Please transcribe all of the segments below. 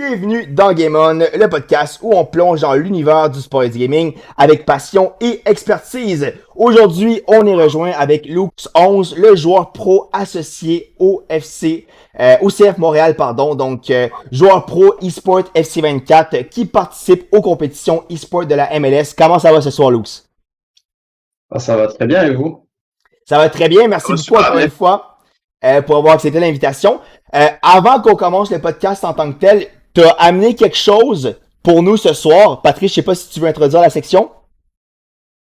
bienvenue dans Game On, le podcast où on plonge dans l'univers du sport et du gaming avec passion et expertise. Aujourd'hui, on est rejoint avec Lux11, le joueur pro associé au CF Montréal, donc joueur pro eSport FC24 qui participe aux compétitions eSport de la MLS. Comment ça va ce soir, Lux? Ça va très bien, et vous? Ça va très bien, merci beaucoup encore une fois pour avoir accepté l'invitation. Avant qu'on commence le podcast en tant que tel, tu as amené quelque chose pour nous ce soir. Patrice, je sais pas si tu veux introduire la section.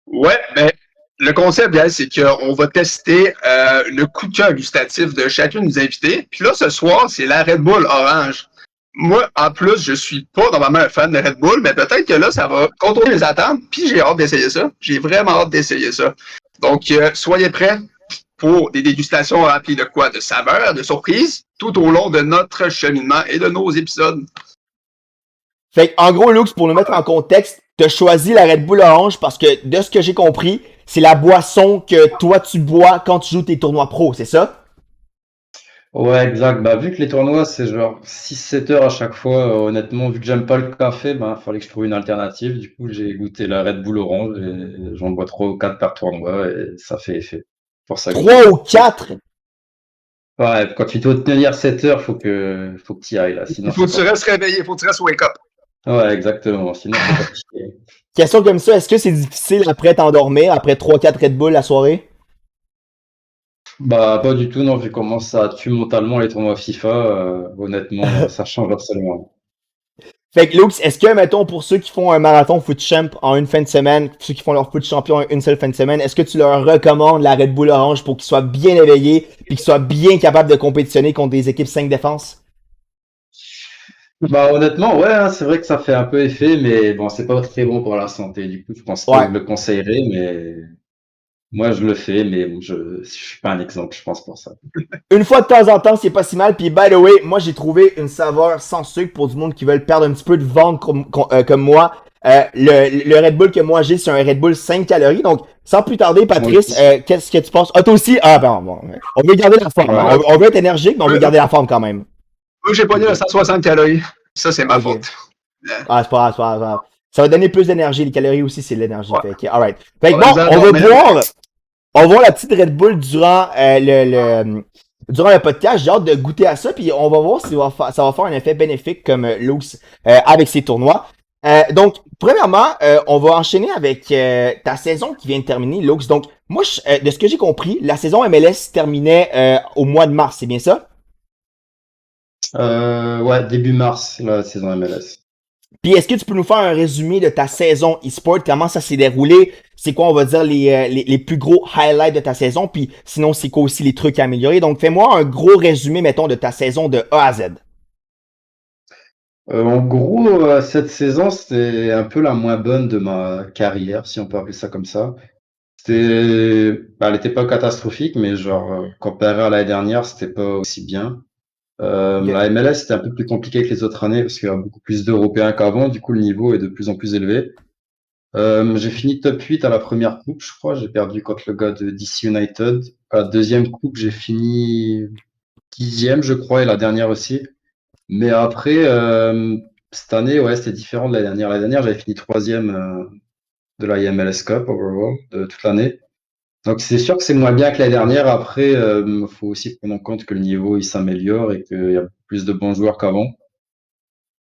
Ouais, mais le concept, c'est qu'on va tester le coup de cœur gustatif de chacun de nos invités. Puis là, ce soir, c'est la Red Bull Orange. Moi, en plus, je suis pas normalement un fan de Red Bull, mais peut-être que là, ça va contrôler les attentes. Puis j'ai hâte d'essayer ça. J'ai vraiment hâte d'essayer ça. Donc, soyez prêts pour des dégustations remplies de quoi? De saveurs, de surprises, tout au long de notre cheminement et de nos épisodes. Fait en gros, Lux, pour nous mettre en contexte, tu as choisi la Red Bull Orange parce que, de ce que j'ai compris, c'est la boisson que toi, tu bois quand tu joues tes tournois pro, c'est ça? Ouais, exact. Vu que les tournois, c'est genre 6-7 heures à chaque fois, honnêtement, vu que j'aime pas le café, fallait que je trouve une alternative. Du coup, j'ai goûté la Red Bull Orange et j'en bois 3 ou 4 par tournoi et ça fait effet. Pour ça 3 ou 4? Ouais, quand tu dois tenir 7 heures, faut que tu y ailles, là. Sinon, il faut que tu restes réveillé, il faut que tu restes wake up. Ouais, exactement. Sinon, c'est pas chier. Question comme ça, est-ce que c'est difficile après t'endormir, après 3-4 Red Bull la soirée? Pas du tout, non, vu comment ça tue mentalement les tournois FIFA, honnêtement, ça change absolument. Fait que Lux, est-ce que, mettons, pour ceux qui font un marathon foot champ en une fin de semaine, ceux qui font leur foot champion en une seule fin de semaine, est-ce que tu leur recommandes la Red Bull Orange pour qu'ils soient bien éveillés et qu'ils soient bien capables de compétitionner contre des équipes 5 défense? Honnêtement, ouais, hein, c'est vrai que ça fait un peu effet, mais bon, c'est pas très bon pour la santé. Du coup, je pense pas que je le conseillerais, mais moi, je le fais, mais bon, je suis pas un exemple, je pense, pour ça. Une fois de temps en temps, c'est pas si mal. Puis, by the way, moi, j'ai trouvé une saveur sans sucre pour du monde qui veulent perdre un petit peu de ventre comme moi. Le Red Bull que moi j'ai, c'est un Red Bull 5 calories. Donc, sans plus tarder, Patrice, qu'est-ce que tu penses? Ah, toi aussi? Ah, bon. On veut garder la forme. Hein. On veut être énergique, mais on veut garder la forme quand même. Moi, j'ai pas dit 160 calories. Ça, c'est ma faute. Ah, c'est pas grave. Ça va donner plus d'énergie. Les calories aussi, c'est de l'énergie. Ouais. Fait que, alright. Fait que bon, on va boire. On va voir la petite Red Bull durant le podcast. J'ai hâte de goûter à ça. Puis on va voir si ça va faire un effet bénéfique comme Lux avec ses tournois. Donc, premièrement, on va enchaîner avec ta saison qui vient de terminer, Lux. Donc, moi, de ce que j'ai compris, la saison MLS terminait au mois de mars. C'est bien ça? Ouais, début mars, la saison MLS. Puis est-ce que tu peux nous faire un résumé de ta saison e-sport? Comment ça s'est déroulé? C'est quoi, on va dire, les plus gros highlights de ta saison? Puis sinon, c'est quoi aussi les trucs à améliorer? Donc, fais-moi un gros résumé, mettons, de ta saison de A à Z. En gros, cette saison, c'était un peu la moins bonne de ma carrière, si on peut appeler ça comme ça. Elle était pas catastrophique, mais genre, comparé à l'année dernière, c'était pas aussi bien. La MLS, c'était un peu plus compliqué que les autres années parce qu'il y a beaucoup plus d'Européens qu'avant. Du coup, le niveau est de plus en plus élevé. J'ai fini top 8 à la première coupe, je crois. J'ai perdu contre le gars de DC United. À la deuxième coupe, j'ai fini 10e, je crois, et la dernière aussi. Mais après, cette année, ouais, c'était différent de l'année dernière. L'année dernière, j'avais fini 3e de la MLS Cup overall de toute l'année. Donc c'est sûr que c'est moins bien que l'année dernière. Après, faut aussi prendre en compte que le niveau il s'améliore et qu'il y a plus de bons joueurs qu'avant.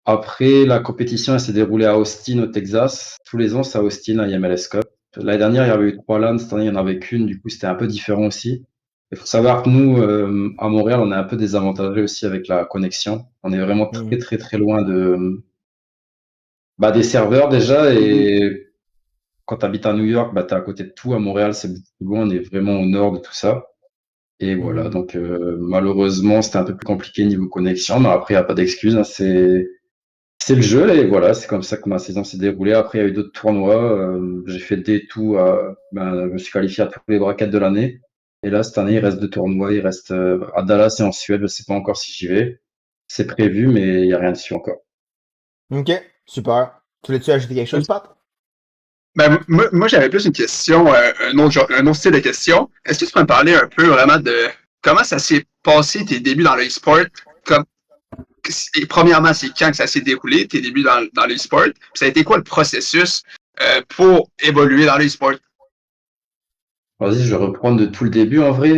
Après, la compétition elle s'est déroulée à Austin, au Texas. Tous les ans, c'est à Austin, à MLS Cup. L'année dernière, il y avait eu 3 LAN. Cette année, il n'y en avait qu'une. Du coup, c'était un peu différent aussi. Il faut savoir que nous, à Montréal, on est un peu désavantagés aussi avec la connexion. On est vraiment très, très, très loin des serveurs déjà. Et quand tu habites à New York, tu es à côté de tout. À Montréal, c'est beaucoup plus loin. On est vraiment au nord de tout ça. Et voilà, donc malheureusement, c'était un peu plus compliqué niveau connexion. Mais après, il n'y a pas d'excuse. Hein, c'est le jeu. Et voilà, c'est comme ça que ma saison s'est déroulée. Après, il y a eu d'autres tournois. J'ai fait des tout. Je me suis qualifié à tous les brackets de l'année. Et là, cette année, il reste 2 tournois. Il reste à Dallas et en Suède. Je ne sais pas encore si j'y vais. C'est prévu, mais il n'y a rien dessus encore. Ok, super. Tu voulais-tu ajouter quelque chose, Pat? Moi, j'avais plus une question, un autre style de question. Est-ce que tu peux me parler un peu vraiment de comment ça s'est passé tes débuts dans le e-sport? premièrement, c'est quand que ça s'est déroulé, tes débuts dans l'e-sport? Puis ça a été quoi le processus pour évoluer dans l'e-sport? Vas-y, je vais reprendre de tout le début. En vrai,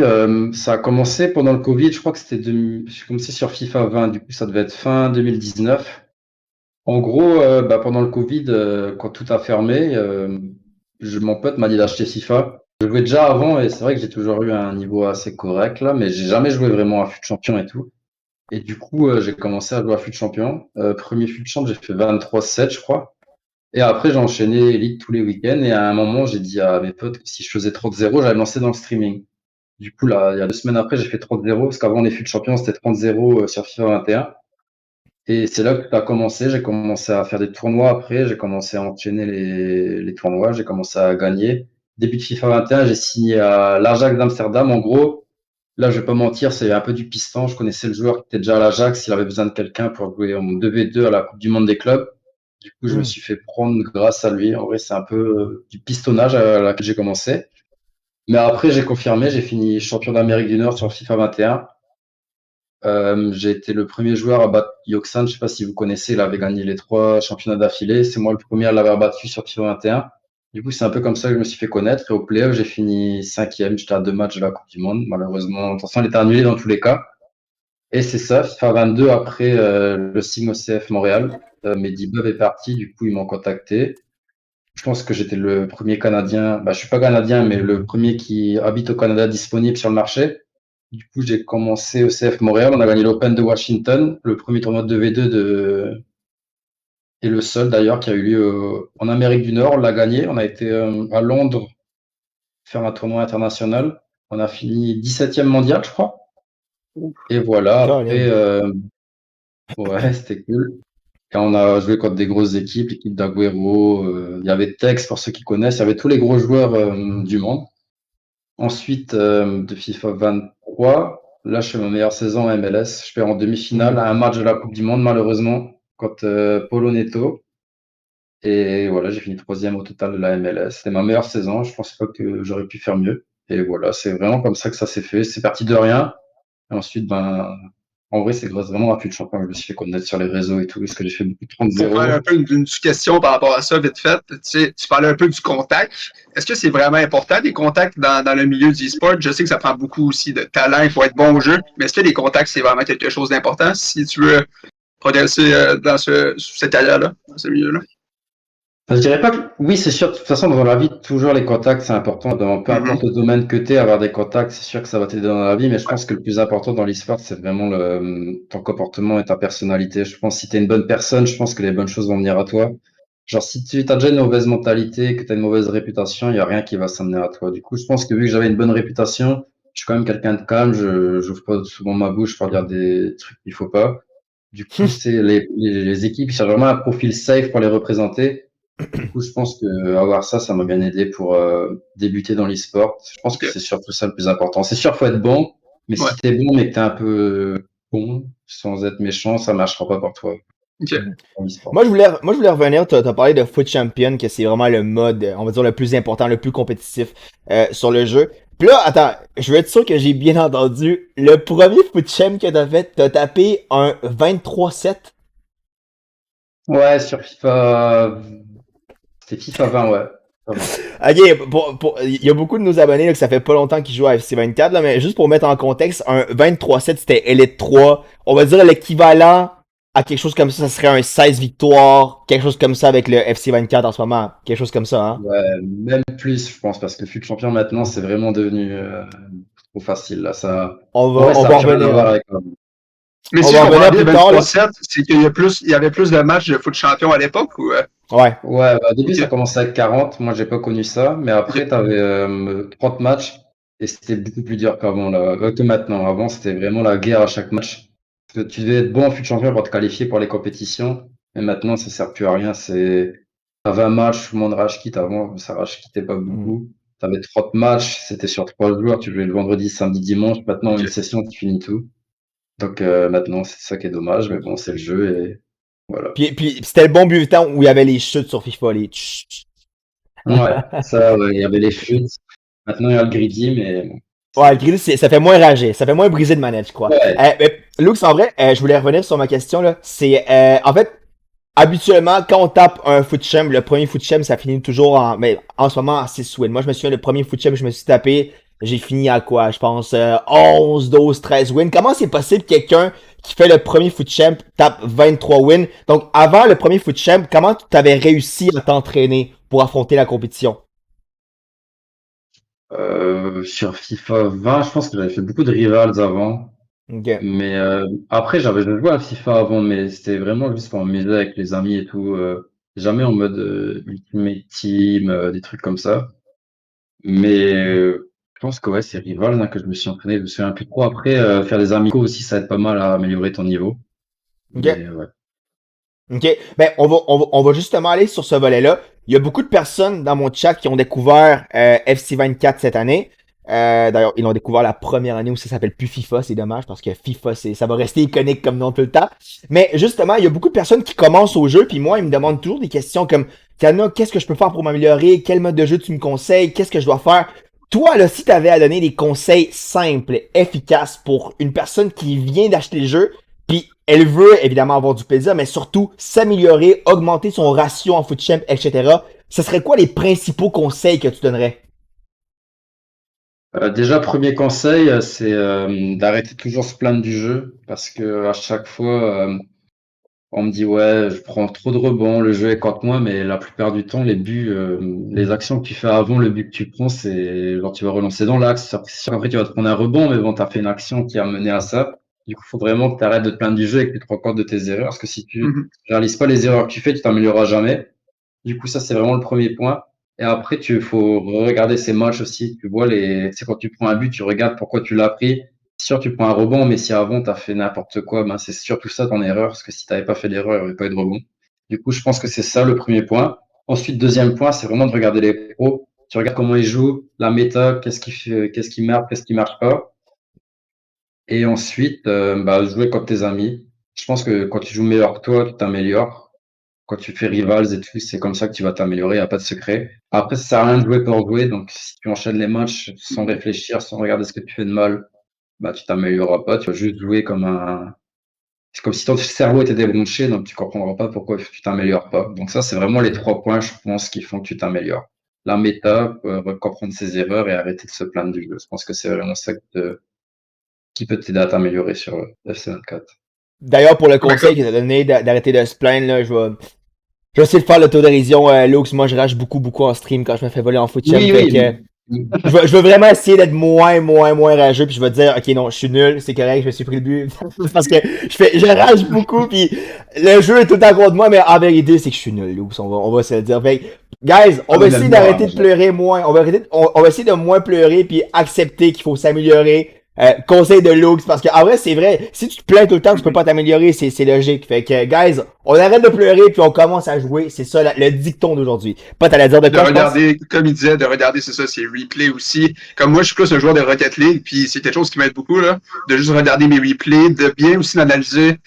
ça a commencé pendant le Covid. Je crois que j'ai commencé sur FIFA 20. Du coup, ça devait être fin 2019. En gros, pendant le Covid, quand tout a fermé, mon pote m'a dit d'acheter FIFA. Je jouais déjà avant et c'est vrai que j'ai toujours eu un niveau assez correct là, mais j'ai jamais joué vraiment à FUT Champion et tout. Et du coup, j'ai commencé à jouer à FUT Champion. Premier FUT Champ, j'ai fait 23-7, je crois. Et après, j'ai enchaîné Elite tous les week-ends. Et à un moment, j'ai dit à mes potes que si je faisais 30-0, j'allais me lancer dans le streaming. Du coup, là, il y a 2 semaines après, j'ai fait 30-0, parce qu'avant les FUT Champions, c'était 30-0 sur FIFA 21. Et c'est là que ça a commencé. J'ai commencé à faire des tournois après. J'ai commencé à enchaîner les tournois. J'ai commencé à gagner. Début de FIFA 21, j'ai signé à l'Ajax d'Amsterdam. En gros, là, je vais pas mentir, c'est un peu du piston. Je connaissais le joueur qui était déjà à l'Ajax. Il avait besoin de quelqu'un pour jouer en 2v2 à la Coupe du Monde des clubs. Du coup, je me suis fait prendre grâce à lui. En vrai, c'est un peu du pistonnage à laquelle j'ai commencé. Mais après, j'ai confirmé. J'ai fini champion d'Amérique du Nord sur FIFA 21. J'ai été le premier joueur à battre Yoxan. Je sais pas si vous connaissez, il avait gagné les 3 championnats d'affilée. C'est moi le premier à l'avoir battu sur FIFA 21. Du coup, c'est un peu comme ça que je me suis fait connaître. Et au playoff, j'ai fini 5e. J'étais à 2 matchs de la Coupe du Monde. Malheureusement, attention, elle était annulée dans tous les cas. Et c'est ça, FIFA 22, après le signe au CF Montréal. Mehdi Beuve est parti, du coup, ils m'ont contacté. Je pense que j'étais le premier Canadien, je suis pas Canadien, mais le premier qui habite au Canada disponible sur le marché. Du coup, j'ai commencé au CF Montréal. On a gagné l'Open de Washington, le premier tournoi de 2v2 et le seul d'ailleurs qui a eu lieu en Amérique du Nord. On l'a gagné. On a été à Londres faire un tournoi international. On a fini 17e mondial, je crois. Et voilà, après, ouais, c'était cool. Et on a joué contre des grosses équipes, l'équipe d'Agüero, il y avait Tex pour ceux qui connaissent, il y avait tous les gros joueurs du monde. Ensuite, de FIFA 23, là je fais ma meilleure saison en MLS. Je perds en demi-finale à un match de la Coupe du Monde malheureusement contre Polo Neto. Et voilà, j'ai fini 3e au total de la MLS. C'était ma meilleure saison, je pensais pas que j'aurais pu faire mieux. Et voilà, c'est vraiment comme ça que ça s'est fait. C'est parti de rien. Et ensuite, en vrai, c'est grâce vraiment à FUT Champion que je me suis fait connaître sur les réseaux et tout, parce que j'ai fait beaucoup de 30-0. Pour faire un peu une question par rapport à ça, vite fait, tu parlais un peu du contact. Est-ce que c'est vraiment important, des contacts dans le milieu du e-sport? Je sais que ça prend beaucoup aussi de talent, il faut être bon au jeu, mais est-ce que les contacts, c'est vraiment quelque chose d'important si tu veux progresser dans cette carrière-là, dans ce milieu-là? Je dirais pas que oui, c'est sûr. De toute façon, dans la vie, toujours les contacts, c'est important. Peu importe le domaine que tu es, avoir des contacts, c'est sûr que ça va t'aider dans la vie. Mais je pense que le plus important dans l'e-sport, c'est vraiment ton comportement et ta personnalité. Je pense que si tu es une bonne personne, je pense que les bonnes choses vont venir à toi. Genre, si tu as déjà une mauvaise mentalité, que tu as une mauvaise réputation, il n'y a rien qui va s'amener à toi. Du coup, je pense que vu que j'avais une bonne réputation, je suis quand même quelqu'un de calme. Je n'ouvre pas souvent ma bouche pour dire des trucs qu'il faut pas. Du coup, c'est les équipes qui cherchent vraiment un profil safe pour les représenter. Du coup, je pense que avoir ça, ça m'a bien aidé pour débuter dans l'e-sport. Je pense que c'est surtout ça le plus important. C'est sûr, faut être bon, mais si t'es bon mais que t'es un peu bon, sans être méchant, ça marchera pas pour toi. Moi, je voulais revenir, t'as parlé de FUT Champion, que c'est vraiment le mode, on va dire, le plus important, le plus compétitif sur le jeu. Puis là, attends, je veux être sûr que j'ai bien entendu. Le premier FUT Champ que t'as fait, t'as tapé un 23-7? Ouais, sur FIFA... C'était FIFA 20, ouais. Ok, il y a beaucoup de nos abonnés là, que ça fait pas longtemps qu'ils jouent à FC24, là, mais juste pour mettre en contexte, un 23-7, c'était Elite 3. On va dire l'équivalent à quelque chose comme ça serait un 16 victoires, quelque chose comme ça avec le FC24 en ce moment. Quelque chose comme ça, hein? Ouais, même plus, je pense, parce que FUT Champion maintenant, c'est vraiment devenu trop facile. Là, ça... On va revenir. Mais si je comprends bien, 23-7, c'est qu'il y avait plus de matchs de FUT Champion à l'époque ou... Ouais, au début, ça commençait à 40. Moi, j'ai pas connu ça. Mais après, t'avais 30 matchs et c'était beaucoup plus dur qu'avant, là, que maintenant. Avant, c'était vraiment la guerre à chaque match. Parce que tu devais être bon en FUT Champion pour te qualifier pour les compétitions. Mais maintenant, ça sert plus à rien. T'as 20 matchs, tout le monde rage quitte. Avant, ça rage quittait pas beaucoup. T'avais 30 matchs, c'était sur 3 jours. Tu jouais le vendredi, samedi, dimanche. Maintenant, une session, tu finis tout. Donc, maintenant, c'est ça qui est dommage. Mais bon, c'est le jeu et voilà. Puis c'était le bon but temps où il y avait les chutes sur FIFA, les Ouais, ça, ouais, il y avait les chutes. Maintenant, il y a le greedy, mais Ouais, le gris, ça fait moins rager, ça fait moins briser de manette, je crois. Ouais. Lux, en vrai, je voulais revenir sur ma question, là. C'est, en fait, habituellement, quand on tape un foot champ, le premier foot champ, ça finit toujours en ce moment, en 6 wins. Moi, je me souviens, le premier foot champ que je me suis tapé, j'ai fini à quoi? Je pense, 11, 12, 13 wins. Comment c'est possible que quelqu'un qui fait le premier foot champ tape 23 wins? Donc, avant le premier foot champ, comment tu avais réussi à t'entraîner pour affronter la compétition? Sur FIFA 20, je pense que j'avais fait beaucoup de rivals avant. Ok. Mais après, j'avais joué à FIFA avant, mais c'était vraiment juste pour m'amuser avec les amis et tout. Jamais en mode Ultimate Team, des trucs comme ça. Mais je pense que ouais, c'est Rival là, que je me suis entraîné. Je me souviens plus trop. Après, faire des amicaux aussi, ça aide pas mal à améliorer ton niveau. Ok. Mais ouais. OK. Ben, on va justement aller sur ce volet-là. Il y a beaucoup de personnes dans mon chat qui ont découvert FC24 cette année. D'ailleurs, ils l'ont découvert la première année où ça s'appelle plus FIFA. C'est dommage parce que FIFA, ça va rester iconique comme nom tout le temps. Mais justement, il y a beaucoup de personnes qui commencent au jeu. Puis moi, ils me demandent toujours des questions comme Kana, qu'est-ce que je peux faire pour m'améliorer? Quel mode de jeu tu me conseilles? Qu'est-ce que je dois faire? Toi, là, si tu avais à donner des conseils simples, efficaces pour une personne qui vient d'acheter le jeu, puis elle veut évidemment avoir du plaisir, mais surtout s'améliorer, augmenter son ratio en foot champ, etc. Ce serait quoi les principaux conseils que tu donnerais? Déjà, premier conseil, c'est d'arrêter de toujours se plaindre du jeu, parce que à chaque fois, on me dit ouais, je prends trop de rebonds, le jeu est contre moi, mais la plupart du temps, les buts, les actions que tu fais avant le but que tu prends, c'est genre tu vas relancer dans l'axe. C'est sûr qu'après tu vas te prendre un rebond, mais bon, t'as fait une action qui a mené à ça. Du coup, il faut vraiment que tu arrêtes de te plaindre du jeu et que tu te rends compte de tes erreurs, parce que si tu Mhm. réalises pas les erreurs que tu fais, tu t'amélioreras jamais. Du coup, ça, c'est vraiment le premier point. Et après, tu faut regarder ces matchs aussi. Tu vois, c'est quand tu prends un but, tu regardes pourquoi tu l'as pris. C'est sûr, tu prends un rebond, mais si avant, tu as fait n'importe quoi, ben, c'est surtout ça ton erreur. Parce que si tu n'avais pas fait d'erreur, il n'y aurait pas eu de rebond. Du coup, je pense que c'est ça le premier point. Ensuite, deuxième point, c'est vraiment de regarder les pros. Tu regardes comment ils jouent, la méta, qu'est-ce qui marche, qu'est-ce qui marche pas. Et ensuite, bah, jouer contre tes amis. Je pense que quand tu joues meilleur que toi, tu t'améliores. Quand tu fais rivals et tout, c'est comme ça que tu vas t'améliorer, il n'y a pas de secret. Après, ça sert à rien de jouer pour jouer, donc si tu enchaînes les matchs sans réfléchir, sans regarder ce que tu fais de mal, bah tu t'amélioreras pas, tu vas juste jouer comme un. C'est comme si ton cerveau était débranché, donc tu comprendras pas pourquoi tu t'améliores pas. Donc ça, c'est vraiment les 3 points, je pense, qui font que tu t'améliores. La méta, comprendre ses erreurs et arrêter de se plaindre du jeu. Je pense que c'est vraiment ça qui peut t'aider à t'améliorer sur FC24. D'ailleurs, pour le conseil D'accord. qu'il t'a donné d'arrêter de se plaindre, là, je vais essayer de faire l'autodérision, Lux. Moi, je rage beaucoup, beaucoup en stream quand je me fais voler en foot champ. Oui, Fait que oui. je veux vraiment essayer d'être moins rageux. Puis je vais dire, ok, non, je suis nul, c'est correct, je me suis pris le but. Parce que je rage beaucoup. Puis le jeu est tout le temps contre moi, mais en vérité, c'est que je suis nul, Lux. On va se le dire. Fait que, guys, on Ah, va mais essayer même moi, d'arrêter de hein, pleurer moins. On va essayer de moins pleurer, puis accepter qu'il faut s'améliorer. Conseil de Lux, parce que en vrai, c'est vrai, si tu te plains tout le temps, tu peux pas t'améliorer, c'est logique. Fait que, guys, on arrête de pleurer, puis on commence à jouer. C'est ça le dicton d'aujourd'hui. Pas t'allais dire de De quoi, je pense? regarder, comme il disait, de regarder, c'est ça, c'est replay aussi. Comme moi, je suis plus un joueur de Rocket League, puis c'est quelque chose qui m'aide beaucoup, là, de juste regarder mes replays, de bien aussi analyser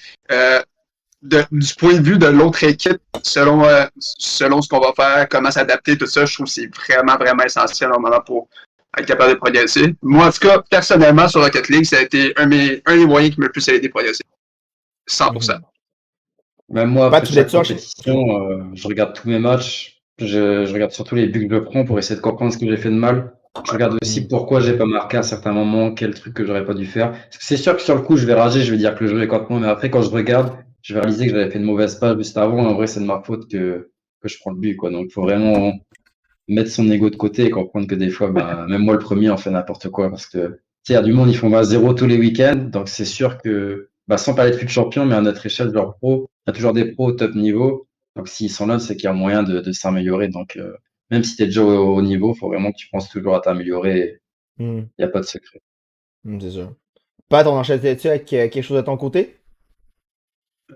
du point de vue de l'autre équipe, selon ce qu'on va faire, comment s'adapter, tout ça, je trouve que c'est vraiment, vraiment essentiel au moment pour être capable de progresser. Moi, en tout cas, personnellement, sur Rocket League, ça a été un des moyens qui m'a le plus aidé à progresser. 100%. Mhm. même moi, Pat, après tu voulais chaque te compétition, excuse-moi. je regarde tous mes matchs. Je regarde surtout les buts que je prends pour essayer de comprendre ce que j'ai fait de mal. Je regarde aussi Mhm. pourquoi j'ai pas marqué à certains moments, quel truc que j'aurais pas dû faire. Parce que c'est sûr que sur le coup, je vais rager, je vais dire que le jeu est contre moi, mais après, quand je regarde, je vais réaliser que j'avais fait une mauvaise passe juste avant. En vrai, c'est de ma faute que je prends le but, quoi. Donc, il faut vraiment mettre son ego de côté et comprendre que des fois, bah, même moi le premier, on fait n'importe quoi parce que, tu sais, il y a du monde, ils font 20-0 tous les week-ends. Donc, c'est sûr que, bah, sans parler de futur champion, mais à notre échelle, genre pro, il y a toujours des pros au top niveau. Donc, s'ils sont là, c'est qu'il y a moyen de s'améliorer. Donc, même si tu es déjà au haut niveau, il faut vraiment que tu penses toujours à t'améliorer. Mhm. Il n'y a pas de secret. C'est sûr. Pat, on enchaîne-tu avec quelque chose de ton côté?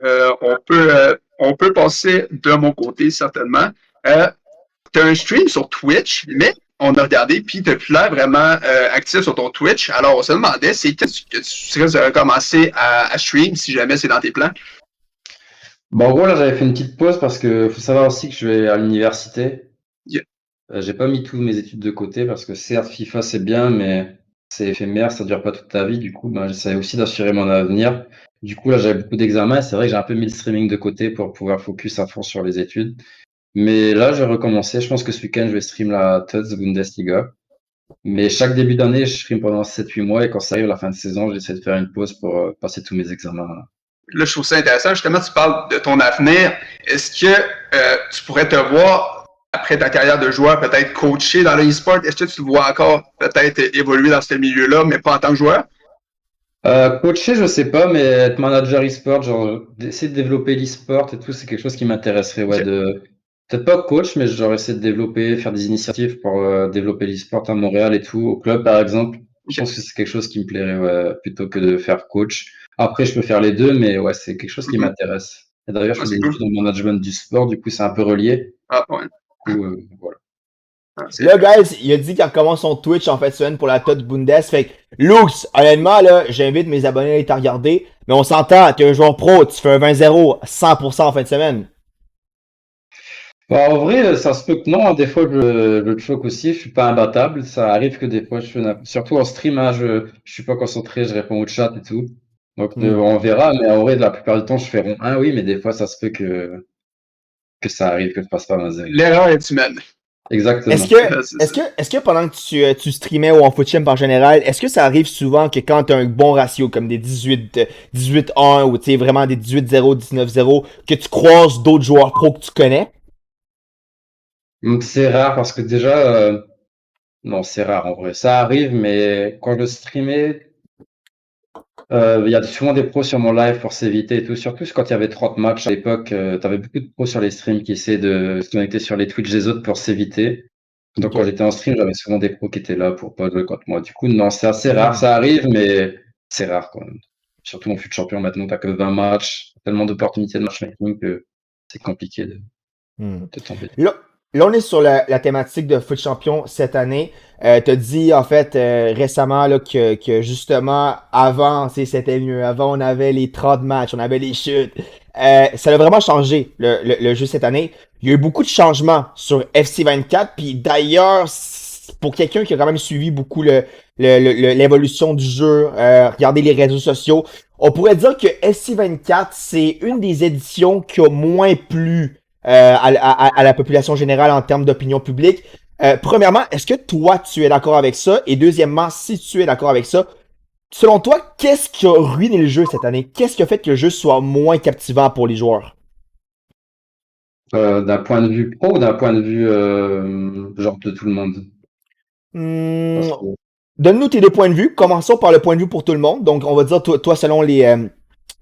On peut passer de mon côté, certainement. Euh, tu as un stream sur Twitch, mais on a regardé, puis tu n'as plus l'air vraiment actif sur ton Twitch. Alors, on se demandait, c'est qu'est-ce que tu serais de recommencer à stream si jamais c'est dans tes plans? Bon, en gros, là, j'avais fait une petite pause parce que faut savoir aussi que je vais à l'université. Yeah. J'ai pas mis tous mes études de côté parce que certes, FIFA, c'est bien, mais c'est éphémère, ça dure pas toute ta vie. Du coup, ben, j'essaie aussi d'assurer mon avenir. Du coup, là, j'avais beaucoup d'examens. C'est vrai que j'ai un peu mis le streaming de côté pour pouvoir focus à fond sur les études. Mais là, je vais recommencer. Je pense que ce week-end, je vais stream la TUTS Bundesliga. Mais chaque début d'année, je stream pendant 7-8 mois et quand ça arrive à la fin de saison, j'essaie de faire une pause pour passer tous mes examens. Là, je trouve ça intéressant. Justement, tu parles de ton avenir. Est-ce que tu pourrais te voir, après ta carrière de joueur, peut-être coacher dans le e-sport? Est-ce que tu te vois encore peut-être évoluer dans ce milieu-là, mais pas en tant que joueur? Coacher, je sais pas, mais être manager e-sport, genre essayer de développer l'e-sport et tout, c'est quelque chose qui m'intéresserait. Ouais, Ok. peut-être pas coach, mais genre essayer de développer, faire des initiatives pour développer l'e-sport à Montréal et tout, au club par exemple. Je Ok. pense que c'est quelque chose qui me plairait, ouais, plutôt que de faire coach. Après, je peux faire les deux, mais ouais, c'est quelque chose qui Mhm. m'intéresse. Et d'ailleurs, je Ah, fais c'est des cool. études en management du sport, du coup, c'est un peu relié. Ah, ouais. Du coup, voilà. Ah, c'est Là, intéressant. guys, il a dit qu'il recommence son Twitch en fait semaine pour la TOT Bundes. Fait que, Lux, honnêtement, là, j'invite mes abonnés à aller te regarder. Mais on s'entend, t'es un joueur pro, tu fais un 20-0, 100% en fin de semaine. Bah, en vrai, ça se peut que non, hein. Des fois, je choque aussi. Je suis pas imbattable. Ça arrive que des fois, surtout en stream, hein, je suis pas concentré, je réponds au chat et tout. Donc, Hmm. on verra. Mais en vrai, la plupart du temps, je fais rond 1, oui, mais des fois, ça se peut que ça arrive que je passe pas ma zéro. L'erreur est humaine. Est-ce Exactement. que, C'est est-ce ça. que, est-ce que pendant que tu streamais ou en FUTCHIM en général, est-ce que ça arrive souvent que quand t'as un bon ratio, comme des 18-1 ou tu sais, vraiment des 18-0, 19-0, que tu croises d'autres joueurs pro que tu connais? Donc, c'est rare parce que déjà, non, c'est rare en vrai. Ça arrive, mais quand je streamais, il y a souvent des pros sur mon live pour s'éviter et tout. Surtout quand il y avait 30 matchs à l'époque, t'avais beaucoup de pros sur les streams qui essayaient de se connecter sur les Twitch des autres pour s'éviter. Donc quand Ok. j'étais en stream, j'avais souvent des pros qui étaient là pour pas jouer contre moi. Du coup, non, c'est assez rare. Hmm. Ça arrive, mais c'est rare quand même. Surtout en fut champion maintenant, t'as que 20 matchs, tellement d'opportunités de matchmaking que c'est compliqué Hmm. de tomber. Là, là, on est sur la thématique de foot champion cette année. T'as dit en fait récemment là, que justement avant c'était mieux. Avant on avait les 30 matchs, on avait les chutes. Ça a vraiment changé le jeu cette année. Il y a eu beaucoup de changements sur FC24. Puis d'ailleurs, pour quelqu'un qui a quand même suivi beaucoup l'évolution du jeu, regarder les réseaux sociaux, on pourrait dire que FC24 c'est une des éditions qui a moins plu à la population générale en termes d'opinion publique. Premièrement, est-ce que toi, tu es d'accord avec ça? Et deuxièmement, si tu es d'accord avec ça, selon toi, qu'est-ce qui a ruiné le jeu cette année? Qu'est-ce qui a fait que le jeu soit moins captivant pour les joueurs? D'un point de vue pro ou d'un point de vue genre de tout le monde? Hmm, Parce que donne-nous tes deux points de vue. Commençons par le point de vue pour tout le monde. Donc, on va dire, toi selon les,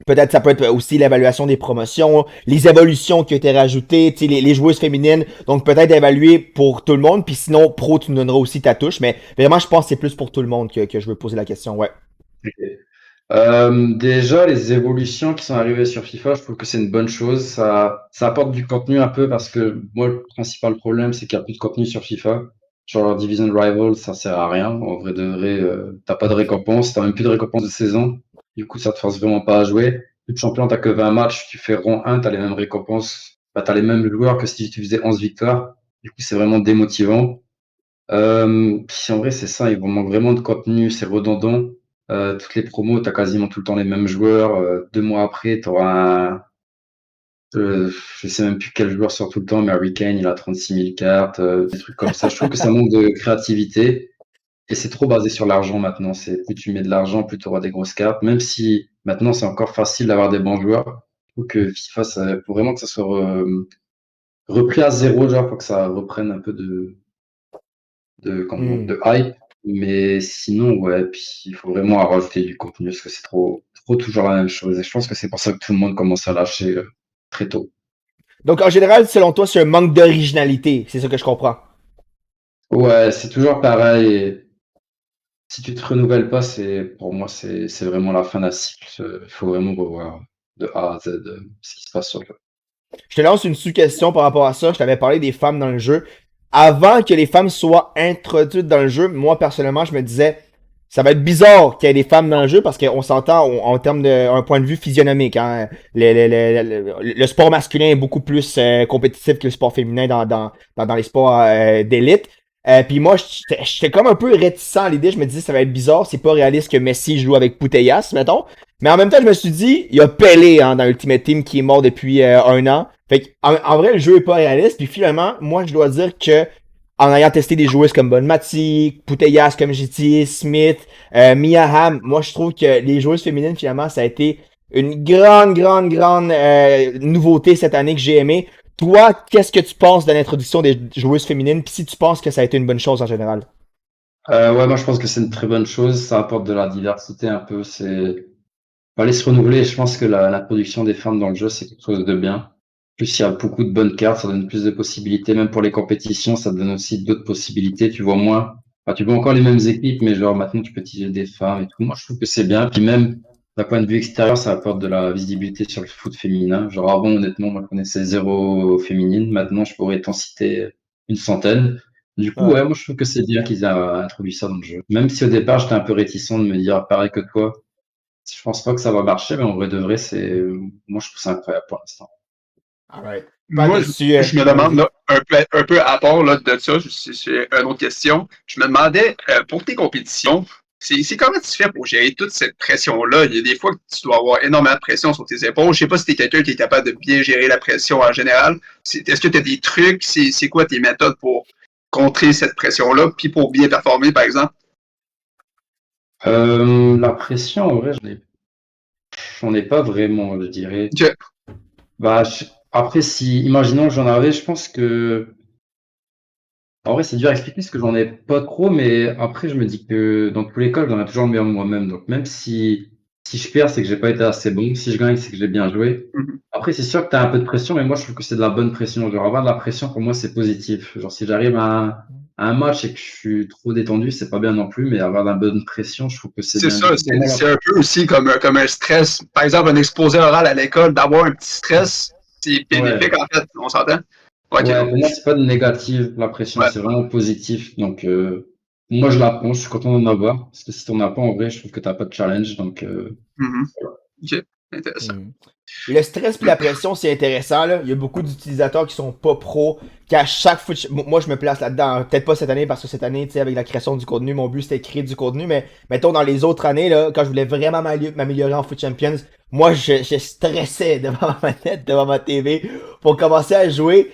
peut-être ça peut être aussi l'évaluation des promotions, les évolutions qui ont été rajoutées, les joueuses féminines. Donc peut-être évaluer pour tout le monde. Puis sinon, pro, tu nous donneras aussi ta touche. Mais vraiment, je pense que c'est plus pour tout le monde que je veux poser la question. Ouais. déjà, les évolutions qui sont arrivées sur FIFA, je trouve que c'est une bonne chose. Ça apporte du contenu un peu parce que moi, le principal problème, c'est qu'il n'y a plus de contenu sur FIFA. Genre Division Rivals, ça sert à rien. En vrai de vrai, t'as pas de récompense, t'as même plus de récompense de saison. Du coup, ça te force vraiment pas à jouer. Plus de champion, t'as que 20 matchs, tu fais rang 1, t'as les mêmes récompenses. Bah, t'as les mêmes joueurs que si tu faisais 11 victoires. Du coup, c'est vraiment démotivant. Puis en vrai, c'est ça, il vous manque vraiment de contenu, c'est redondant. Toutes les promos, tu as quasiment tout le temps les mêmes joueurs. 2 mois après, tu auras un. Je sais même plus quel joueur sort tout le temps, mais Harry Kane, il a 36 000 cartes, des trucs comme ça. Je trouve que ça manque de créativité et c'est trop basé sur l'argent maintenant. C'est plus tu mets de l'argent, plus tu auras des grosses cartes. Même si maintenant c'est encore facile d'avoir des bons joueurs, je trouve que FIFA, faut vraiment que ça soit repris à zéro, genre pour que ça reprenne un peu Hmm. de hype. Mais sinon, ouais, puis il faut vraiment rajouter du contenu parce que c'est trop toujours la même chose. Et je pense que c'est pour ça que tout le monde commence à lâcher très tôt. Donc en général, selon toi, c'est un manque d'originalité. C'est ça que je comprends. Ouais, c'est toujours pareil. Et si tu te renouvelles pas, pour moi, c'est vraiment la fin d'un cycle. Il faut vraiment revoir de A à Z ce qui se passe sur le jeu. Je te lance une sous-question par rapport à ça. Je t'avais parlé des femmes dans le jeu. Avant que les femmes soient introduites dans le jeu, moi personnellement, je me disais, ça va être bizarre qu'il y ait des femmes dans le jeu parce qu'on s'entend en termes d'un point de vue physionomique. Hein. Le sport masculin est beaucoup plus compétitif que le sport féminin dans les sports d'élite. Puis moi, j'étais comme un peu réticent à l'idée. Je me disais, ça va être bizarre. C'est pas réaliste que Messi joue avec Putellas, mettons. Mais en même temps, je me suis dit, il y a Pelé hein, dans Ultimate Team qui est mort depuis 1 an. Fait que, en vrai, le jeu est pas réaliste. Puis finalement, moi, je dois dire que en ayant testé des joueuses comme Bonmati, Putellas, comme j'ai dit, Smith, Mia Hamm, moi, je trouve que les joueuses féminines, finalement, ça a été une grande nouveauté cette année que j'ai aimé. Toi, qu'est-ce que tu penses de l'introduction des joueuses féminines? Puis si tu penses que ça a été une bonne chose en général? Ouais, moi je pense que c'est une très bonne chose. Ça apporte de la diversité un peu. C'est Fallait se renouveler. Je pense que la production des femmes dans le jeu, c'est quelque chose de bien. En plus, il y a beaucoup de bonnes cartes, ça donne plus de possibilités. Même pour les compétitions, ça donne aussi d'autres possibilités. Tu vois moins. Enfin, tu vois encore les mêmes équipes, mais genre maintenant tu peux utiliser des femmes et tout. Moi, je trouve que c'est bien. Puis même d'un point de vue extérieur, ça apporte de la visibilité sur le foot féminin. Genre avant, honnêtement, moi je connaissais zéro féminine. Maintenant, je pourrais t'en citer une centaine. Du coup, Ouais. ouais, moi je trouve que c'est bien qu'ils aient introduit ça dans le jeu. Même si au départ, j'étais un peu réticent de me dire pareil que toi. Je pense pas que ça va marcher, mais en vrai de vrai, moi je trouve ça incroyable pour l'instant. Alright. Pat, Moi, as-tu... je me Ouais, demande, vas-y. là, un peu à part là, de ça, c'est une autre question. Je me demandais, pour tes compétitions, c'est comment tu fais pour gérer toute cette pression-là? Il y a des fois que tu dois avoir énormément de pression sur tes épaules. Je sais pas si tu es quelqu'un qui est capable de bien gérer la pression en général. Est-ce que tu as des trucs? C'est quoi tes méthodes pour contrer cette pression-là, puis pour bien performer, par exemple? La pression, en vrai, j'en ai pas vraiment, je dirais. Que- Bah, après, si, imaginons que j'en avais, je pense que, en vrai, c'est dur à expliquer parce que j'en ai pas trop, mais après, je me dis que dans tous les cas, je donnerai toujours le meilleur de moi-même. Donc, même si je perds, c'est que j'ai pas été assez bon. Si je gagne, c'est que j'ai bien joué. Mhm. Après, c'est sûr que tu as un peu de pression, mais moi, je trouve que c'est de la bonne pression. Genre, avoir de la pression, pour moi, c'est positif. Genre, si j'arrive à un match et que je suis trop détendu, c'est pas bien non plus, mais avoir de la bonne pression, je trouve que c'est C'est bien. Du ça, coup, pour moi, c'est un peu aussi comme un stress. Par exemple, un exposé oral à l'école, d'avoir un petit stress, c'est ouais, bénéfique, en fait, on s'entend? Ok, ouais, donc, pour moi, c'est pas de négatif, la pression, ouais. c'est vraiment positif. Donc, moi, je la prends, je suis content d'en avoir. Parce que si t'en as pas, en vrai, je trouve que t'as pas de challenge. Donc, Mhm. Ok, intéressant. Hmm. Le stress puis la pression, c'est intéressant. Là. Il y a beaucoup d'utilisateurs qui sont pas pros, qui à chaque fois, moi je me place là-dedans. Hein. Peut-être pas cette année parce que cette année, tu sais, avec la création du contenu, mon but c'était de créer du contenu, mais mettons dans les autres années, là, quand je voulais vraiment m'améliorer en Foot Champions, moi je stressais devant ma manette, devant ma TV pour commencer à jouer.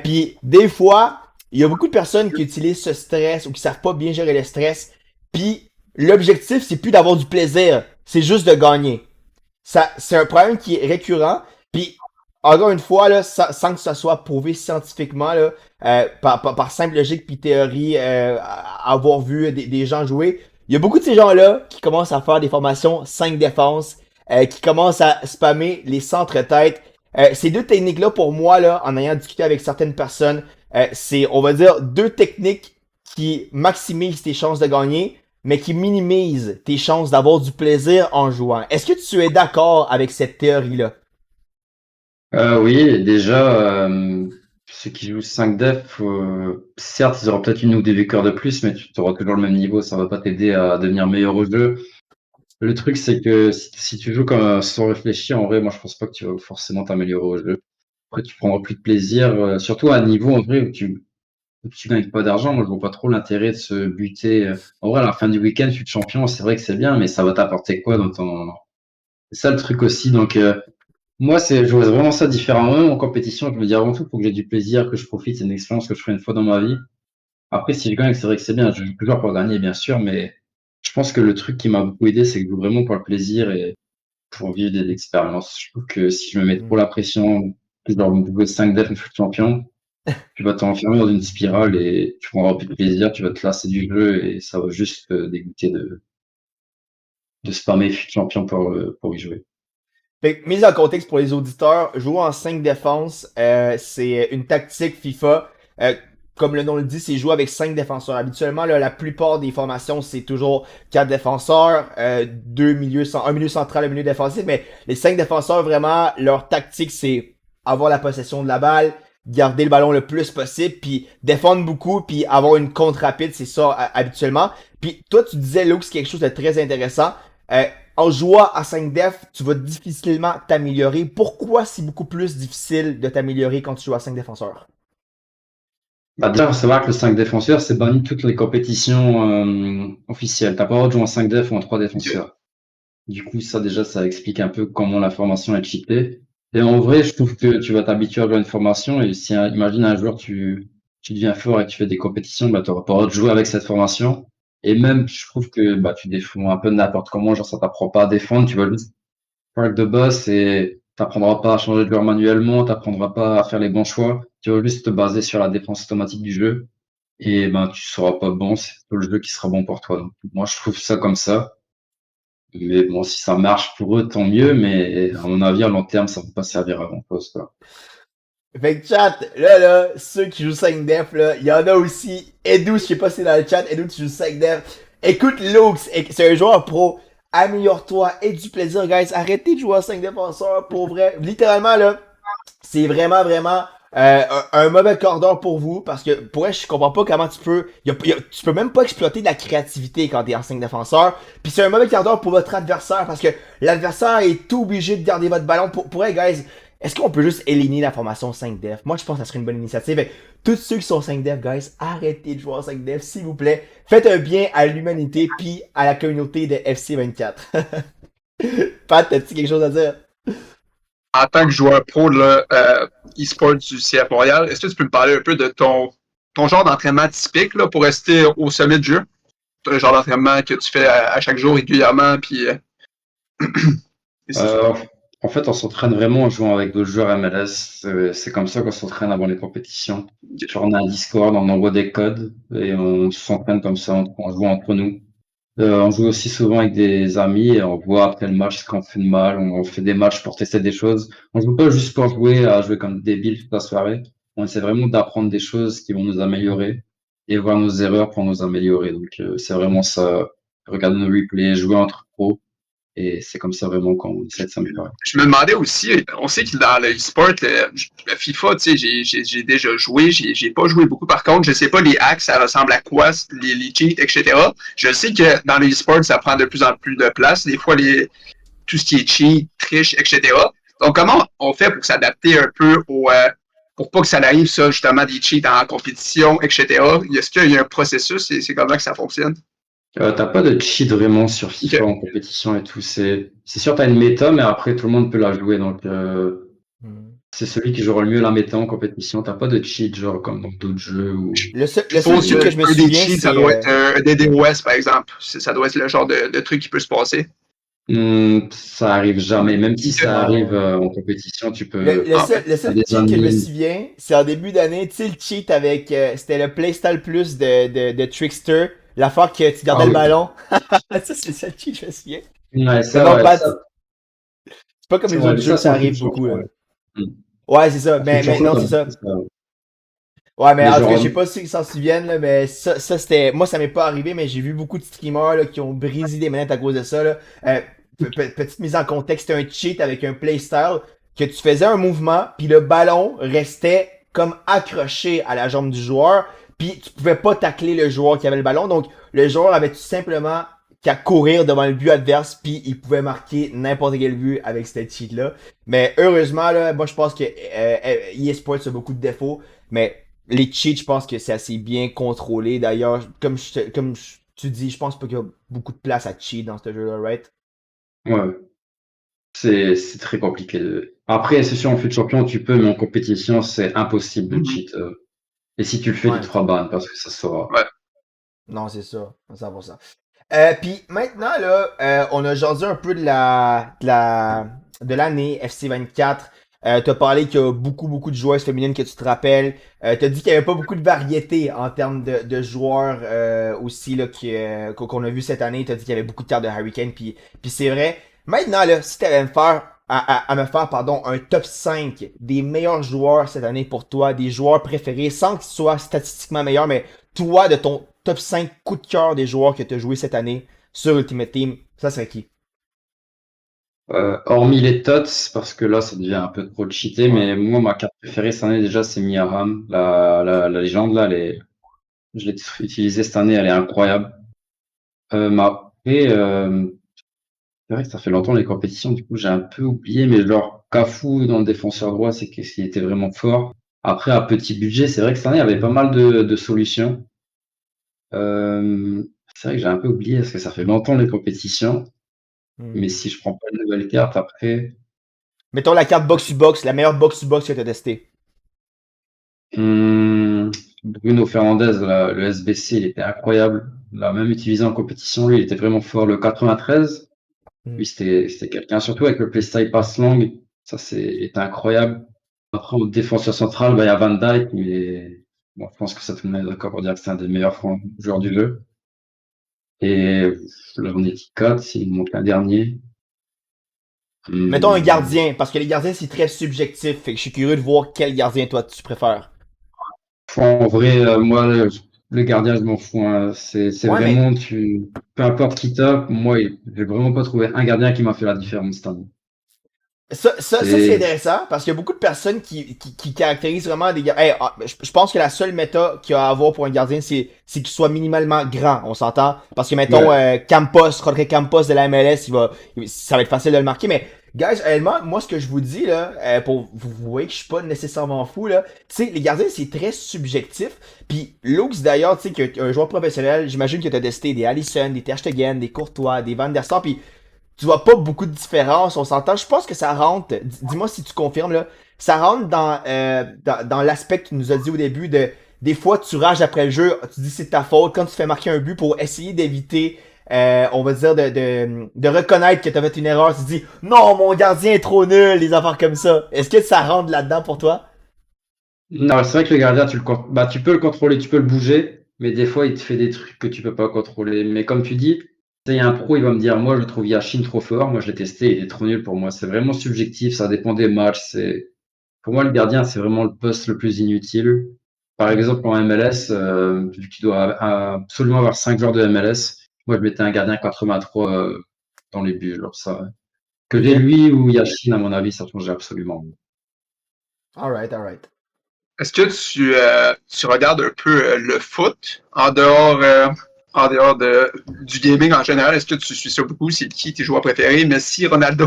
Puis des fois, il y a beaucoup de personnes qui utilisent ce stress ou qui savent pas bien gérer le stress. Puis l'objectif, c'est plus d'avoir du plaisir, c'est juste de gagner. Ça, c'est un problème qui est récurrent. Puis, encore une fois, là, sans que ça soit prouvé scientifiquement, là, par simple logique puis théorie, avoir vu des gens jouer, il y a beaucoup de ces gens-là qui commencent à faire des formations 5 défenses, qui commencent à spammer les centres-têtes. Ces deux techniques-là, pour moi, là, en ayant discuté avec certaines personnes, c'est, on va dire, deux techniques qui maximisent tes chances de gagner, mais qui minimise tes chances d'avoir du plaisir en jouant. Est-ce que tu es d'accord avec cette théorie-là? oui, déjà, ceux qui jouent 5 def, certes, ils auront peut-être une ou des véceurs de plus, mais tu auras toujours le même niveau, ça va pas t'aider à devenir meilleur au jeu. Le truc, c'est que si tu joues comme sans réfléchir, en vrai, moi, je pense pas que tu vas forcément t'améliorer au jeu. Après, tu prendras plus de plaisir, surtout à un niveau, en vrai, où tu gagnes pas d'argent. Moi, je vois pas trop l'intérêt de se buter. En vrai, à la fin du week-end, tu es champion, c'est vrai que c'est bien, mais ça va t'apporter quoi dans ton... C'est ça le truc aussi. Donc, moi, je vois vraiment ça différemment. Même en compétition, je me dis avant tout, faut que j'ai du plaisir, que je profite. C'est une expérience que je ferai une fois dans ma vie. Après, si je gagne, c'est vrai que c'est bien. Je joue toujours pour gagner, bien sûr, mais je pense que le truc qui m'a beaucoup aidé, c'est que je joue vraiment pour le plaisir et pour vivre des expériences. Je trouve que si je me mets trop Hmm. la pression, genre jouer 5 def, une fois champion, tu vas t'enfermer dans une spirale et tu prendras plus de plaisir, tu vas te lasser du jeu et ça va juste te dégoûter de spammer fut champion pour y jouer. Fait que, mise en contexte pour les auditeurs, jouer en 5 défenses, c'est une tactique FIFA. Comme le nom le dit, c'est jouer avec 5 défenseurs. Habituellement, là, la plupart des formations, c'est toujours 4 défenseurs, un milieu central, un milieu défensif, mais les 5 défenseurs, vraiment, leur tactique, c'est avoir la possession de la balle, garder le ballon le plus possible, puis défendre beaucoup, puis avoir une contre rapide, c'est ça habituellement. Puis toi, tu disais, Luke, c'est quelque chose de très intéressant. Euh, En jouant à 5 def, tu vas difficilement t'améliorer. Pourquoi c'est beaucoup plus difficile de t'améliorer quand tu joues à 5 défenseurs? Bah, déjà, faut savoir que le 5 défenseur, c'est banni de toutes les compétitions officielles. T'as pas le droit de jouer en 5 def ou en 3 Ok. défenseurs. Du coup, ça déjà, ça explique un peu comment la formation est cheatée. Et en vrai, je trouve que tu vas t'habituer à jouer à une formation et si, imagine un joueur, tu deviens fort et que tu fais des compétitions, bah, tu n'auras pas le droit de jouer avec cette formation. Et même, je trouve que bah, tu défends un peu n'importe comment, genre ça t'apprend pas à défendre, tu vas juste faire de boss et t'apprendras pas à changer de joueur manuellement, t'apprendras pas à faire les bons choix. Tu vas juste te baser sur la défense automatique du jeu et ben tu seras pas bon, c'est pas le jeu qui sera bon pour toi. Donc, moi, je trouve ça comme ça. Mais bon, si ça marche pour eux, tant mieux, mais à mon avis, à long terme, ça va pas servir à grand chose, quoi. Fait que chat, là, ceux qui jouent 5 def, là, il y en a aussi. Edu, je sais pas si c'est dans le chat, Edu, tu joues 5 def. Écoute Lux, c'est un joueur pro. Améliore-toi, aie du plaisir, guys. Arrêtez de jouer à 5 défenseurs, pour vrai. Littéralement, là, c'est vraiment, vraiment un mauvais cordon pour vous. Parce que, pour vrai, je comprends pas comment tu peux même pas exploiter de la créativité quand t'es en 5 défenseurs. Puis c'est un mauvais cordon pour votre adversaire. Parce que l'adversaire est obligé de garder votre ballon. Pour vrai, guys, est-ce qu'on peut juste éliminer la formation 5 def? Moi, je pense que ça serait une bonne initiative. Fait, tous ceux qui sont 5 def, guys, arrêtez de jouer en 5 def, s'il vous plaît. Faites un bien à l'humanité puis à la communauté de FC24. Pat, t'as-tu quelque chose à dire? En tant que joueur pro de e-sport du CF Montréal, est-ce que tu peux me parler un peu de ton genre d'entraînement typique là, pour rester au sommet du jeu? Un genre d'entraînement que tu fais à chaque jour régulièrement, puis et c'est ça. Euh, En fait, on s'entraîne vraiment en jouant avec d'autres joueurs MLS. C'est comme ça qu'on s'entraîne avant les compétitions. Genre, on a un Discord, on envoie des codes et on s'entraîne comme ça, on joue entre nous. On joue aussi souvent avec des amis et on voit après le match ce qu'on fait de mal. On fait des matchs pour tester des choses. On joue pas juste pour jouer à jouer comme des débiles toute la soirée. On essaie vraiment d'apprendre des choses qui vont nous améliorer et voir nos erreurs pour nous améliorer. Donc, c'est vraiment ça. Regarder nos replays, jouer entre pros et c'est comme ça vraiment qu'on essaie de s'améliorer. Je me demandais aussi, on sait que dans le e-sport, le FIFA, tu sais, j'ai déjà joué, j'ai pas joué beaucoup. Par contre, je sais pas les hacks, ça ressemble à quoi, les cheats, etc. Je sais que dans le e-sport, ça prend de plus en plus de place. Des fois, tout ce qui est cheat, triche, etc. Donc, comment on fait pour s'adapter un peu pour pas que ça arrive, ça, justement, des cheats en compétition, etc. Est-ce qu'il y a un processus et c'est comment que ça fonctionne? T'as pas de cheat vraiment sur FIFA Ok. en compétition et tout. C'est sûr, t'as une méta, mais après tout le monde peut la jouer. Donc, c'est celui qui jouera le mieux la méta en compétition. T'as pas de cheat, genre comme dans d'autres jeux ou. Je Le seul suppose cheat que que je me un des souviens, cheats, ça c'est doit être un DDoS, par exemple. Ça doit être le genre de truc qui peut se passer. Ça arrive jamais. Même si Ok. ça arrive non. en compétition, tu peux. Ah, ouais. Le T'as seul des cheat que je me amis. souviens, c'est en début d'année, tu sais, le cheat avec, c'était le Playstyle Plus de Trickster, l'affaire que tu Ah gardais le oui. ballon. Ça, c'est le seul cheat que je me souviens. Ouais, Mais ça, non, ouais, Pat, ça, c'est pas comme les ouais, autres mais jeux ça, que c'est ça en foot arrive beaucoup, champion. là. Ouais. Hmm. Ouais, c'est ça, En foot mais champion, non, t'as c'est ça. beaucoup ça. Ouais, mais Mais en tout cas, je genre, sais pas si ils s'en souviennent, là, mais ça c'était. Moi, ça m'est pas arrivé, mais j'ai vu beaucoup de streamers là, qui ont brisé des manettes à cause de ça. Là. Petite mise en contexte, c'était un cheat avec un playstyle que tu faisais un mouvement, puis le ballon restait comme accroché à la jambe du joueur, puis tu pouvais pas tacler le joueur qui avait le ballon. Donc, le joueur avait tout simplement qu'à courir devant le but adverse, puis il pouvait marquer n'importe quel but avec cette cheat-là. Mais heureusement, là, moi je pense que eSports a beaucoup de défauts, mais les cheats, je pense que c'est assez bien contrôlé. D'ailleurs, tu dis, je pense pas qu'il y a beaucoup de place à cheat dans ce jeu-là, right? ouais, c'est très compliqué. Après, c'est sûr, en foot champion, tu peux, mais en compétition, c'est impossible de Mhm. cheat. Et si tu le fais, tu Ouais, te feras ban parce que ça sera. Ouais. non, c'est ça, 100%. Puis maintenant, là, on a jasé un peu de l'année FC24. T'as parlé qu'il y a beaucoup de joueuses féminines que tu te rappelles. T'as dit qu'il n'y avait pas beaucoup de variété en termes de joueurs aussi là, qu'on a vu cette année. T'as dit qu'il y avait beaucoup de cartes de Hurricane, puis c'est vrai. Maintenant, là, si t'allais à me faire, pardon, un top 5 des meilleurs joueurs cette année pour toi, des joueurs préférés, sans que ce soit statistiquement meilleur, mais toi, de ton top 5 coup de cœur des joueurs que tu as joué cette année sur Ultimate Team, ça serait qui? Hormis les tots, parce que là, ça devient un peu trop cheaté, Ouais. mais moi, ma carte préférée cette année, déjà, c'est Mia Hamm. La légende, là, je l'ai utilisée cette année, elle est incroyable. Mais après, c'est vrai que ça fait longtemps les compétitions, du coup, j'ai un peu oublié, mais genre, Cafu dans le défenseur droit, c'est qu'il était vraiment fort. Après, à petit budget, c'est vrai que cette année, il y avait pas mal de solutions. C'est vrai que j'ai un peu oublié parce que ça fait longtemps les compétitions. Hmm. Mais si je prends pas une nouvelle carte après, Mettons la carte box-to-box, la meilleure box-to-box que t'as testée. Bruno Fernandes, le SBC, il était incroyable. Il l'a même utilisé en compétition, lui, il était vraiment fort. Le 93, Hmm. lui, c'était quelqu'un, surtout avec le playstyle pass long, ça, était incroyable. Après, au défenseur central, bah, il y a Van Dijk, mais bon, je pense que ça tout le monde est d'accord pour dire que c'est un des meilleurs joueurs du jeu. Et là, on est 4, s'il me manque un dernier. Mettons un Hum, gardien, parce que les gardiens, c'est très subjectif. Fait que je suis curieux de voir quel gardien toi tu préfères. En vrai, moi, le gardien, je m'en fous, hein. C'est Ouais, mais vraiment, peu importe qui tape, moi, j'ai vraiment pas trouvé un gardien qui m'a fait la différence cette année. ça c'est C'est, intéressant parce qu'il y a beaucoup de personnes qui caractérisent vraiment des gardiens. Je pense que la seule méta qu'il y a à avoir pour un gardien, c'est qu'il soit minimalement grand, on s'entend. Parce que mettons ouais. Jorge Campos de la MLS, ça va être facile de le marquer. Mais guys, honnêtement, moi ce que je vous dis là, pour vous voyez que je suis pas nécessairement fou là, tu sais, les gardiens c'est très subjectif. Puis Lux d'ailleurs, tu sais, qu'un joueur professionnel, j'imagine que t'as testé des Alisson, des Ter Stegen, des Courtois, des Van der Sar, puis tu vois pas beaucoup de différence, on s'entend. Je pense que ça rentre, dis-moi si tu confirmes là, ça rentre dans l'aspect que tu nous as dit au début de des fois tu rages après le jeu, tu dis c'est ta faute quand tu fais marquer un but pour essayer d'éviter on va dire de reconnaître que tu as fait une erreur, tu te dis non mon gardien est trop nul, les affaires comme ça. Est-ce que ça rentre là-dedans pour toi? Non, c'est vrai que le gardien, bah, tu peux le contrôler, tu peux le bouger, mais des fois, il te fait des trucs que tu peux pas contrôler. Mais comme tu dis, tu sais, il y a un pro, il va me dire, moi, je trouve Yashin trop fort. Moi, je l'ai testé, il est trop nul pour moi. C'est vraiment subjectif, ça dépend des matchs. Pour moi, le gardien, c'est vraiment le poste le plus inutile. Par Mhm. exemple, en MLS, vu que tu dois absolument avoir 5 joueurs de MLS, moi, je mettais un gardien 83 dans les buts, genre ça. Que j'ai Ok. lui ou Yashin, à mon avis, ça changeait absolument. Alright, alright. Est-ce que tu regardes un peu le foot en dehors du gaming en général? Est-ce que tu suis ça beaucoup? C'est qui tes joueurs préférés? Messi, Ronaldo?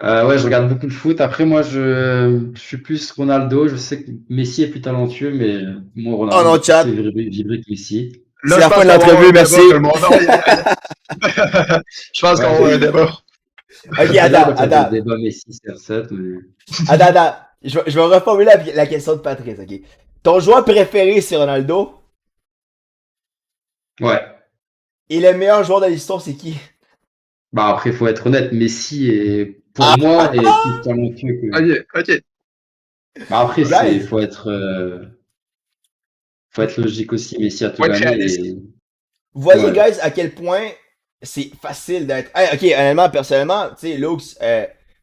Ouais, je regarde beaucoup de foot. Après, moi, je suis plus Ronaldo. Je sais que Messi est plus talentueux, mais moi, Oh Ronaldo non, m'a plus fait chat. vibrer que Messi. C'est Là, je la fin pense de qu'on va avoir l'entrevue, un débat, tout merci. le monde. Non, je pense qu'on va Ouais, avoir un débat. Ok, c'est bien attends, quand il y a des attends. débats Messi, CR7, mais Attends. Je vais reformuler la question de Patrice, ok? Ton joueur préféré, c'est Ronaldo. ouais. Et le meilleur joueur de l'histoire, c'est qui? Bah après, il faut être honnête, Messi est, pour Ah! moi, est plus talentueux que. OK, OK. Bah après, Guys, faut être logique aussi. Messi a tout Faut être gagné réaliste. et vous voyez, ouais. guys, à quel point c'est facile d'être. Hey, ok, honnêtement, personnellement, tu sais, Lux,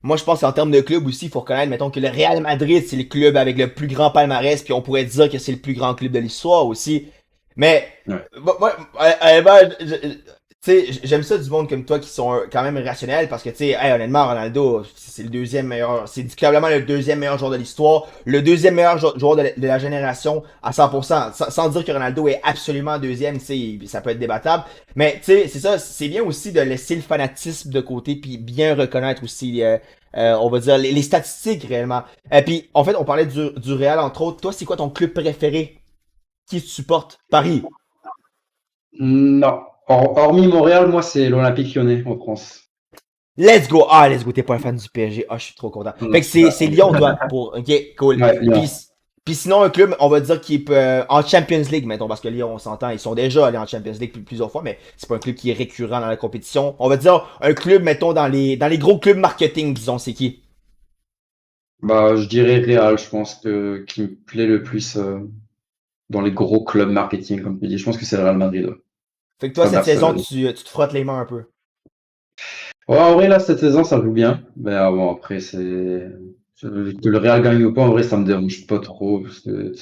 moi je pense qu'en termes de club aussi, il faut reconnaître, mettons, que le Real Madrid, c'est le club avec le plus grand palmarès, puis on pourrait dire que c'est le plus grand club de l'histoire aussi. Mais, Ouais. moi, honnêtement, tu sais, j'aime ça du monde comme toi qui sont quand même rationnels parce que, tu sais, hey, honnêtement, Ronaldo, c'est le deuxième meilleur, c'est clairement le deuxième meilleur joueur de l'histoire, le deuxième meilleur joueur de la génération à 100%, sans dire que Ronaldo est absolument deuxième, tu sais, ça peut être débattable. Mais, tu sais, c'est ça, c'est bien aussi de laisser le fanatisme de côté puis bien reconnaître aussi, on va dire, les statistiques réellement. Et puis, en fait, on parlait du Real, entre autres. Toi, c'est quoi ton club préféré? Qui tu supportes? Paris. Non. Hormis Montréal, moi, c'est l'Olympique Lyonnais en France. Let's go! Ah, let's go, t'es pas un fan du PSG. Ah, je suis trop content. Fait Non, que c'est Lyon, toi, pour. Ok, cool. ouais, Puis, Lyon. puis sinon, un club, on va dire qui est en Champions League, mettons, parce que Lyon, on s'entend, ils sont déjà allés en Champions League plusieurs fois, mais c'est pas un club qui est récurrent dans la compétition. On va dire un club, mettons, dans les gros clubs marketing, disons, c'est qui? Bah, je dirais Real, je pense que qui me plaît le plus dans les gros clubs marketing, comme tu dis. Je pense que c'est le Real Madrid, ouais. Fait que toi, Pas cette saison, Barcelone. tu te frottes les mains un peu. Ouais, en vrai, là, cette saison, ça joue bien. Mais bon, après, que le Real gagne ou pas, en vrai, ça me dérange pas trop. Parce que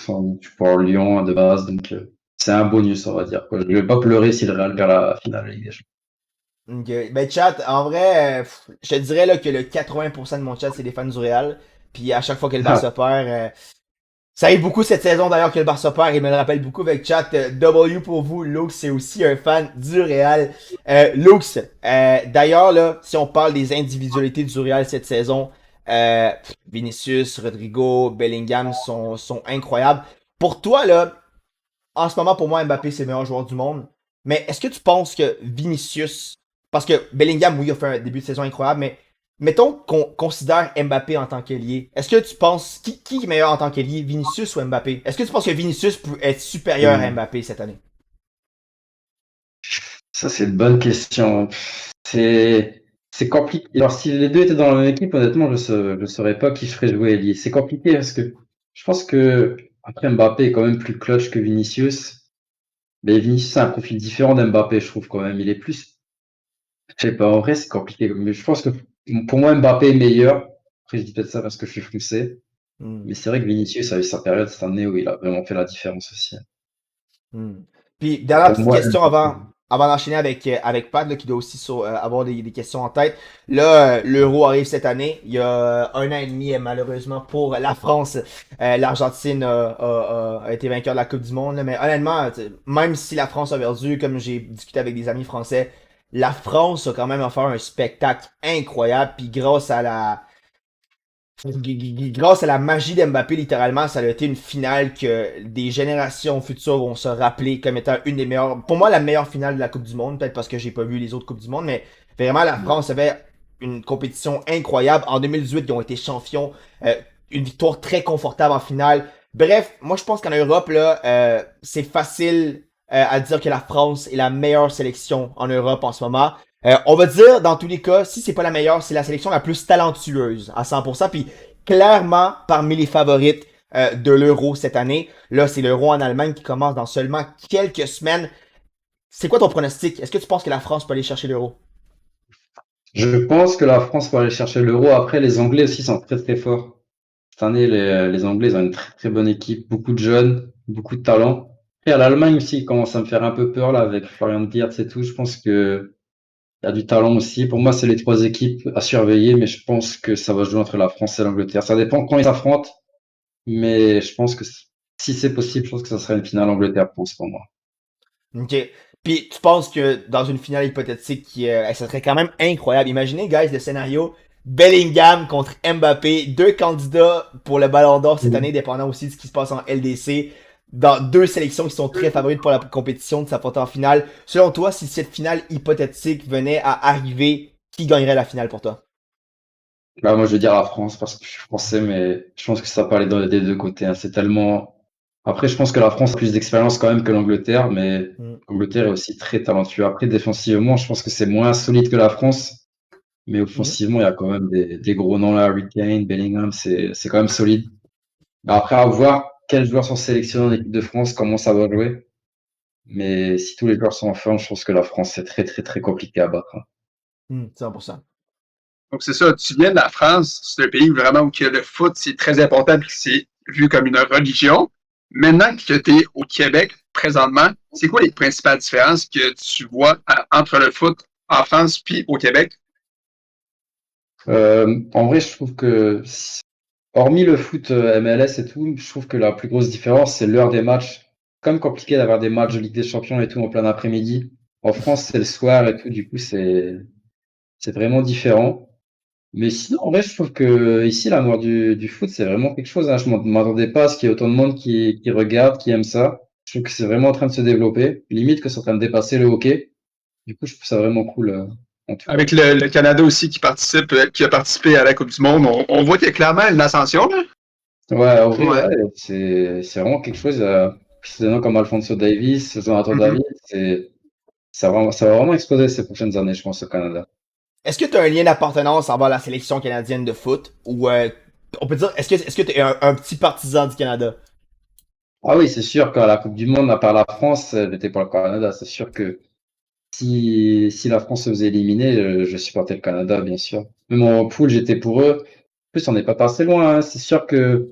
tu pars Lyon de base, donc c'est un bonus, on va dire, quoi. Je vais pas pleurer si le Real perd la finale de Ligue des Champions. Ok. Ben, chat, en vrai, je te dirais là, que le 80% de mon chat, c'est des fans du Real. Puis à chaque fois que le Barça perd, ça arrive beaucoup cette saison d'ailleurs que le Barça perd, il me le rappelle beaucoup avec chat. W pour vous, Lux c'est aussi un fan du Real. Lux, d'ailleurs là, si on parle des individualités du Real cette saison, Vinicius, Rodrigo, Bellingham sont incroyables. Pour toi, là, en ce moment, pour moi, Mbappé, c'est le meilleur joueur du monde. Mais est-ce que tu penses que Vinicius, parce que Bellingham, oui, a fait un début de saison incroyable, mais mettons qu'on considère Mbappé en tant qu'ailier. Est-ce que tu penses, qui est meilleur en tant qu'ailier, Vinicius ou Mbappé? Est-ce que tu penses que Vinicius peut être supérieur à Hum, Mbappé cette année? Ça, c'est une bonne question. C'est compliqué. Alors, si les deux étaient dans la même équipe, honnêtement, je saurais pas qui ferait jouer Elie. C'est compliqué parce que je pense que après Mbappé est quand même plus clutch que Vinicius. Mais Vinicius a un profil différent d'Mbappé, je trouve quand même. Il est plus, je sais pas, en vrai, c'est compliqué. Mais je pense que pour moi, Mbappé est meilleur. Après, je dis peut-être ça parce que je suis français. Hmm. Mais c'est vrai que Vinicius a eu sa période cette année où il a vraiment fait la différence aussi. Hmm. Puis, dernière Pour petite moi, question avant d'enchaîner avec Pat, là, qui doit aussi avoir des questions en tête. Là, l'Euro arrive cette année. Il y a un an et demi, malheureusement, pour la France. L'Argentine a été vainqueur de la Coupe du Monde. Là. Mais honnêtement, même si la France a perdu, comme j'ai discuté avec des amis français, la France a quand même offert un spectacle incroyable. Puis grâce à la magie d'Mbappé, littéralement, ça a été une finale que des générations futures vont se rappeler comme étant une des meilleures, pour moi, la meilleure finale de la Coupe du Monde, peut-être parce que j'ai pas vu les autres Coupes du Monde, mais vraiment, la France avait une compétition incroyable. En 2018, ils ont été champions, une victoire très confortable en finale. Bref, moi, je pense qu'en Europe, là, c'est facile à dire que la France est la meilleure sélection en Europe en ce moment. On va dire, dans tous les cas, si c'est pas la meilleure, c'est la sélection la plus talentueuse à 100%. Puis clairement, parmi les favorites de l'Euro cette année, là, c'est l'Euro en Allemagne qui commence dans seulement quelques semaines. C'est quoi ton pronostic? Est-ce que tu penses que la France peut aller chercher l'Euro? Je pense que la France va aller chercher l'Euro. Après, les Anglais aussi sont très très forts. Cette année, les Anglais ils ont une très très bonne équipe, beaucoup de jeunes, beaucoup de talent. Et à l'Allemagne aussi, ils commencent à me faire un peu peur là avec Florian Wirtz et tout. Je pense que il y a du talent aussi. Pour moi, c'est les trois équipes à surveiller, mais je pense que ça va jouer entre la France et l'Angleterre. Ça dépend quand ils s'affrontent, mais je pense que si c'est possible, je pense que ça serait une finale Angleterre-France pour moi. OK. Puis tu penses que dans une finale hypothétique, ça serait quand même incroyable. Imaginez, guys, le scénario Bellingham contre Mbappé, deux candidats pour le Ballon d'Or cette année, dépendant aussi de ce qui se passe en LDC, dans deux sélections qui sont très favorites pour la compétition de s'affronter en finale. Selon toi, si cette finale hypothétique venait à arriver, qui gagnerait la finale pour toi? Bah, moi, je veux dire la France parce que je suis français, mais je pense que ça peut aller des deux côtés, hein. C'est tellement. Après, je pense que la France a plus d'expérience quand même que l'Angleterre, mais Hmm. l'Angleterre est aussi très talentueux. Après, défensivement, je pense que c'est moins solide que la France, mais Mhm. offensivement, il y a quand même des gros noms là. Harry Kane, Bellingham, c'est quand même solide. Bah, après, à voir quels joueurs sont sélectionnés en équipe de France, comment ça va jouer. Mais si tous les joueurs sont en forme, je pense que la France, c'est très, très, très compliqué à battre, hein. 100%. Donc, c'est ça. Tu viens de la France, c'est un pays vraiment où le foot, c'est très important et c'est vu comme une religion. Maintenant que tu es au Québec, présentement, c'est quoi les principales différences que tu vois entre le foot en France puis au Québec? En vrai, je trouve que hormis le foot MLS et tout, je trouve que la plus grosse différence, c'est l'heure des matchs. C'est quand même compliqué d'avoir des matchs de Ligue des Champions et tout en plein après-midi. En France, c'est le soir et tout, du coup, c'est vraiment différent. Mais sinon, en vrai, je trouve que ici, l'amour du foot, c'est vraiment quelque chose, hein. Je m'attendais pas à ce qu'il y ait autant de monde qui regarde, qui aime ça. Je trouve que c'est vraiment en train de se développer. Limite que c'est en train de dépasser le hockey. Du coup, je trouve ça vraiment cool, en tout cas. Avec le Canada aussi qui participe, qui a participé à la Coupe du Monde, on voit qu'il y a clairement une ascension, là. Ouais, en vrai, Ouais. ouais, c'est vraiment quelque chose. C'est des noms comme Alphonso Davies, Jonathan Mhm. David, ça va vraiment exploser ces prochaines années, je pense, au Canada. Est-ce que tu as un lien d'appartenance envers la sélection canadienne de foot? Ou on peut dire, est-ce que tu es un petit partisan du Canada? Ah oui, c'est sûr qu'à la Coupe du Monde, à part la France, j'étais pour le Canada. C'est sûr que si la France se faisait éliminer, je supportais le Canada, bien sûr. Même en poule, j'étais pour eux. En plus, on n'est pas passé loin, hein. C'est sûr que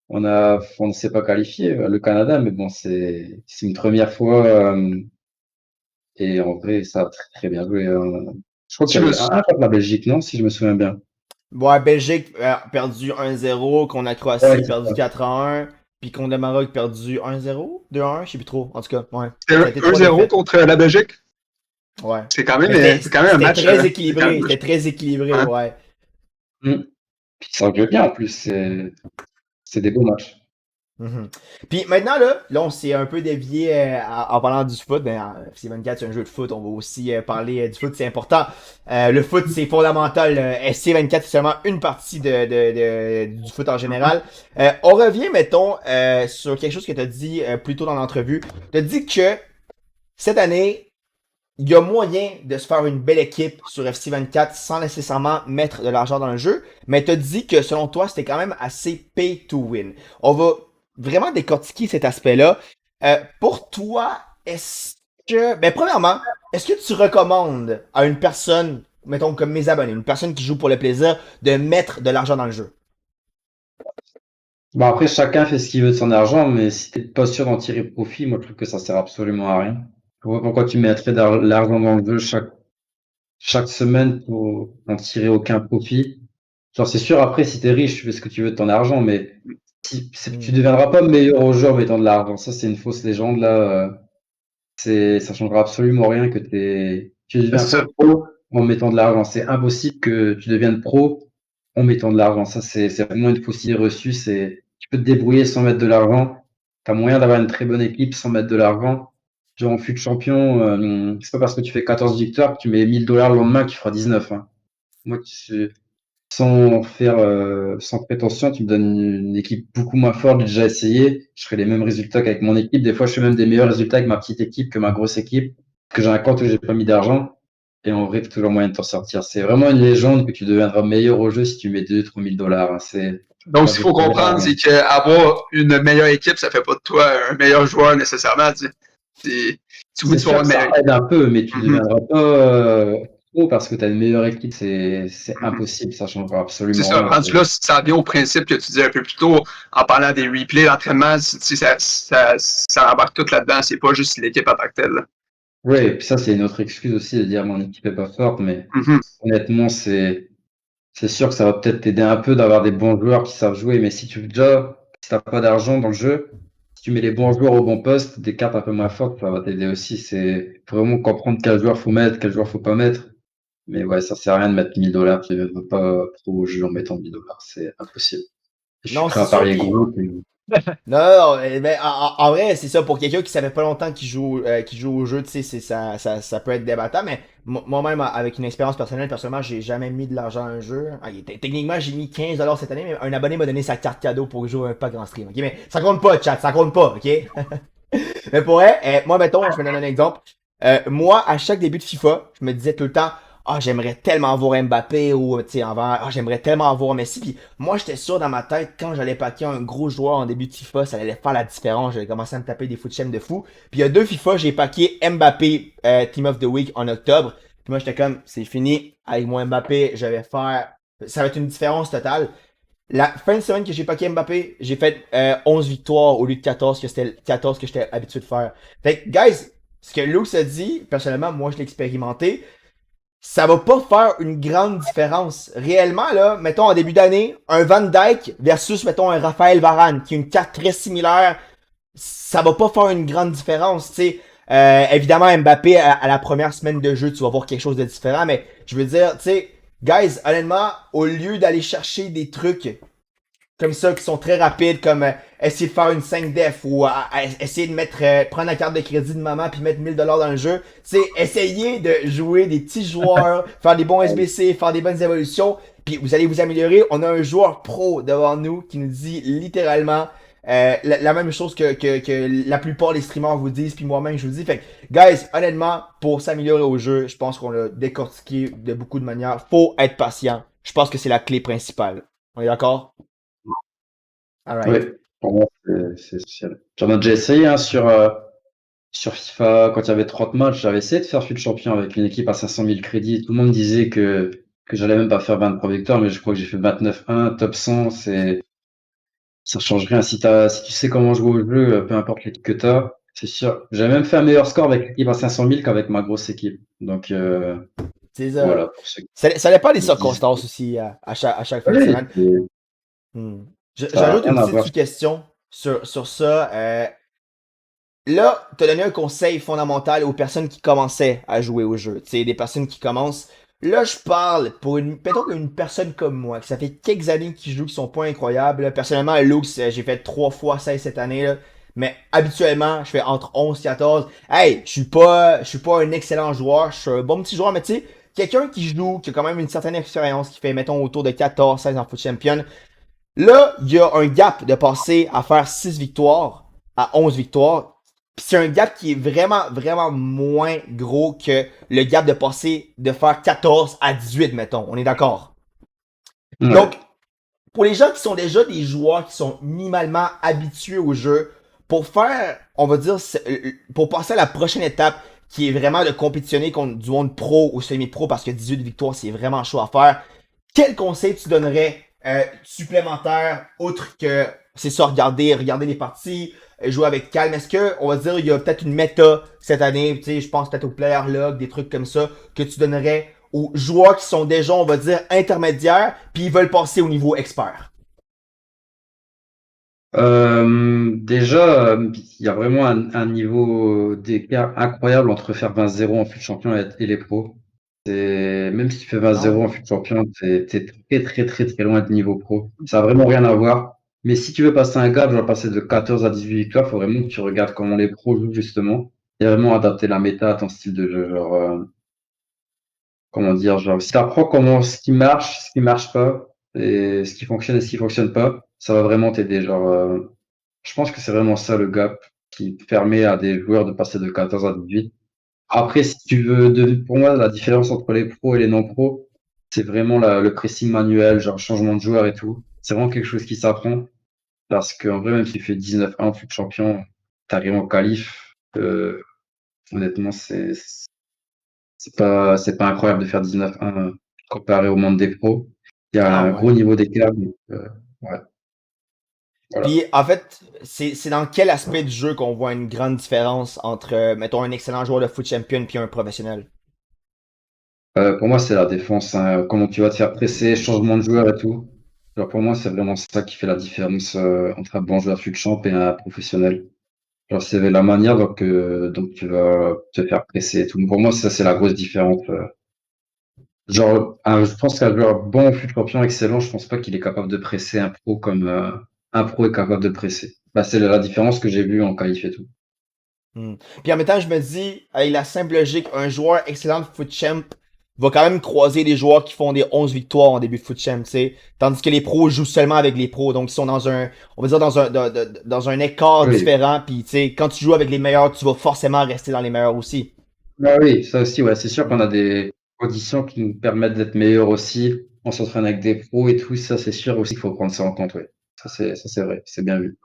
on ne s'est pas qualifié, le Canada, mais bon, c'est une première fois, et en vrai, ça a très, très bien joué, hein. Je crois Tu qu'il y me, avait un contre la Belgique, non, si je me souviens bien. Ouais, Belgique perdu 1-0, qu'on a Ouais, Croatie c'est perdu ça. 4-1, puis qu'on a Maroc perdu 1-0, 2-1, je sais plus trop. En tout cas, ouais. c'était Ça a été 1 trois 0 défaites. contre la Belgique. Ouais. C'est quand même, Mais c'était c'est quand même un c'était match. très C'est quand équilibré. même, C'était très équilibré, hein. ouais. Mm. Puis ça joue bien en plus, c'est des beaux matchs. Mhm. Puis maintenant, là, on s'est un peu dévié en parlant du foot. Ben, FC24, c'est un jeu de foot. On va aussi parler du foot, c'est important. Le foot, c'est fondamental. SC24, c'est seulement une partie du foot en général. On revient, mettons, sur quelque chose que tu as dit plus tôt dans l'entrevue. Tu as dit que cette année, il y a moyen de se faire une belle équipe sur FC24 sans nécessairement mettre de l'argent dans le jeu, mais tu as dit que selon toi, c'était quand même assez pay to win. On va vraiment décortiquer cet aspect-là. Pour toi, est-ce que, ben premièrement, est-ce que tu recommandes à une personne, mettons comme mes abonnés, une personne qui joue pour le plaisir, de mettre de l'argent dans le jeu? Bon, après, chacun fait ce qu'il veut de son argent, mais si t'es pas sûr d'en tirer profit, moi, je trouve que ça sert absolument à rien. Pourquoi tu mettrais de l'argent dans le jeu chaque semaine pour en tirer aucun profit? Genre, c'est sûr, après, si t'es riche, tu fais ce que tu veux de ton argent, mais tu deviendras pas meilleur au jeu en mettant de l'argent. Ça, c'est une fausse légende, là. Ça changera absolument rien que tu deviens pro en mettant de l'argent. C'est impossible que tu deviennes pro en mettant de l'argent. Ça, c'est vraiment une fausse idée reçue. Tu peux te débrouiller sans mettre de l'argent. Tu as moyen d'avoir une très bonne équipe sans mettre de l'argent. Genre, en fut champion, c'est pas parce que tu fais 14 victoires que tu mets 1000 $ le lendemain qui fera 19, hein. Moi, sans prétention, tu me donnes une équipe beaucoup moins forte, j'ai déjà essayé. Je ferai les mêmes résultats qu'avec mon équipe. Des fois, je fais même des meilleurs résultats avec ma petite équipe que ma grosse équipe. Parce que j'ai un compte où j'ai pas mis d'argent. Et en vrai, tu as toujours moyen de t'en sortir. C'est vraiment une légende que tu deviendras meilleur au jeu si tu mets 2 000 ou 3 000 $, hein. Donc, ce qu'il faut comprendre, c'est qu'avoir une meilleure équipe, ça fait pas de toi un meilleur joueur nécessairement. C'est sûr que ça aide un peu, mais tu ne deviendras pas pro parce que tu as une meilleure équipe. C'est impossible, ça changera absolument rien. C'est ça. Rendu là, ça revient au principe que tu disais un peu plus tôt en parlant des replays d'entraînement. Ça embarque tout là-dedans. C'est pas juste l'équipe en tant que telle. Oui, et puis ça, c'est une autre excuse aussi de dire mon équipe est pas forte, mais honnêtement, c'est sûr que ça va peut-être t'aider un peu d'avoir des bons joueurs qui savent jouer, mais si t'as pas d'argent dans le jeu, si tu mets les bons joueurs au bon poste, des cartes un peu moins fortes, ça va t'aider aussi. C'est vraiment comprendre quel joueur faut mettre, quel joueur faut pas mettre. Mais ouais, ça sert à rien de mettre 1000 $. Tu ne veux pas trop au jeu en mettant 1000 $. C'est impossible. Je suis prêt à parier gros. Non, ben, en vrai, c'est ça, pour quelqu'un qui savait pas longtemps qu'il joue au jeu, tu sais, ça peut être débattable, mais moi-même, avec une expérience personnelle, personnellement, j'ai jamais mis de l'argent à un jeu. Techniquement, j'ai mis 15 $ cette année, mais un abonné m'a donné sa carte cadeau pour jouer un pack en stream, ok? Mais ça compte pas, chat, ça compte pas, ok? Mais pour vrai, moi, mettons, je me donne un exemple. Moi, à chaque début de FIFA, je me disais tout le temps, j'aimerais tellement voir Mbappé ou, tu sais, j'aimerais tellement voir Messi. Puis moi, j'étais sûr dans ma tête, quand j'allais paquer un gros joueur en début de FIFA, ça allait faire la différence. J'allais commencer à me taper des foot de fou. Puis il y a 2 FIFA, j'ai paqué Mbappé Team of the Week en octobre. Puis moi, j'étais comme, c'est fini. Avec mon Mbappé, je vais faire... Ça va être une différence totale. La fin de semaine que j'ai paqué Mbappé, j'ai fait 11 victoires au lieu de 14 que c'était 14 que j'étais habitué de faire. Fait que, guys, ce que Lux a dit, personnellement, moi je l'ai expérimenté, ça va pas faire une grande différence. Réellement, là, mettons en début d'année, un Van Dyke versus, mettons, un Raphaël Varane, qui est une carte très similaire, ça va pas faire une grande différence, tu sais. Évidemment, Mbappé, à la première semaine de jeu, tu vas voir quelque chose de différent, mais je veux dire, tu sais, guys, honnêtement, au lieu d'aller chercher des trucs comme ça qui sont très rapides, comme essayer de faire une 5 def ou essayer de mettre prendre la carte de crédit de maman puis mettre 1000 $ dans le jeu, c'est essayer de jouer des petits joueurs, faire des bons SBC, faire des bonnes évolutions, puis vous allez vous améliorer. On a un joueur pro devant nous qui nous dit littéralement la même chose que la plupart des streamers vous disent, puis moi-même je vous dis. Fait que, guys, honnêtement, pour s'améliorer au jeu, je pense qu'on l'a décortiqué de beaucoup de manières. Faut être patient. Je pense que c'est la clé principale. On est d'accord? Alright. Oui, pour moi, c'est social. J'en ai déjà essayé hein, sur FIFA, quand il y avait 30 matchs, j'avais essayé de faire fut champion avec une équipe à 500 000 crédits. Tout le monde disait que j'allais même pas faire 23 victoires, mais je crois que j'ai fait 29-1, top 100, ça change rien. Si tu sais comment jouer au jeu, peu importe l'équipe que tu as, c'est sûr. J'ai même fait un meilleur score avec l'équipe à 500 000 qu'avec ma grosse équipe. Donc, c'est ça. Voilà. Ça dépend des circonstances aussi à chaque fin de semaine. J'ajoute une petite question sur ça. Là, tu as donné un conseil fondamental aux personnes qui commençaient à jouer au jeu. Tu sais, des personnes qui commencent. Là, je parle pour mettons une personne comme moi, que ça fait quelques années qu'il joue, qui sont pas incroyables. Là. Personnellement, à Lux, j'ai fait 3 fois 16 cette année, là. Mais habituellement, je fais entre 11 et 14. Hey, je suis pas un excellent joueur, je suis un bon petit joueur, mais tu sais, quelqu'un qui joue, qui a quand même une certaine expérience, qui fait, mettons, autour de 14, 16 en foot champion, là, il y a un gap de passer à faire 6 victoires à 11 victoires. Puis c'est un gap qui est vraiment, vraiment moins gros que le gap de passer de faire 14 à 18, mettons. On est d'accord? Ouais. Donc, pour les gens qui sont déjà des joueurs qui sont minimalement habitués au jeu, pour faire, on va dire, pour passer à la prochaine étape, qui est vraiment de compétitionner contre du monde pro ou semi-pro, parce que 18 victoires, c'est vraiment chaud à faire, quel conseil tu donnerais supplémentaire, outre que c'est ça, regarder les parties, jouer avec calme? Est-ce que, on va dire, il y a peut-être une méta cette année, tu sais, je pense peut-être au player log, des trucs comme ça, que tu donnerais aux joueurs qui sont déjà, on va dire, intermédiaires, puis ils veulent passer au niveau expert? Déjà, il y a vraiment un niveau d'écart incroyable entre faire 20-0 en fut champion et les pros. Même si tu fais Ah ouais. 20-0 en fut champion, t'es très très très très loin du niveau pro. Ça a vraiment rien à voir. Mais si tu veux passer un gap, genre passer de 14 à 18 victoires, faut vraiment que tu regardes comment les pros jouent justement. Et vraiment adapter la méta à ton style de jeu. Genre, comment dire, genre, si tu apprends ce qui marche pas, et ce qui fonctionne et ce qui fonctionne pas, ça va vraiment t'aider. Genre, je pense que c'est vraiment ça le gap qui permet à des joueurs de passer de 14 à 18. Après, si tu veux, pour moi, la différence entre les pros et les non-pros, c'est vraiment le pressing manuel, genre changement de joueur et tout. C'est vraiment quelque chose qui s'apprend. Parce qu'en vrai, même si tu fais 19-1 fut champion, t'arrives en qualif, honnêtement, c'est pas incroyable de faire 19-1 comparé au monde des pros. Il y a Ah un ouais. gros niveau d'écart, donc, ouais, voilà. Puis, en fait, c'est dans quel aspect du jeu qu'on voit une grande différence entre, mettons, un excellent joueur de foot champion puis un professionnel? Pour moi, c'est la défense, hein. Comment tu vas te faire presser, changement de joueur et tout. Genre, pour moi, c'est vraiment ça qui fait la différence entre un bon joueur fut champ et un professionnel. Genre, c'est la manière donc tu vas te faire presser et tout. Pour moi, ça, c'est la grosse différence. Genre, je pense qu'un joueur bon fut champion excellent, je pense pas qu'il est capable de presser un pro comme un pro est capable de presser. Bah, c'est la différence que j'ai vue en qualif et tout. Hmm. Puis en même temps, je me dis, avec la simple logique, un joueur excellent de foot champ va quand même croiser des joueurs qui font des 11 victoires en début de foot champ, tu sais. Tandis que les pros jouent seulement avec les pros. Donc, ils sont dans un, on va dire, dans un écart Oui. différent. Puis, tu sais, quand tu joues avec les meilleurs, tu vas forcément rester dans les meilleurs aussi. Ah oui, ça aussi, ouais, c'est sûr qu'on Hmm. a des conditions qui nous permettent d'être meilleurs aussi. On s'entraîne avec des pros et tout, ça c'est sûr aussi qu'il faut prendre ça en compte, ouais. Ça c'est vrai, c'est bien vu.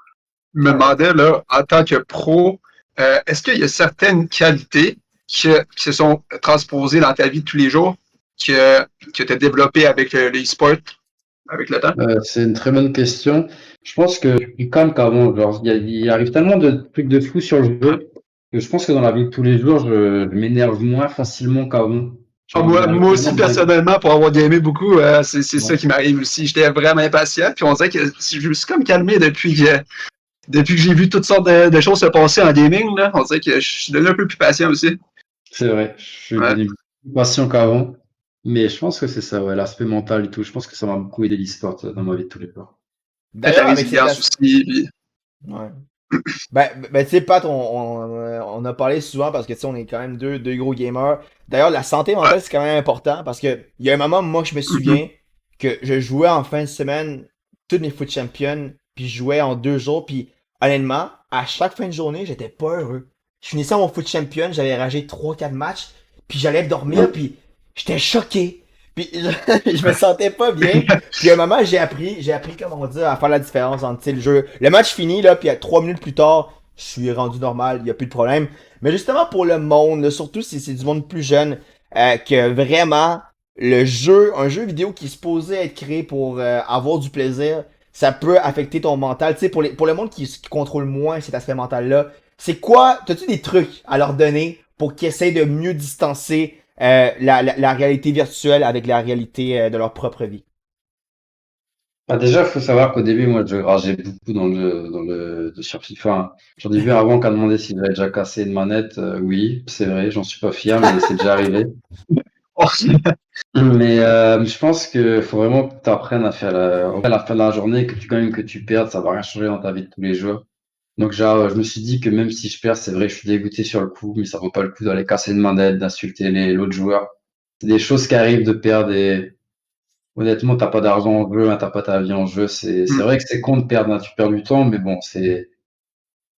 Je me Alright. demandais, là, en tant que pro, est-ce qu'il y a certaines qualités qui se sont transposées dans ta vie de tous les jours, que tu as développées avec l'e-sport, avec le temps? C'est une très bonne question. Je pense que je suis plus calme qu'avant. Genre, il arrive tellement de trucs de fou sur le jeu que je pense que dans la vie de tous les jours, je m'énerve moins facilement qu'avant. Ah, Genre, il arrive moi tellement aussi, de dingueries. personnellement, pour avoir gamé beaucoup, c'est ça Ouais. qui m'arrive aussi. J'étais vraiment impatient, puis on dirait que je me suis comme calmé depuis que j'ai vu toutes sortes de choses se passer en gaming. Là. On dirait que je suis devenu un peu plus patient aussi. C'est vrai, je suis Ouais. devenu plus patient qu'avant. Mais je pense que c'est ça, ouais, l'aspect mental et tout. Je pense que ça m'a beaucoup aidé l'e-sport dans ma vie de tous les jours. Ta D'ailleurs, avec cet résilience aspect, aussi. Puis... ouais. Ben, tu sais, Pat, on a parlé souvent parce que, tu sais, on est quand même deux gros gamers. D'ailleurs, la santé Ouais. mentale, c'est quand même important parce que il y a un moment, moi, je me souviens que je jouais en fin de semaine toutes mes foot champions, puis je jouais en 2 jours, puis honnêtement, à chaque fin de journée, j'étais pas heureux. Je finissais mon foot champion, j'avais ragé 3 4 matchs, puis j'allais dormir, puis j'étais choqué. Puis je me sentais pas bien. Puis à un moment, j'ai appris, comment dire, à faire la différence entre, tu sais, le jeu. Le match fini, là, puis à 3 minutes plus tard, je suis rendu normal, il y a plus de problème. Mais justement pour le monde, là, surtout si c'est du monde plus jeune, que vraiment, un jeu vidéo qui est supposé être créé pour avoir du plaisir, ça peut affecter ton mental. Tu sais, pour le monde qui contrôle moins cet aspect mental-là, c'est quoi, t'as-tu des trucs à leur donner pour qu'ils essayent de mieux distancer la réalité virtuelle avec la réalité de leur propre vie? Bah, déjà, il faut savoir qu'au début, moi, je rageais beaucoup sur FIFA, hein. J'en ai vu avant qu'à demander s'il avait déjà cassé une manette. Oui, c'est vrai, j'en suis pas fier, mais c'est déjà arrivé. Mais je pense que faut vraiment que tu apprennes à faire à la fin de la journée, que tu gagnes, que tu perdes, ça va rien changer dans ta vie de tous les jours. Donc genre, je me suis dit que même si je perds, c'est vrai, je suis dégoûté sur le coup, mais ça vaut pas le coup d'aller casser une manette, d'insulter l'autre joueur. C'est des choses qui arrivent de perdre et honnêtement, t'as pas d'argent en jeu, hein, t'as pas ta vie en jeu. C'est vrai que c'est con de perdre, hein, tu perds du temps, mais bon, c'est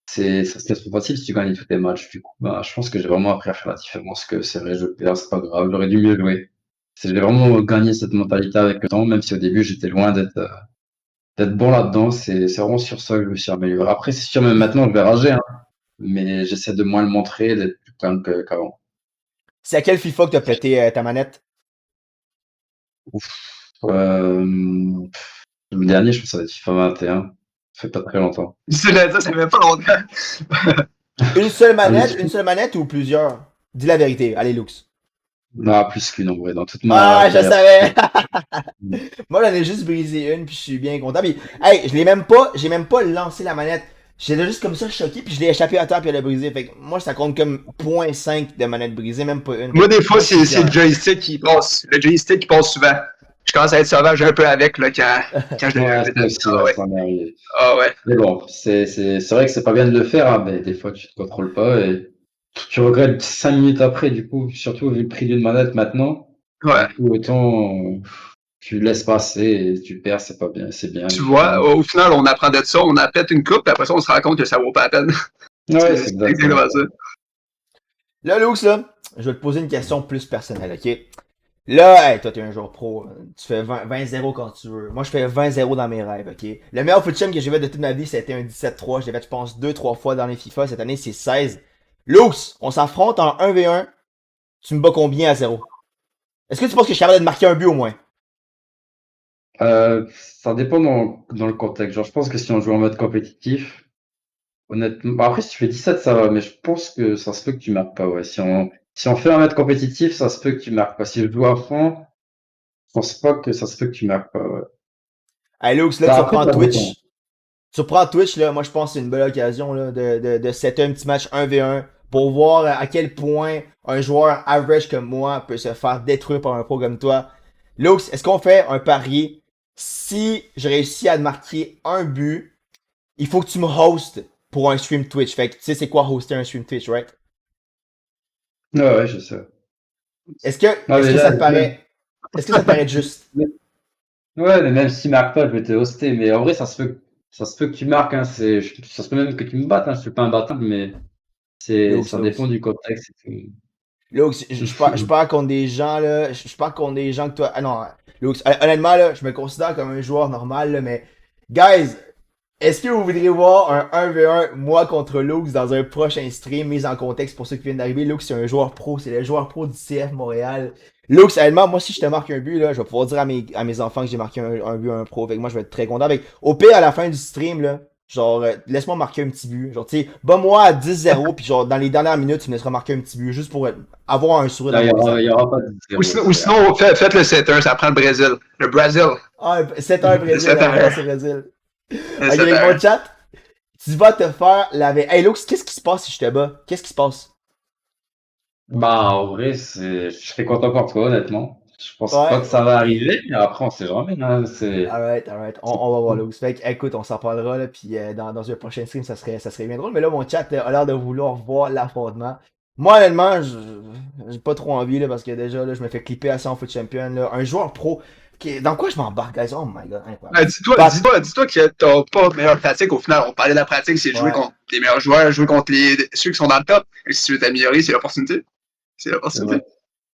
trop facile si tu gagnes tous tes matchs. Du coup, bah, je pense que j'ai vraiment appris à faire la différence, que c'est vrai, je perds, c'est pas grave, j'aurais dû mieux jouer. J'ai vraiment gagné cette mentalité avec le temps, même si au début j'étais loin d'être bon là-dedans. C'est vraiment sur ça que je me suis amélioré. Après, c'est sûr, même maintenant, je vais rager, hein, mais j'essaie de moins le montrer, d'être plus calme qu'avant. C'est à quel FIFA que t'as pété ta manette? Euh, le dernier, je pense que ça va être FIFA 21. Ça fait pas très longtemps. C'est ça fait même pas longtemps. Une seule manette ou plusieurs? Dis la vérité. Allez, Lux. Non, plus qu'une en vrai, dans toute Ah, ma je carrière. savais! Moi, j'en ai juste brisé une, puis je suis bien content. Mais, hey, j'ai même pas lancé la manette. J'étais juste comme ça choqué, puis je l'ai échappé à terre, puis elle a brisé. Fait que moi, ça compte comme 0.5 de manette brisée, même pas une. Moi, des fois, Moi, je suis c'est le fier. joystick qui passe. Le joystick qui passe souvent. Je commence à être sauvage un peu avec là, quand je Ouais, deviens ça vedette. aussi, Ah ouais, ouais. ça m'est arrivé. Ah ouais. Mais bon, c'est vrai que c'est pas bien de le faire, hein, mais des fois tu te contrôles pas et tu regrettes 5 minutes après, du coup, surtout vu le prix d'une manette maintenant. Ouais. Du coup, autant tu laisses passer et tu perds, c'est pas bien, c'est bien. Tu vois, au final, on apprend de ça, on en pète une coupe, puis après ça, on se rend compte que ça vaut pas la peine. Ouais, C'est c'est c'est exactement exactement ça. ça. Là, Lux, là, je vais te poser une question plus personnelle, ok? Là, hey, toi, t'es un joueur pro. Tu fais 20-0 quand tu veux. Moi, je fais 20-0 dans mes rêves, ok? Le meilleur foot champ que j'ai fait de toute ma vie, c'était un 17-3. Je l'ai fait, je pense, 2-3 fois dans les FIFA. Cette année, c'est 16. Lux, on s'affronte en 1v1. Tu me bats combien à 0? Est-ce que tu penses que je suis capable de marquer un but au moins? Ça dépend dans le contexte. Genre, je pense que si on joue en mode compétitif, honnêtement, bah, après, si tu fais 17, ça va, mais je pense que ça se peut que tu marques pas, ouais. Si on fait un mode compétitif, ça se peut que tu marques pas. Si je joue à fond, je pense pas que ça se peut que tu marques pas, ouais. Hey, Lux, là, Ça, tu après, reprends ça dépend. Twitch. Tu reprends Twitch, là. Moi, je pense que c'est une belle occasion, là, de setter un petit match 1v1 pour voir à quel point un joueur average comme moi peut se faire détruire par un pro comme toi. Lux, est-ce qu'on fait un pari? Si je réussis à marquer un but, il faut que tu me hostes pour un stream Twitch. Fait que tu sais c'est quoi hoster un stream Twitch, right? Ouais, ouais, je sais. Est-ce que Non, est-ce mais que ça là, te paraît est-ce que ça te paraît juste? ouais, mais même si tu marques pas, je vais te hoster. Mais en vrai, ça se peut que tu marques, hein. Ça se peut même que tu me battes, hein. Je suis pas imbattable, mais Lux, ça dépend Lux. du contexte et Lux, je tout. parle contre des gens là, je parle contre des gens que toi. Ah non, Lux, honnêtement là, je me considère comme un joueur normal là, mais guys, est-ce que vous voudriez voir un 1v1 moi contre Lux dans un prochain stream mise en contexte pour ceux qui viennent d'arriver? Lux c'est un joueur pro, c'est le joueur pro du CF Montréal. Lux, honnêtement, moi si je te marque un but là, je vais pouvoir dire à mes enfants que j'ai marqué un but à un pro. Fait que moi je vais être très content. Avec au pire à la fin du stream là, genre laisse-moi marquer un petit but. Genre tu sais, bats-moi à 10-0 puis genre dans les dernières minutes tu me laisseras marquer un petit but juste pour avoir un sourire Là, dans mon il visage. y aura pas de Ou 0, sinon, ou c'est sinon faites le 7-1, ça prend le Brésil. Le Brésil. Ah, 7-1 Le Brésil, la 7-1. France au Brésil. Le Ok, avec 7-1. mon chat, tu vas te faire laver. Hey Lux, qu'est-ce qui se passe si je te bats? Qu'est-ce qui se passe? Bah, en vrai, je serais content pour toi, honnêtement. Je pense pas Ouais. que ça va arriver, mais après, on sait jamais, hein. Alright, alright. On va voir Lux. Fait que, écoute, on s'en parlera là, puis dans un prochain stream, ça serait bien drôle. Mais là, mon chat a l'air de vouloir voir l'affrontement. Moi, honnêtement, j'ai pas trop envie là, parce que déjà, là, je me fais clipper assez en foot champion. Là. Un joueur pro. Dans quoi je m'embarque, guys? Oh my god, incroyable. Bat- Dis-toi que t'as pas de meilleure pratique. Au final, on parlait de la pratique, c'est de jouer ouais. contre les meilleurs joueurs, jouer contre ceux qui sont dans le top. Et si tu veux t'améliorer, c'est l'opportunité. C'est C'est vrai. l'opportunité.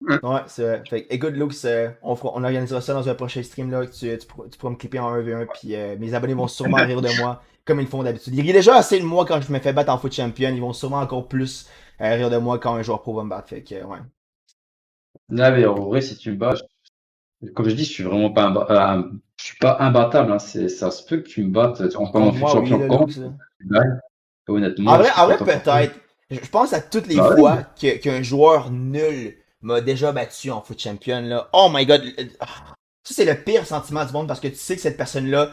Ouais. Ouais, c'est vrai. Fait que, écoute, Lux, on organisera ça dans un prochain stream là. Que tu pourras me clipper en 1v1, puis mes abonnés vont sûrement rire de moi, comme ils le font d'habitude. Ils rient déjà assez de moi quand je me fais battre en foot champion. Ils vont sûrement encore plus rire de moi quand un joueur pro va me battre. Fait que, ouais. Là, mais en vrai, si tu me bats, comme je dis, je suis vraiment pas je suis pas imbattable, hein. Ça se peut que tu me battes en tant Contre que moi, oui, champion là, contre, Lux. Là. tu gagnes. Honnêtement, je serais En vrai content pour toi. peut-être. Je pense à toutes les Bah ouais. fois qu'un joueur nul m'a déjà battu en foot champion. Là. Oh my god. Ça, c'est le pire sentiment du monde parce que tu sais que cette personne-là,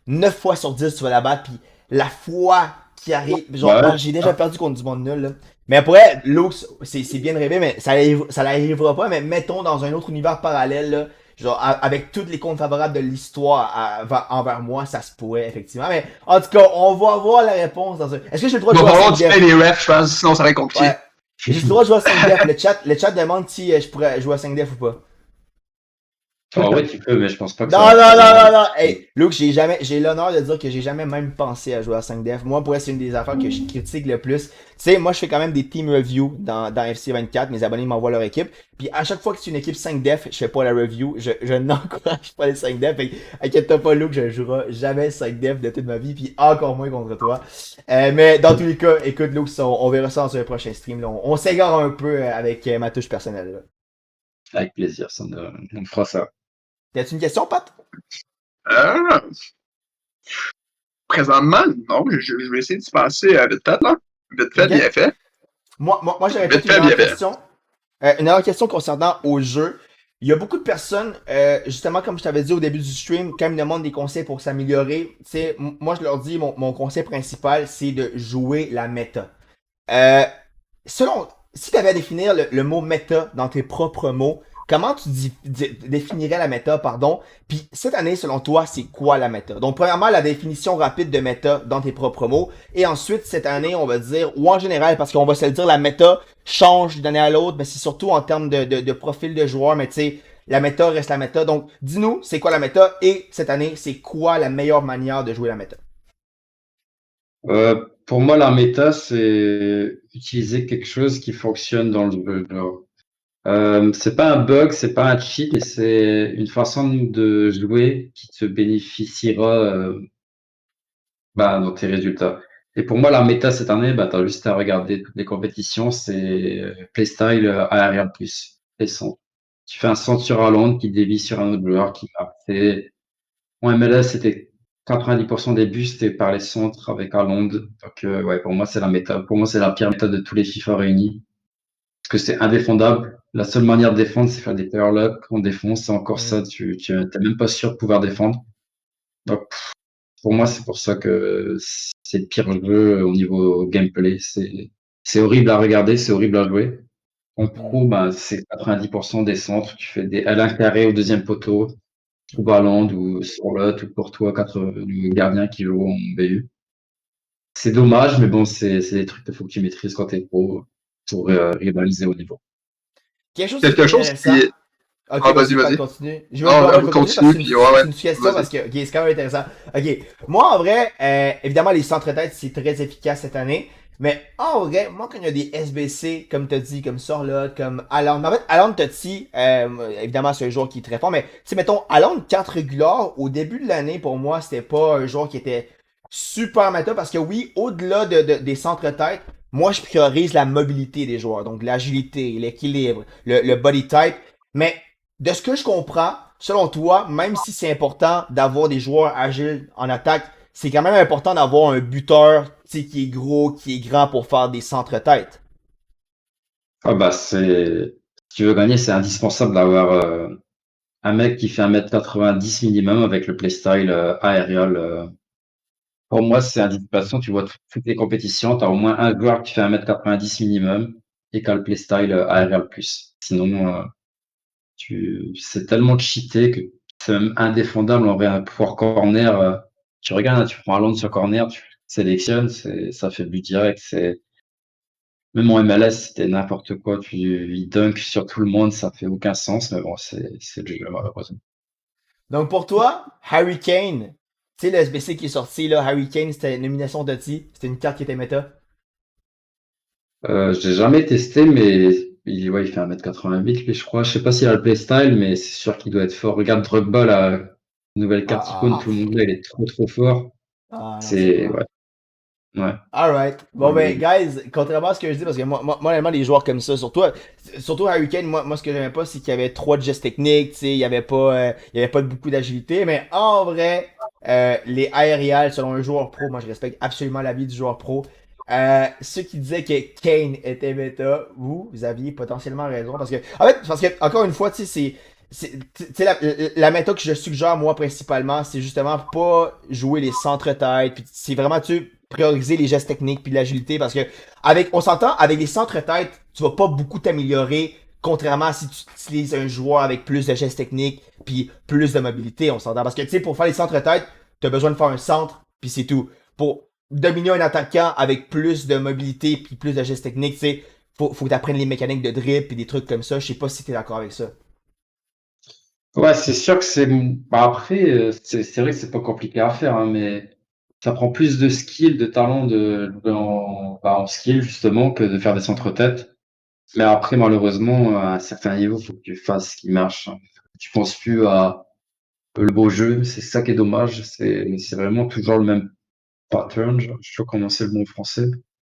9 fois sur 10, tu vas la battre. Puis la fois qui arrive. Genre, Bah oh, ouais. j'ai déjà perdu contre du monde nul. Là. Mais après, Lux, c'est bien rêvé, mais ça n'arrivera pas. Mais mettons dans un autre univers parallèle, là, genre avec toutes les comptes favorables de l'histoire envers moi, ça se pourrait effectivement. Mais en tout cas, on va avoir la réponse dans un. Est-ce que j'ai le droit de Il va jouer à falloir 5 que tu def? payes les refs, je pense, sinon ça va être compliqué. Ouais. J'ai le droit de jouer à 5 def. Le chat demande si je pourrais jouer à 5 def ou pas. En vrai, tu peux, mais je pense pas que Non, ça va non, être non, non, non. Hey, Luke, j'ai l'honneur de dire que j'ai jamais même pensé à jouer à 5def. Moi, pour être c'est une des affaires que je critique le plus. Tu sais, moi, je fais quand même des team reviews dans FC24. Mes abonnés m'envoient leur équipe. Puis à chaque fois que c'est une équipe 5def, je fais pas la review. Je n'encourage pas les 5def. Fait que, inquiète-toi pas, Luke, je jouerai jamais 5def de toute ma vie. Puis encore moins contre toi. Mais dans tous les cas, écoute, Luke, on verra ça dans un prochain stream. Là. On s'égare un peu avec ma touche personnelle. Là. avec plaisir, on fera ça. T'as-tu une question, Pat? Euh, Présentement, non, je vais essayer de se passer vite fait, là. Vite fait, Ok. bien fait. Moi j'avais Vite peut-être fait, une autre bien fait. question. Une autre question concernant au jeu. Il y a beaucoup de personnes, justement, comme je t'avais dit au début du stream, quand ils me demandent des conseils pour s'améliorer, tu sais, moi je leur dis, mon conseil principal, c'est de jouer la méta. Euh, selon, si tu avais à définir le mot méta dans tes propres mots, comment tu définirais la méta, pardon? Puis cette année, selon toi, c'est quoi la méta? Donc, premièrement, la définition rapide de méta dans tes propres mots. Et ensuite, cette année, on va dire, ou en général, parce qu'on va se le dire, la méta change d'une année à l'autre, mais c'est surtout en termes de profil de joueur, mais tu sais, la méta reste la méta. Donc, dis-nous, c'est quoi la méta? Et cette année, c'est quoi la meilleure manière de jouer la méta? Pour moi, la méta, c'est utiliser quelque chose qui fonctionne dans le jeu. Genre, c'est pas un bug, c'est pas un cheat, mais c'est une façon de jouer qui te bénéficiera dans tes résultats. Et pour moi, la méta cette année, tu as juste à regarder toutes les compétitions, c'est playstyle aérien plus, et centre. Tu fais un centre sur Haaland qui dévie sur un autre joueur qui marque. En MLS, c'était 90% des buts, c'était par les centres avec Haaland. Donc, ouais, pour moi, c'est la méta. Pour moi, c'est la pire méthode de tous les FIFA réunis. Parce que c'est indéfendable. La seule manière de défendre, c'est faire des power lock. On défonce, c'est encore ça. Mm. Tu t'es même pas sûr de pouvoir défendre. Donc, pour moi, c'est pour ça que c'est le pire jeu au niveau gameplay. C'est horrible à regarder, c'est horrible à jouer. En pro, c'est 90% des centres. Tu fais des L1 carré au deuxième poteau, ou Haaland, ou Sorloth, ou Courtois, le gardien qui joue en BU. C'est dommage, mais bon, c'est des trucs qu'il faut que tu maîtrises quand t'es pro pour rivaliser au niveau. Quelque chose qui est Quelque chose qui intéressant. est. Ok, Ah, vas-y, vas-y. continue. Je Ah, vais continuer parce que continue, puis ouais, c'est une question vas-y. parce que c'est quand même intéressant. Ok, moi en vrai, évidemment les centres-têtes c'est très efficace cette année, mais en vrai, moi quand il y a des SBC comme t'as dit, comme Sorloth, comme Haaland, en fait Haaland Totti, évidemment c'est un joueur qui est très fort, mais tu sais mettons Haaland 4 régulière au début de l'année pour moi c'était pas un joueur qui était super méta parce que oui, au-delà des centres-têtes, moi je priorise la mobilité des joueurs, donc l'agilité, l'équilibre, le body type, mais de ce que je comprends, selon toi, même si c'est important d'avoir des joueurs agiles en attaque, c'est quand même important d'avoir un buteur, tu sais, qui est gros, qui est grand pour faire des centres-têtes. Ah si tu veux gagner, c'est indispensable d'avoir un mec qui fait 1m90 minimum avec le playstyle aérial. Pour moi, c'est indispensable. Tu vois toutes les compétitions, tu as au moins un joueur qui fait 1m90 minimum et qui a le playstyle aérial plus. Sinon, c'est tellement cheaté que c'est même indéfendable en vrai. Pour corner, tu regardes, hein, tu prends un land sur corner, tu sélectionnes, ça fait but direct. Même en MLS, c'était n'importe quoi. Il dunk sur tout le monde, ça fait aucun sens, mais bon, c'est le jeu, malheureusement. Donc pour toi, Harry Kane, tu sais, le SBC qui est sorti, là, Harry Kane, c'était une nomination de c'était une carte qui était méta. J'ai jamais testé, mais ouais, il fait 1m88, lui, je crois. Je sais pas s'il a le playstyle, mais c'est sûr qu'il doit être fort. Regarde Drogba, la nouvelle carte icône, Ah, tout le monde là, il est trop trop fort. non, c'est C'est, clair. ouais, ouais. Alright. Bon ben, guys, contrairement à ce que je dis, parce que moi honnêtement, les joueurs comme ça, surtout Harry Kane, moi ce que j'aimais pas, c'est qu'il y avait trop de gestes techniques, tu sais, il y avait pas beaucoup d'agilité, mais en vrai, les aériales, selon un joueur pro, moi je respecte absolument l'avis du joueur pro. Ceux qui disaient que Kane était méta, vous aviez potentiellement raison, parce que, encore une fois, tu sais, tu sais, la méta que je suggère, moi, principalement, c'est justement pas jouer les centres-têtes, puis c'est vraiment, tu prioriser les gestes techniques puis l'agilité parce que on s'entend, avec les centres-têtes, tu vas pas beaucoup t'améliorer contrairement à si tu utilises un joueur avec plus de gestes techniques puis plus de mobilité, on s'entend. Parce que, tu sais, pour faire les centres-têtes, t'as besoin de faire un centre puis c'est tout. Pour dominer un attaquant avec plus de mobilité puis plus de gestes techniques, tu sais, faut que t'apprennes les mécaniques de dribble et des trucs comme ça. Je sais pas si t'es d'accord avec ça. Ouais, c'est sûr que c'est. Bah, après, c'est vrai que c'est pas compliqué à faire, hein, mais ça prend plus de skill, de talent en skill, justement, que de faire des centres-têtes. Mais après, malheureusement, à un certain niveau, faut que tu fasses ce qui marche, hein. Tu penses plus à le beau jeu, c'est ça qui est dommage. C'est vraiment toujours le même pattern, genre, je sais pas comment c'est le mot français.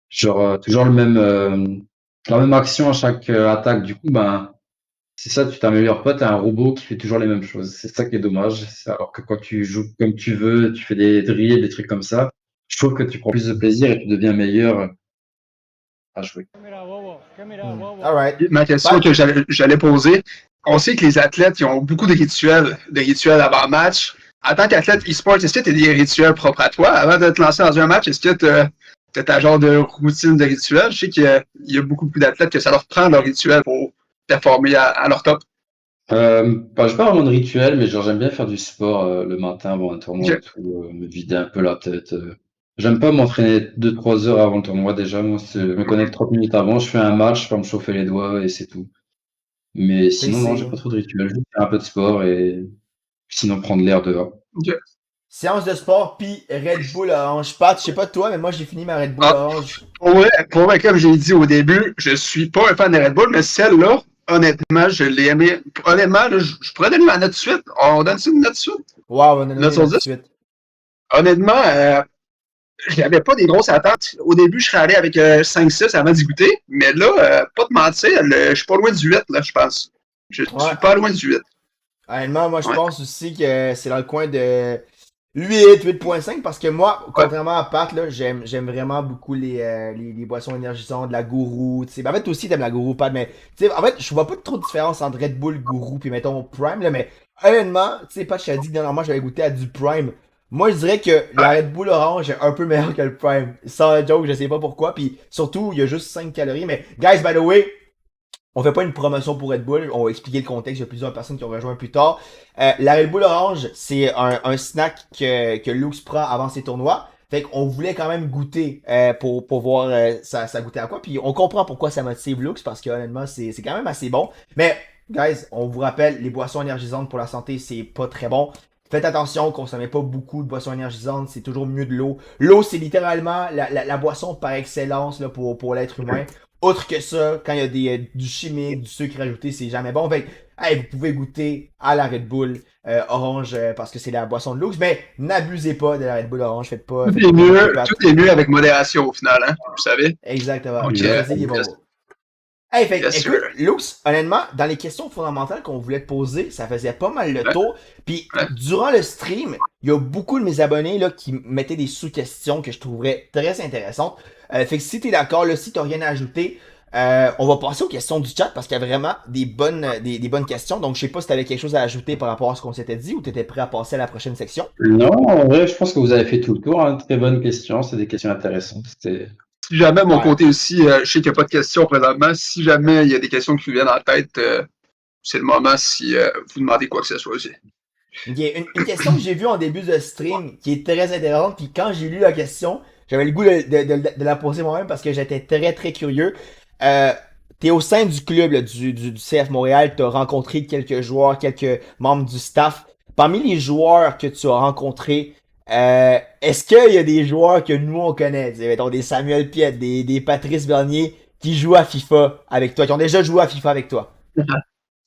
Genre, toujours la même action à chaque attaque. Du coup, ben, c'est ça, tu t'améliores pas, t'es un robot qui fait toujours les mêmes choses. C'est ça qui est dommage. Alors que quand tu joues comme tu veux, tu fais des drills, des trucs comme ça, je trouve que tu prends plus de plaisir et tu deviens meilleur à jouer. Alright. Ma question que j'allais poser, on sait que les athlètes ils ont beaucoup de rituels avant match. En tant qu'athlète e-sport, est-ce que tu as des rituels propres à toi avant de te lancer dans un match? Est-ce que tu as ta genre de routine de rituel? Je sais qu'il y a beaucoup d'athlètes que ça leur prend leur rituel pour performer à leur top. Bah, j'ai pas vraiment de rituel, mais genre j'aime bien faire du sport le matin avant un tournoi et Ok. tout, me vider un peu la tête. J'aime pas m'entraîner 2-3 heures avant le tournoi déjà. Moi, je me connecte 30 minutes avant, je fais un match pour me chauffer les doigts et c'est tout. Mais Fait que sinon, non, j'ai pas trop de rituel. Juste faire un peu de sport et sinon prendre l'air dehors. Ok. séance de sport puis Red Bull orange. Pat, je sais pas de toi, mais moi j'ai fini ma Red Bull Ah, orange. pour vrai, comme j'ai dit au début, je suis pas un fan de Red Bull, mais celle-là, honnêtement, je l'ai aimée. Honnêtement, là, je pourrais donner ma note de suite. On donne une note de suite? Wow, on va donner Note sur tout de 10? suite. Honnêtement, je n'avais pas des grosses attentes. Au début, je serais allé avec 5-6 avant d'y goûter, mais là, pas de mentir, je suis pas loin du 8, là, je pense. Je Ouais. suis pas loin du 8. Honnêtement, moi je Ouais. pense aussi que c'est dans le coin de 8.5 parce que moi, Ouais. contrairement à Pat, là, j'aime vraiment beaucoup les boissons énergisantes, la gourou, tu sais. Ben, en fait, toi aussi t'aimes la gourou, Pat, mais tu sais, en fait, je vois pas trop de différence entre Red Bull, gourou, puis mettons Prime, là, mais honnêtement, tu sais, Pat, je t'ai dit que dernièrement j'avais goûté à du Prime. Moi, je dirais que la Red Bull orange est un peu meilleure que le Prime. Sans joke, je sais pas pourquoi, puis surtout, il y a juste 5 calories, mais guys, by the way, on fait pas une promotion pour Red Bull, on va expliquer le contexte, il y a plusieurs personnes qui ont rejoint plus tard. La Red Bull Orange, c'est un snack que Lux prend avant ses tournois. Fait qu'on voulait quand même goûter pour voir ça goûtait à quoi. Puis on comprend pourquoi ça motive Lux, parce que honnêtement, c'est quand même assez bon. Mais, guys, on vous rappelle, les boissons énergisantes pour la santé, c'est pas très bon. Faites attention, consommez pas beaucoup de boissons énergisantes, c'est toujours mieux de l'eau. L'eau, c'est littéralement la boisson par excellence là, pour l'être humain. Autre que ça, quand il y a du chimique, du sucre rajouté, c'est jamais bon. Fait que, hey, vous pouvez goûter à la Red Bull orange parce que c'est la boisson de luxe, mais n'abusez pas de la Red Bull orange. Faites pas comme Pat. Tout est mieux avec modération au final, hein, vous savez. Exactement. Ok. Choisissez les bons Yes. mots. Hey, fait Yes, écoute, sir. Lux, honnêtement, dans les questions fondamentales qu'on voulait te poser, ça faisait pas mal le Ouais. tour. Puis, Ouais. durant le stream, il y a beaucoup de mes abonnés là, qui mettaient des sous-questions que je trouverais très intéressantes. Fait que si t'es d'accord, là, si t'as rien à ajouter, on va passer aux questions du chat parce qu'il y a vraiment des bonnes questions. Donc, je sais pas si t'avais quelque chose à ajouter par rapport à ce qu'on s'était dit ou t'étais prêt à passer à la prochaine section. Non, en vrai, je pense que vous avez fait tout le tour, hein. Très bonne question, c'est des questions intéressantes. Si jamais, mon Ouais. côté aussi, je sais qu'il n'y a pas de questions présentement. Si jamais il y a des questions qui vous viennent en tête, c'est le moment si vous demandez quoi que ce soit aussi. Il y a une question que j'ai vue en début de stream qui est très intéressante. Puis quand j'ai lu la question, j'avais le goût de la poser moi-même parce que j'étais très très curieux. T'es au sein du club là, du CF Montréal, t'as rencontré quelques joueurs, quelques membres du staff. Parmi les joueurs que tu as rencontrés, est-ce qu'il y a des joueurs que nous on connaît, mettons des Samuel Piette, des Patrice Bernier qui jouent à FIFA avec toi, qui ont déjà joué à FIFA avec toi?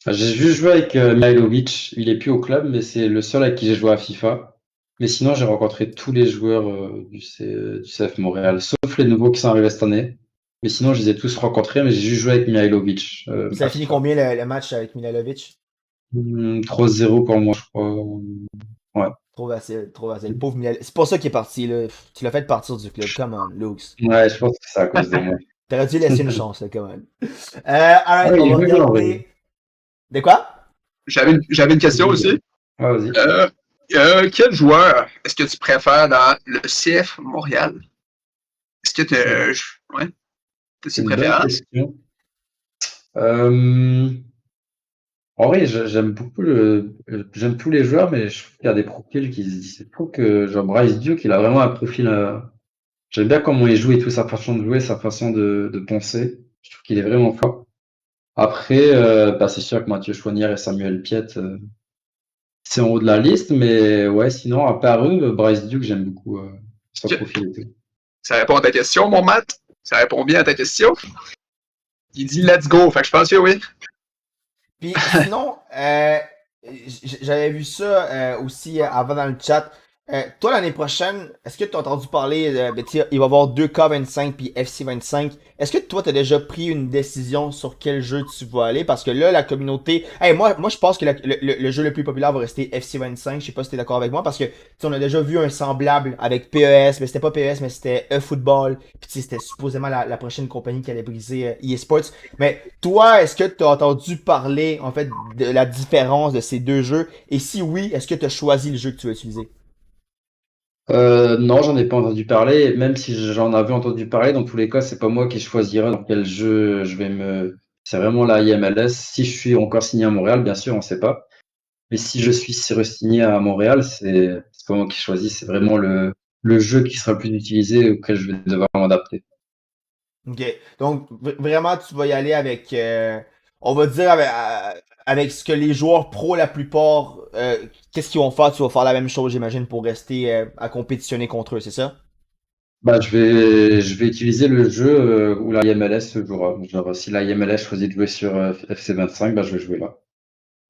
J'ai juste joué avec Mihailovic, il est plus au club, mais c'est le seul avec qui j'ai joué à FIFA. Mais sinon, j'ai rencontré tous les joueurs du CF Montréal, sauf les nouveaux qui sont arrivés cette année. Mais sinon, je les ai tous rencontrés, mais j'ai juste joué avec Mihailovic. Ça a à fini FIFA. combien le match avec Milalovic? 3-0 pour moi, je crois. Ouais. Trop facile, trop facile. Le pauvre Milal. C'est pour ça qu'il est parti, là. Tu l'as fait partir du club. Come on, Lux. Ouais, je pense que c'est à cause de moi. T'aurais dû laisser une chance, là, come on. Alright, Ouais, on il va est bien, regarder. De quoi? J'avais une question aussi. Ah, vas-y. Quel joueur est-ce que tu préfères dans le CF Montréal? Est-ce que t'as C'est une une bonne préférence? question. En vrai, j'aime beaucoup j'aime tous les joueurs, mais je trouve qu'il y a des profils je trouve que genre Bryce Duke, il a vraiment un profil. J'aime bien comment il joue et tout, sa façon de jouer, sa façon de penser. Je trouve qu'il est vraiment fort. Après, c'est sûr que Mathieu Chouanière et Samuel Piette, c'est en haut de la liste, mais ouais, sinon, à part eux, Bryce Duke, j'aime beaucoup son Ok. profil et tout. Ça répond à ta question, mon Matt? Ça répond bien à ta question? Il dit let's go, fait que je pense que oui. Puis sinon, j'avais vu ça aussi avant dans le chat. Toi, l'année prochaine, est-ce que tu as entendu parler, il va y avoir 2K25 puis FC25. Est-ce que toi, tu as déjà pris une décision sur quel jeu tu vas aller? Parce que là, la communauté... Hey, moi, je pense que le jeu le plus populaire va rester FC25. Je sais pas si tu es d'accord avec moi, parce que tu sais, on a déjà vu un semblable avec PES, mais c'était pas PES, mais c'était eFootball. Puis tu sais, c'était supposément la prochaine compagnie qui allait briser eSports. Mais toi, est-ce que tu as entendu parler, en fait, de la différence de ces deux jeux? Et si oui, est-ce que tu as choisi le jeu que tu vas utiliser? Non, j'en ai pas entendu parler. Et même si j'en avais entendu parler, dans tous les cas, c'est pas moi qui choisirai dans quel jeu je vais me. C'est vraiment la IMLS. Si je suis encore signé à Montréal, bien sûr, on sait pas. Mais si je suis signé à Montréal, c'est pas moi qui choisis. C'est vraiment le jeu qui sera le plus utilisé auquel je vais devoir m'adapter. Ok. Donc, vraiment, tu vas y aller avec, on va dire, avec ce que les joueurs pros, la plupart, qu'est-ce qu'ils vont faire? Tu vas faire la même chose, j'imagine, pour rester à compétitionner contre eux, c'est ça? Je vais utiliser le jeu où la IMLS jouera. Genre, si la IMLS choisit de jouer sur FC25, je vais jouer là.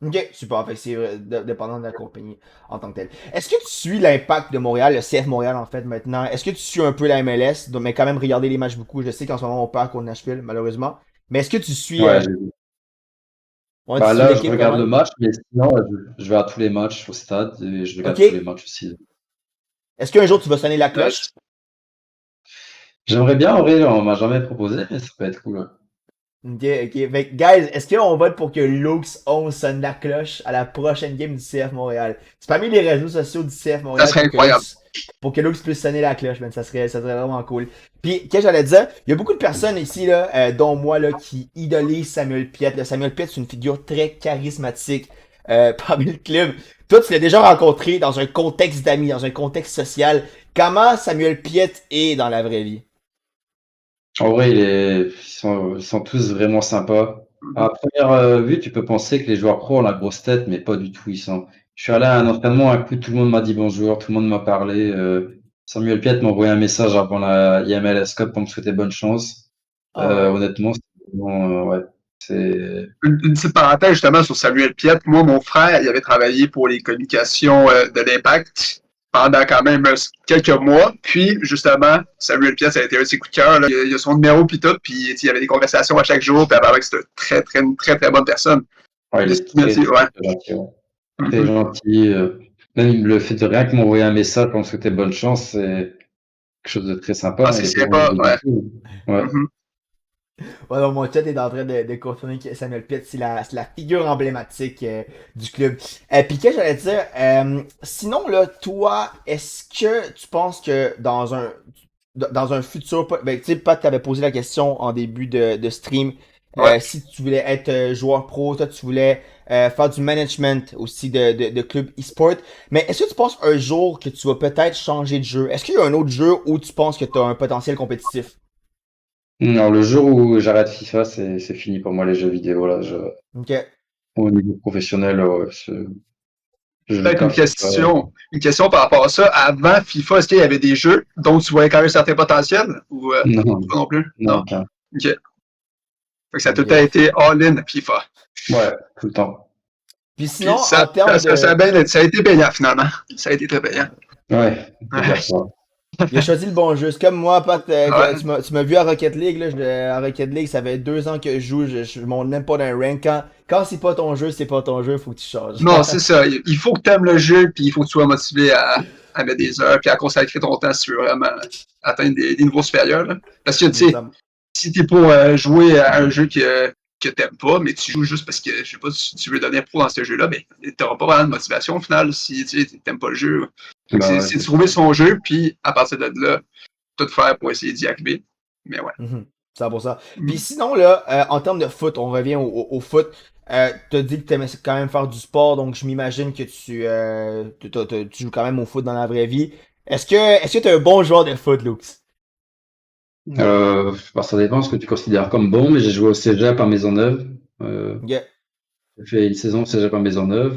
Ok, super. Fait que c'est dépendant de la compagnie en tant que telle. Est-ce que tu suis l'impact de Montréal, le CF Montréal en fait maintenant? Est-ce que tu suis un peu la MLS, mais quand même regarder les matchs beaucoup? Je sais qu'en ce moment on perd contre Nashville, malheureusement. Mais est-ce que tu suis, Ouais, ouais, tu suis là, je l'équipe quand regarde le même? match, mais sinon, je vais à tous les matchs au stade et je Ok. regarde tous les matchs aussi. Est-ce qu'un jour tu vas sonner la cloche? J'aimerais bien, en vrai, on m'a jamais proposé, mais ça peut être cool. Ouais. Ok, ok. Fait que, guys, est-ce qu'on vote pour que Lux 11 sonne la cloche à la prochaine game du CF Montréal? C'est parmi les réseaux sociaux du CF Ça Montréal serait incroyable. pour que Lux puisse sonner la cloche, man. Ça serait vraiment cool. Puis, qu'est-ce que j'allais dire? Il y a beaucoup de personnes ici, là, dont moi, là, qui idolisent Samuel Piette. Là, Samuel Piette, c'est une figure très charismatique parmi le club. Toi, tu l'as déjà rencontré dans un contexte d'amis, dans un contexte social. Comment Samuel Piette est dans la vraie vie? En vrai, ils sont tous vraiment sympas. À première vue, tu peux penser que les joueurs pros ont la grosse tête, mais pas du tout. Je suis allé à un entraînement, un coup, tout le monde m'a dit bonjour, tout le monde m'a parlé. Samuel Piette m'a envoyé un message avant la IMLS Cup pour me souhaiter bonne chance. Ah ouais. Honnêtement, c'est vraiment, ouais, c'est. Une petite parenthèse justement sur Samuel Piette. Moi, mon frère, il avait travaillé pour les communications de l'Impact pendant quand même quelques mois. Puis, justement, Samuel Piette, ça a été un de ses coups de cœur. Là. Il a son numéro puis tout. Puis, il y avait des conversations à chaque jour. Puis, apparemment que c'était une très, très bonne personne. Ouais, il Puis, est très, très, ouais. très gentil. Ouais. Très Mhm. gentil. Même le fait de rien que m'envoyer un message pour me souhaiter bonne chance, c'est quelque chose de très Ah, sympa. Il c'est était vraiment sympa, du ouais. tout. Ouais. Mhm. Ouais, donc mon chat est en train de confirmer que Samuel Pitt, c'est la figure emblématique du club. Puis qu'est-ce que j'allais dire? Sinon, là, toi, est-ce que tu penses que dans un futur, ben, tu sais, Pat t'avait posé la question en début de stream, Ouais. si tu voulais être joueur pro, toi, tu voulais faire du management aussi de club e-sport. Mais est-ce que tu penses un jour que tu vas peut-être changer de jeu? Est-ce qu'il y a un autre jeu où tu penses que tu as un potentiel compétitif? Non, le jour où j'arrête FIFA, c'est fini pour moi les jeux vidéo là. Ok. Au niveau professionnel, ouais, je joue Peut-être pas à FIFA. une question par rapport à ça. Avant FIFA, est-ce qu'il y avait des jeux dont tu voyais quand même un certain potentiel ou Non, pas non plus? non, Non. aucun. OK. Fait que ça a tout Ok. été all-in FIFA. Ouais, tout le temps. Puis Puis sinon, en termes de... ça a été payant finalement. Ça a été très payant. Ouais, on peut dire Ouais. ça. Il a choisi le bon jeu. C'est comme moi, Pat, que Ouais. tu m'as vu à Rocket League. Là, à Rocket League, ça fait 2 ans que je joue. Je monte même pas d'un rank. Quand c'est pas ton jeu, c'est pas ton jeu. Faut que tu changes. Non, c'est ça. Il faut que tu aimes le jeu, puis il faut que tu sois motivé à mettre des heures, puis à consacrer ton temps si tu veux vraiment atteindre des niveaux supérieurs. Là. Parce que, tu sais, si t'es pour jouer à un jeu que t'aimes pas, mais tu joues juste parce que, je sais pas, si tu veux devenir pro dans ce jeu-là, ben, t'auras pas vraiment de motivation au final si tu t'aimes pas le jeu. Fait que Bah ouais, c'est de trouver son jeu, puis à partir de là, tout faire pour essayer d'y arriver. Mais ouais. 100%. Puis sinon, là, en termes de foot, on revient au foot. T'as dit que t'aimais quand même faire du sport, donc je m'imagine que tu joues quand même au foot dans la vraie vie. Est-ce que t'es un bon joueur de foot, Lux? Ça dépend ce que tu considères comme bon, mais j'ai joué au Cégep à Maisonneuve. Ok. J'ai fait une saison au Cégep à Maisonneuve.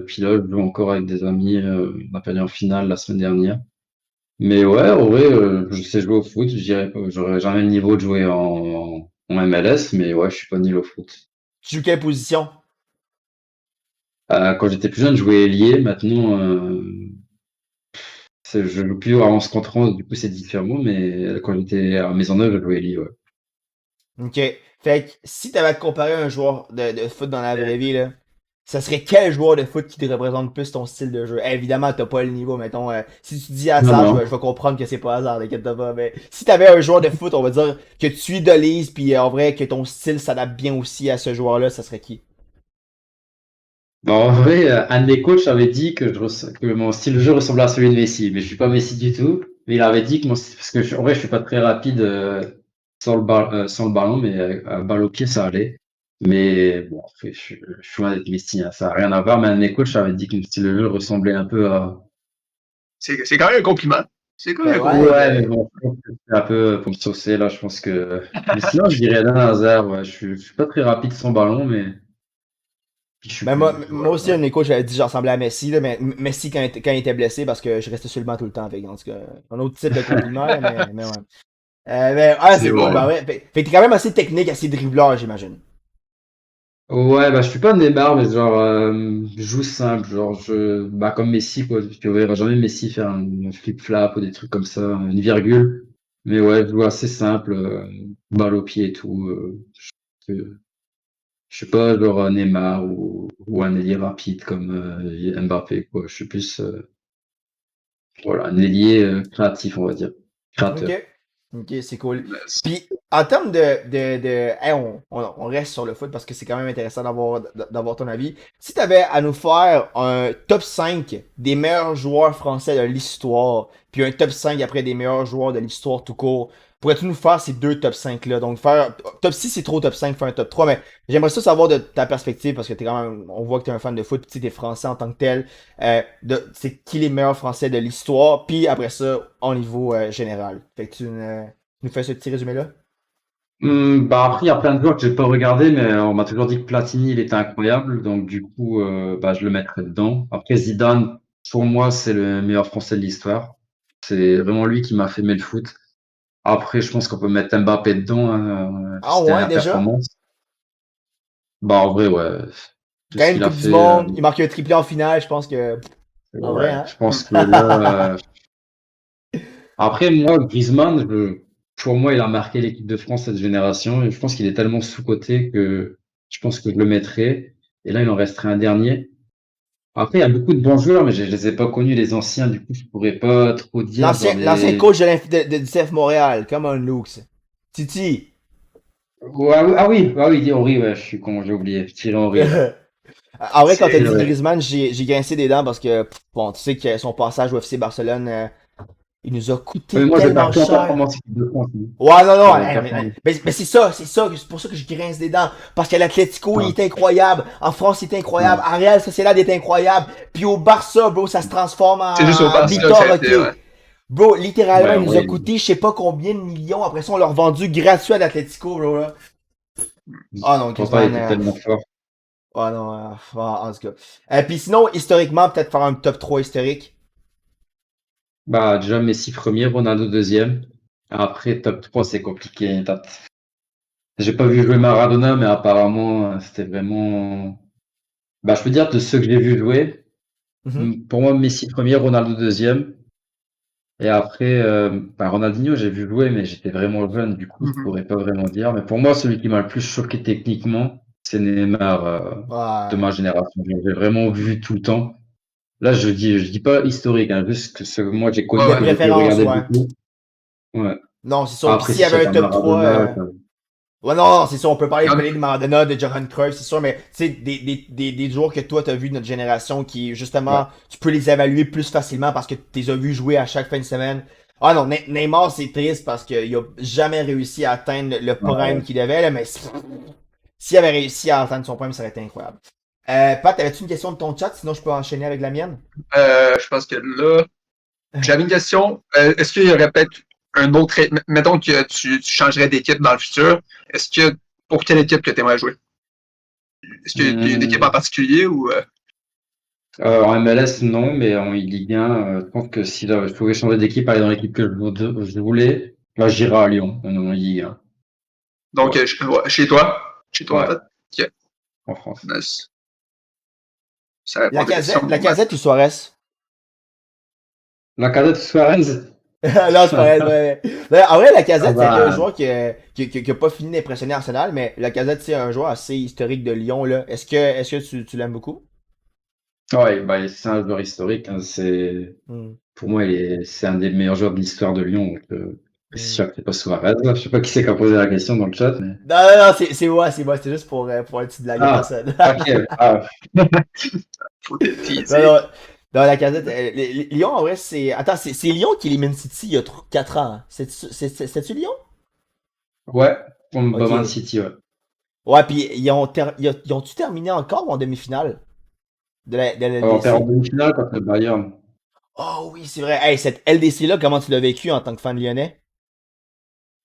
Puis là, je joue encore avec des amis. On a perdu en finale la semaine dernière. Mais ouais, en vrai, je sais jouer au foot. Je dirais pas, j'aurais jamais le niveau de jouer en MLS, mais ouais, je suis pas nul au foot. Tu joues quelle position? Quand j'étais plus jeune, je jouais ailier. Maintenant, je joue plus à 11 contre 11, du coup c'est différent, mais quand j'étais à Maisonneuve, je jouais ailier, ouais. Ok. Fait que si t'avais à te comparer à un joueur de foot dans la vraie vie, là, ça serait quel joueur de foot qui te représente plus ton style de jeu? Évidemment, t'as pas le niveau, mettons. Si tu dis Non, hasard, je non. vais comprendre que c'est pas hasard, t'inquiète pas. Mais si t'avais un joueur de foot, on va dire que tu idolises, puis en vrai que ton style s'adapte bien aussi à ce joueur-là, ça serait qui? Bon, en vrai, un de mes coachs avait dit que mon style de jeu ressemblait à celui de Messi, mais je suis pas Messi du tout. Mais il avait dit que parce que en vrai, je suis pas très rapide sans le ballon, mais balle au pied, ça allait. Mais bon, après, je suis loin d'être Messi, hein, ça n'a rien à voir. Mais un de mes coachs avait dit que mon style de jeu ressemblait un peu à. C'est quand même un compliment. C'est quand même Ben un ouais, compliment. Ouais, mais ben. bon, je pense que c'est un peu pour me saucer là. Je pense que. Mais sinon, je dirais d'un hasard. Ouais, je suis pas très rapide sans ballon, mais je suis Ben plus. moi Voilà, aussi, un de mes coachs j'avais dit que je ressemblais à Messi, là, mais Messi quand il était blessé parce que je restais sur le banc tout le temps. Fait, que, en tout cas, un autre type de compliment, là, mais ouais. C'est C'est bon. cool, bah ouais. Fait que t'es quand même assez technique, assez dribbleur, j'imagine. Ouais, bah, je suis pas Neymar, mais genre, je joue simple, comme Messi, quoi. Tu verras jamais Messi faire un flip-flap ou des trucs comme ça, une virgule. Mais ouais, je joue assez simple, balle au pied et tout. Je suis pas genre un Neymar ou un ailier rapide comme Mbappé, quoi. Je suis plus, voilà, un ailier créatif, on va dire. Ok. Créateur. Ok, c'est cool. Puis, en termes hey, on reste sur le foot parce que c'est quand même intéressant d'avoir ton avis. Si tu avais à nous faire un top 5 des meilleurs joueurs français de l'histoire, puis un top 5 après des meilleurs joueurs de l'histoire tout court, pourrais-tu nous faire ces deux top 5-là? Donc, faire top 6 c'est trop top 5 faire un top 3 mais j'aimerais ça savoir de ta perspective parce que t'es quand même, on voit que t'es un fan de foot, puis t'es français en tant que tel. C'est qui les meilleurs français de l'histoire, puis après ça, au niveau général. Fait que nous fais ce petit résumé-là? Bah après, il y a plein de joueurs que j'ai pas regardé, mais on m'a toujours dit que Platini, il était incroyable, donc du coup, bah, je le mettrais dedans. Après, Zidane, pour moi, c'est le meilleur Français de l'histoire. C'est vraiment lui qui m'a fait aimer le foot. Après, je pense qu'on peut mettre Mbappé dedans, hein, Ah c'était ouais, la déjà? performance. Bah en vrai, ouais, tout Quand ce même qu'il a Coupe du fait, Monde, il marque un triplé en finale, je pense que. En vrai, ouais, hein? je pense que là, après, moi, Griezmann, pour moi, il a marqué l'équipe de France cette génération et je pense qu'il est tellement sous-coté que je pense que je le mettrais. Et là, il en resterait un dernier. Après, il y a beaucoup de bons joueurs, mais je les ai pas connus, les anciens. Du coup, je pourrais pas trop dire, genre L'ancien les. coach de CF Montréal, come on, Lux. Titi. Ouais, ah oui, Henry, ouais, je suis con, j'ai oublié. Thierry Henry, ouais. En vrai, quand t'as C'est C'est dit vrai. Griezmann, j'ai grincé des dents parce que, bon, tu sais que son passage au FC Barcelone, il nous a Mais coûté moi, je tellement parle plus en cher. performance équipe de France, hein. Ouais, non, non, Performance. mais c'est pour ça que je grince des dents. Parce qu'à l'Atlético, il Ah, est incroyable. En France, il est incroyable. ouais. À Real Sociedad, il est incroyable. Puis au Barça, bro, ça se transforme juste au en Barça que Victor ça a été, Roque. ouais. Bro, littéralement, Ouais, il en nous a vrai, coûté je sais pas combien de millions. Après ça, on l'a revendu gratuit à l'Atlético, bro, là. Ah non, pourtant, il Griezmann, était tellement fort. ah non, en tout cas. Puis sinon, historiquement, peut-être faire un top 3 historique. Bah, déjà, Messi premier, Ronaldo deuxième. Après, top 3 c'est compliqué. J'ai pas vu jouer Maradona, mais apparemment, c'était vraiment. Bah, je peux dire de ceux que j'ai vu jouer, Mhm. pour moi, Messi premier, Ronaldo deuxième. Et après, bah, Ronaldinho, j'ai vu jouer, mais j'étais vraiment jeune, du coup, je Mhm. pourrais pas vraiment dire. Mais pour moi, celui qui m'a le plus choqué techniquement, c'est Neymar, de Ouais. ma génération. J'ai vraiment vu tout le temps. Là, je dis pas historique, hein, juste que ce que moi j'ai Ouais, connu, ouais. que j'ai pu Préférence, regarder ouais. beaucoup. Ouais. Non, c'est sûr. Puis Après, s'il si y je sais avait un pas top 3, Maradona, ouais, non, c'est sûr, on peut Comme- parler de Maradona, de Johan Cruyff, c'est sûr, mais tu sais, des joueurs que toi t'as vu de notre génération qui, ouais. justement, tu peux les évaluer plus facilement parce que tu les as vus jouer à chaque fin de semaine. Ah non, Neymar, c'est triste parce qu'il a jamais réussi à atteindre le prime Ouais. qu'il devait, là, mais s'il avait réussi à atteindre son prime, ça aurait été incroyable. Pat, avais-tu une question de ton chat? Sinon, je peux enchaîner avec la mienne. Je pense que là, j'avais une question. Est-ce qu'il y aurait peut-être un autre. Mettons que tu changerais d'équipe dans le futur. Est-ce que. Pour quelle équipe que tu aimerais jouer? Est-ce qu'il y a une équipe en Hum, particulier ou. En MLS, non, mais en Ligue 1, je pense que si là, je pouvais changer d'équipe, aller dans l'équipe que je voulais, là, j'irais à Lyon, en Ligue 1. Donc, Ouais, ouais, chez toi? Chez toi, en ouais, fait? Ok. en France. Nice. Ça répond à ta question. La Bon, ben. casette ou Suarez? La cadette Suarez? Non, c'est pas vrai, c'est pas vrai. Mais en vrai, la Ah casette, c'est un bah, joueur qui a pas fini d'impressionner Arsenal, mais la casette, c'est un joueur assez historique de Lyon, là. Est-ce que tu l'aimes beaucoup? ouais, bah, c'est un joueur historique, hein, Hmm, pour moi, c'est un des meilleurs joueurs de l'histoire de Lyon, donc, c'est hmm. sûr que c'est pas Suarez, là. Je sais pas qui c'est qui a posé la question dans le chat, mais. Non, non, non, c'est moi, c'est moi. C'était juste pour une petite blague, y a Ah, personne. ok, ah, Faut te Non, teaser. non, non, la casette, Lyon, en vrai, c'est. Attends, c'est Lyon qui élimine City il y a 4 ans, hein. C'est-tu Lyon? ouais, pour Man Ok. City, ouais. Ouais, puis ils ont-tu terminé encore ou en demi-finale de la On perd en LDC? demi-finale contre le Bayern. Oh oui, c'est vrai. Hey, cette LDC-là, comment tu l'as vécu en tant que fan lyonnais?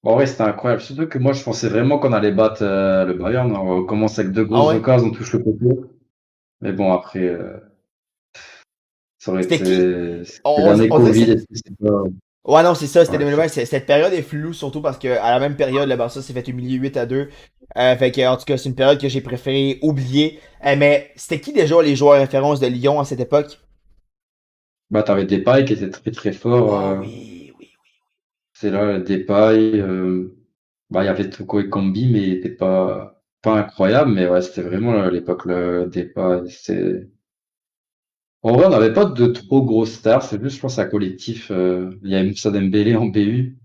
En vrai, c'était incroyable. Surtout que moi, je pensais vraiment qu'on allait battre le Bayern. On commence avec deux Ah grosses ouais? occasions, on touche le poteau. Mais bon, après, ça aurait C'était qui? été. C'était l'année On dirait que Covid et tout, c'est pas. ouais, non, c'est ça, c'était Ouais, 2020. Cette période est floue, surtout parce que à la même période, le Barça s'est fait humilier 8-2. Fait que, en tout cas, c'est une période que j'ai préféré oublier. Mais c'était qui déjà les joueurs références de Lyon à cette époque? bah, t'avais Depay qui était très très fort. Oh oui, oui. C'est là, Depay. Bah, il y avait Toko et Kambi, mais il était pas incroyable. Mais ouais, c'était vraiment l'époque, le Depay. En vrai, on n'avait pas de trop grosses stars. C'est juste, je pense, un collectif. Il y avait Moussa Dembélé en BU.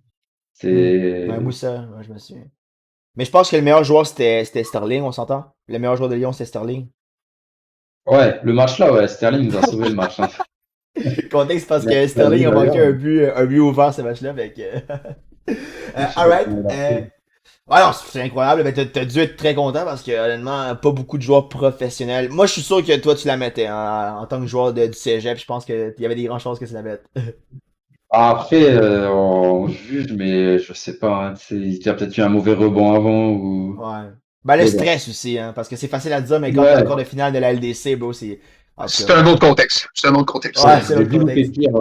Hmm. Ouais, C'est. Moussa, ouais, je me souviens. Mais je pense que le meilleur joueur, c'était Sterling, on s'entend? Le meilleur joueur de Lyon, c'était Sterling. Ouais, le match là, ouais, Sterling nous a sauvé le match, hein. Contexte parce Il a que perdu Sterling a manqué d'ailleurs. un but ouvert ce match-là. Fait que... Je sais pas alright. comment il a fait. Ouais, non, c'est incroyable. Mais t'as dû être très content parce que, honnêtement, pas beaucoup de joueurs professionnels. Moi, je suis sûr que toi, tu la mettais en tant que joueur du cégep. Je pense qu'il y avait des grandes chances que tu la mettes. Après, on juge, mais je sais pas, hein, il a peut-être eu un mauvais rebond avant ou. Ouais. Ben, le Mais bon. stress aussi, hein, parce que c'est facile à dire, mais quand t'es encore Ouais, de finale de la LDC, bro, c'est. En tout cas, C'est un autre contexte. C'est un autre contexte. ouais, ouais, c'est j'ai l'autre vu louper contexte. pire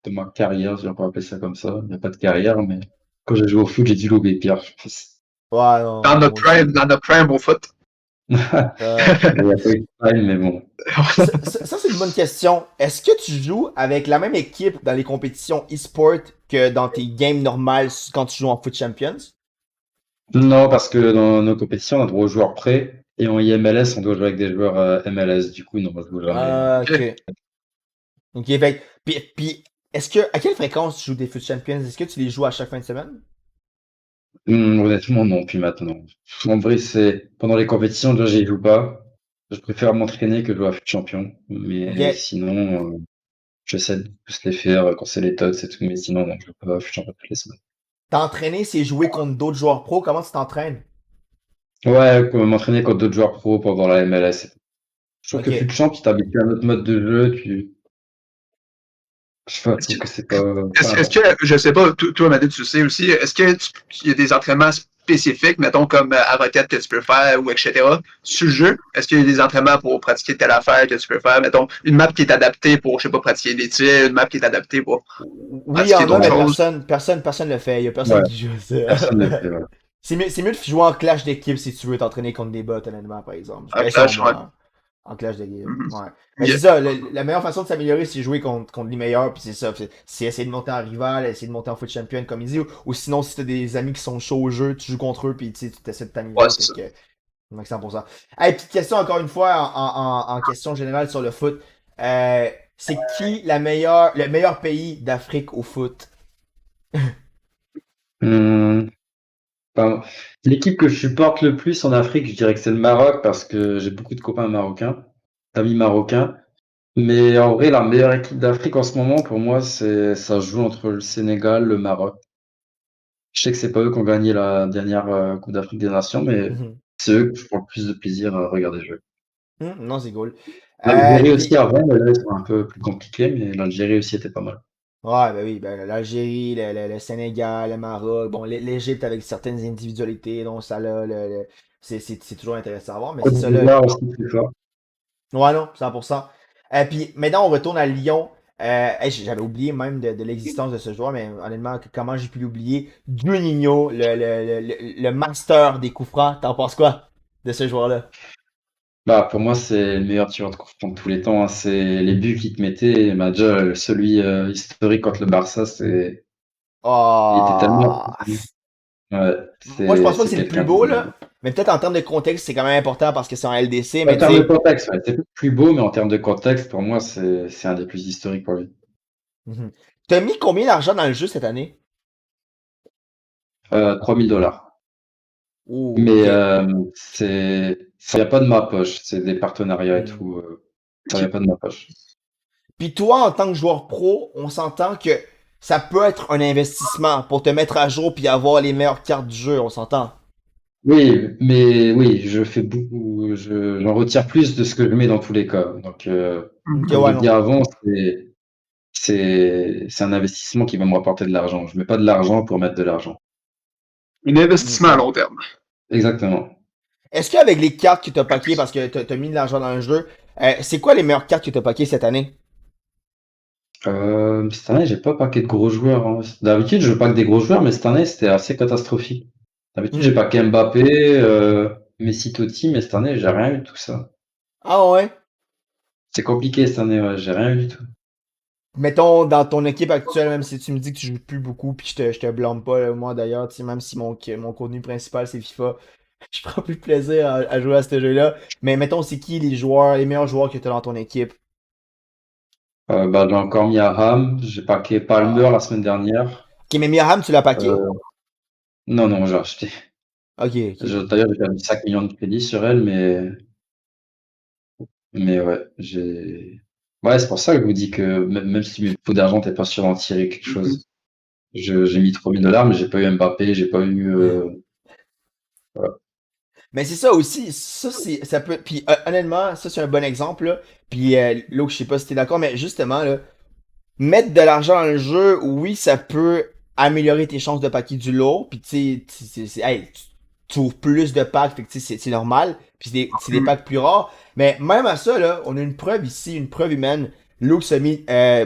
de ma carrière, si on peut appeler ça comme ça. Il n'y a pas de carrière, mais quand j'ai joué au foot, j'ai dû louper pire, je pense. Ouais, non, moi aussi. Dans notre prime au foot. Il n'y a pas eu de time, mais bon. Ça, c'est une bonne question. Est-ce que tu joues avec la même équipe dans les compétitions e-sport que dans tes games normales quand tu joues en Foot Champions? Non, parce que dans nos compétitions, on a droit aux joueurs prêts. Et en IMLS, on doit jouer avec des joueurs MLS. Du coup, non, je joue jamais. Ah, Ok. ok. Ok, fait puis est-ce que, à quelle fréquence tu joues des Foot Champions? Est-ce que tu les joues à chaque fin de semaine? Honnêtement, non, puis maintenant. En vrai, c'est pendant les compétitions, déjà, j'y joue pas. Je préfère m'entraîner que jouer à Foot Champion. Ok. Mais sinon, j'essaie de tous les faire quand c'est les tots et tout. Mais sinon, non, je joue pas à Foot Champion toutes les semaines. T'entraîner, c'est jouer contre d'autres joueurs pro. Comment tu t'entraînes? Ouais, comme m'entraîner contre d'autres joueurs pro pendant la MLS. Je trouve que Foot Ok. Champ, tu t'habitues à un autre mode de jeu. Je sais pas, je trouve que c'est pas Est-ce important. que, je sais pas, toi, Madé, tu sais aussi, est-ce que il y a des entraînements spécifiques, mettons comme à requête que tu peux faire ou etc. sur le jeu? Est-ce qu'il y a des entraînements pour pratiquer telle affaire que tu peux faire? Mettons, une map qui est adaptée pour, je sais pas, pratiquer des tirs, une map qui est adaptée pour Oui, il y pratiquer en a, d'autres mais Ouais, choses. personne le fait. Il y a ouais, personne qui joue à personne ne le ça. fait, ouais. C'est mieux de jouer en clash d'équipe si tu veux t'entraîner contre des bots, honnêtement, par exemple. À Ben, selon Clash, ouais. moi, hein, en clash d'équipe. Mhm. Ouais. Mais c'est Yeah. ça, la meilleure façon de s'améliorer, c'est jouer contre les meilleurs, puis c'est ça. C'est essayer de monter en rival, essayer de monter en foot champion, comme il dit, ou sinon, si t'as des amis qui sont chauds au jeu, tu joues contre eux, puis tu essaies de Ouais, t'améliorer, c'est fait ça. que, donc 100%. Hey, petite question encore une fois, en question générale sur le foot. C'est qui le meilleur pays d'Afrique au foot? Hum, enfin, l'équipe que je supporte le plus en Afrique, je dirais que c'est le Maroc parce que j'ai beaucoup de copains marocains, d'amis marocains. Mais en vrai, la meilleure équipe d'Afrique en ce moment, pour moi, ça joue entre le Sénégal, le Maroc. Je sais que c'est pas eux qui ont gagné la dernière Coupe d'Afrique des Nations, mais Mhm. c'est eux que je prends le plus de plaisir à regarder jouer. Non, c'est cool. L'Algérie aussi Puis, avant, mais là, ils sont un peu plus compliqués, mais l'Algérie aussi était pas mal. ouais, ben oui, ben, l'Algérie, le Sénégal, le Maroc, bon, l'Égypte avec certaines individualités, donc ça là, c'est toujours intéressant à voir, mais c'est Côte ça là. d'Ivoire aussi très fort. Ouais, non, 100%. Puis maintenant, on retourne à Lyon. Hey, j'avais oublié même de l'existence de ce joueur, mais honnêtement, comment j'ai pu l'oublier? Juninho, le master des coups francs. T'en penses quoi de ce joueur-là? Bah, pour moi, c'est le meilleur tireur de coup franc de tous les temps, hein. C'est les buts qu'il te mettait. Bah, déjà, celui historique contre le Barça, il était tellement. Oh. Ouais, Moi, je pense pas que c'est c'est le plus quelqu'un beau, de. là. Mais peut-être en termes de contexte, c'est quand même important parce que c'est en LDC, En mais tu termes de sais. contexte, ouais, c'est plus beau, mais en termes de contexte, pour moi, c'est un des plus historiques pour lui. Mhm. T'as mis combien d'argent dans le jeu cette année? 3 000 $. Oh, Mais ok. ça vient pas de ma poche. C'est des partenariats et Hmm. tout. Ça vient pas de ma poche. Puis toi, en tant que joueur pro, on s'entend que ça peut être un investissement pour te mettre à jour puis avoir les meilleures cartes du jeu, on s'entend. Oui, mais oui, je fais beaucoup. J'en retire plus de ce que je mets dans tous les cas. Donc, Ok, comme je ouais, le dis non. avant, c'est un investissement qui va me rapporter de l'argent. Je mets pas de l'argent pour mettre de l'argent. Un investissement à Ok. long terme. Exactement. Est-ce qu'avec les cartes que t'as paquées, parce que t'as mis de l'argent dans le jeu, c'est quoi les meilleures cartes que t'as paquées cette année? Cette année, j'ai pas paqué de gros joueurs, hein. D'habitude, je pack des gros joueurs, mais cette année, c'était assez catastrophique. D'habitude, j'ai Hmm. paqué Mbappé, Messi, Totti, mais cette année, j'ai rien eu de tout ça. Ah ouais? C'est compliqué cette année, ouais, j'ai rien eu du tout. Mettons, dans ton équipe actuelle, même si tu me dis que tu joues plus beaucoup, puis je te blâme pas, là, moi d'ailleurs, tu sais, même si mon contenu principal c'est FIFA, je prends plus de plaisir à jouer à ce jeu-là. Mais mettons, c'est qui les joueurs, les meilleurs joueurs que tu as dans ton équipe? Bah, j'ai encore mis à Ham, j'ai paqué Palmer la Ah. semaine dernière. Ok, mais Mirham, tu l'as paqué? Euh, non, non, j'ai acheté. Ok, ok. D'ailleurs, j'ai perdu 5 millions de crédits sur elle, mais ouais, Ouais, c'est pour ça que je vous dis que même si tu mets beaucoup d'argent, t'es pas sûr d'en tirer quelque Mhm. chose. J'ai mis 3 000 $, mais j'ai pas eu Mbappé, j'ai pas eu. Voilà. Mais c'est ça aussi, ça peut, puis honnêtement, ça c'est un bon exemple, là. Puis l'autre, je sais pas si t'es d'accord, mais justement, là, mettre de l'argent dans le jeu, oui, ça peut améliorer tes chances de paquer du lot. Puis tu sais, hey, tu ouvres plus de packs, fait que tu sais, c'est normal. Puis c'est des packs plus rares. Mais même à ça, là, on a une preuve ici, une preuve humaine. Luke a mis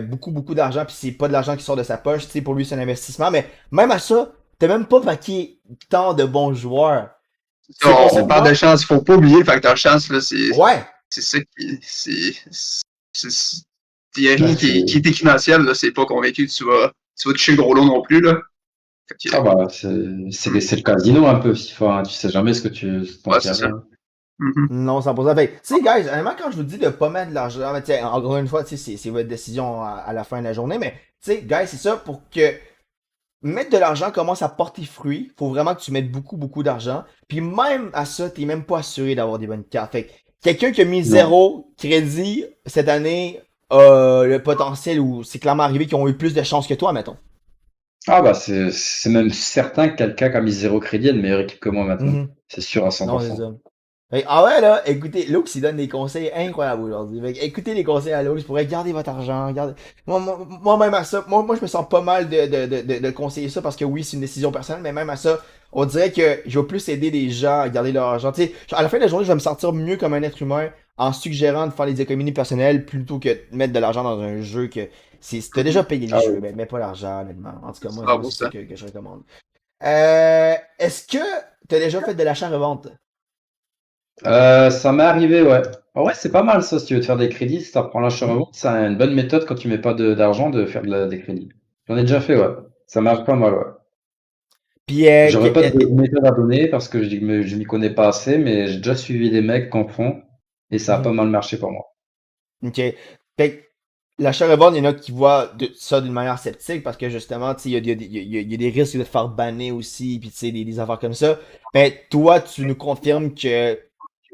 beaucoup, beaucoup d'argent, puis c'est pas de l'argent qui sort de sa poche. Tu sais, pour lui, c'est un investissement. Mais même à ça, t'as même pas paqué tant de bons joueurs. C'est On parle de conséquent. chance. Il faut pas oublier le facteur chance. Là, Ouais. c'est ça qui. Il n'y a Ouais, rien qui est exponentiel. Là. C'est pas convaincu que tu vas toucher le gros lot non plus. Là. Fait que, ah bah, c'est le casino un peu, FIFA, hein. Tu sais jamais ce que tu t'en ouais, c'est tires ça. rien. Mhm. Non, 100%. Fait, tu sais, guys, honnêtement, quand je vous dis de pas mettre de l'argent, ben, tu sais, encore une fois, tu sais, c'est votre décision à la fin de la journée, mais, tu sais, guys, c'est ça, pour que mettre de l'argent commence à porter fruit, faut vraiment que tu mettes beaucoup, beaucoup d'argent. Puis même à ça, t'es même pas assuré d'avoir des bonnes cartes. Fait que quelqu'un qui a mis Non. zéro crédit cette année a le potentiel ou c'est clairement arrivé qu'ils ont eu plus de chance que toi, mettons. Ah bah, c'est même certain que quelqu'un qui a mis 0 crédit a une meilleure équipe que moi maintenant. Mhm. C'est sûr à Non, c'est 100%. ça. Ah ouais, là, écoutez, Lux, il donne des conseils incroyables aujourd'hui. Fait que écoutez les conseils à Lux pour garder votre argent. Moi, même à ça, moi, je me sens pas mal de conseiller ça parce que oui, c'est une décision personnelle, mais même à ça, on dirait que je vais plus aider les gens à garder leur argent. Tu sais, à la fin de la journée, je vais me sentir mieux comme un être humain en suggérant de faire des économies personnelles plutôt que de mettre de l'argent dans un jeu que t'as déjà payé le Ah jeu, oui. mais mets pas l'argent, honnêtement. En tout cas, moi, Ah, moi bon, c'est ça ça. que je recommande. Est-ce que t'as déjà fait de l'achat-revente? Ça m'est arrivé, ouais. Ah ouais, c'est pas mal ça, si tu veux te faire des crédits, si tu apprends l'achat-revente, c'est une bonne méthode quand tu mets pas d'argent de faire des crédits. J'en ai déjà fait, ouais. Ça marche pas mal, ouais. Puis, J'aurais pas de méthode à donner parce que je m'y connais pas assez, mais j'ai déjà suivi des mecs qui en font et ça a pas mhm. mal marché pour moi. OK. Fait que l'achat-revente, il y en a qui voient ça d'une manière sceptique parce que justement, tu sais, il y a des risques de te faire banner aussi, puis tu sais, des affaires comme ça. Mais toi, tu nous confirmes que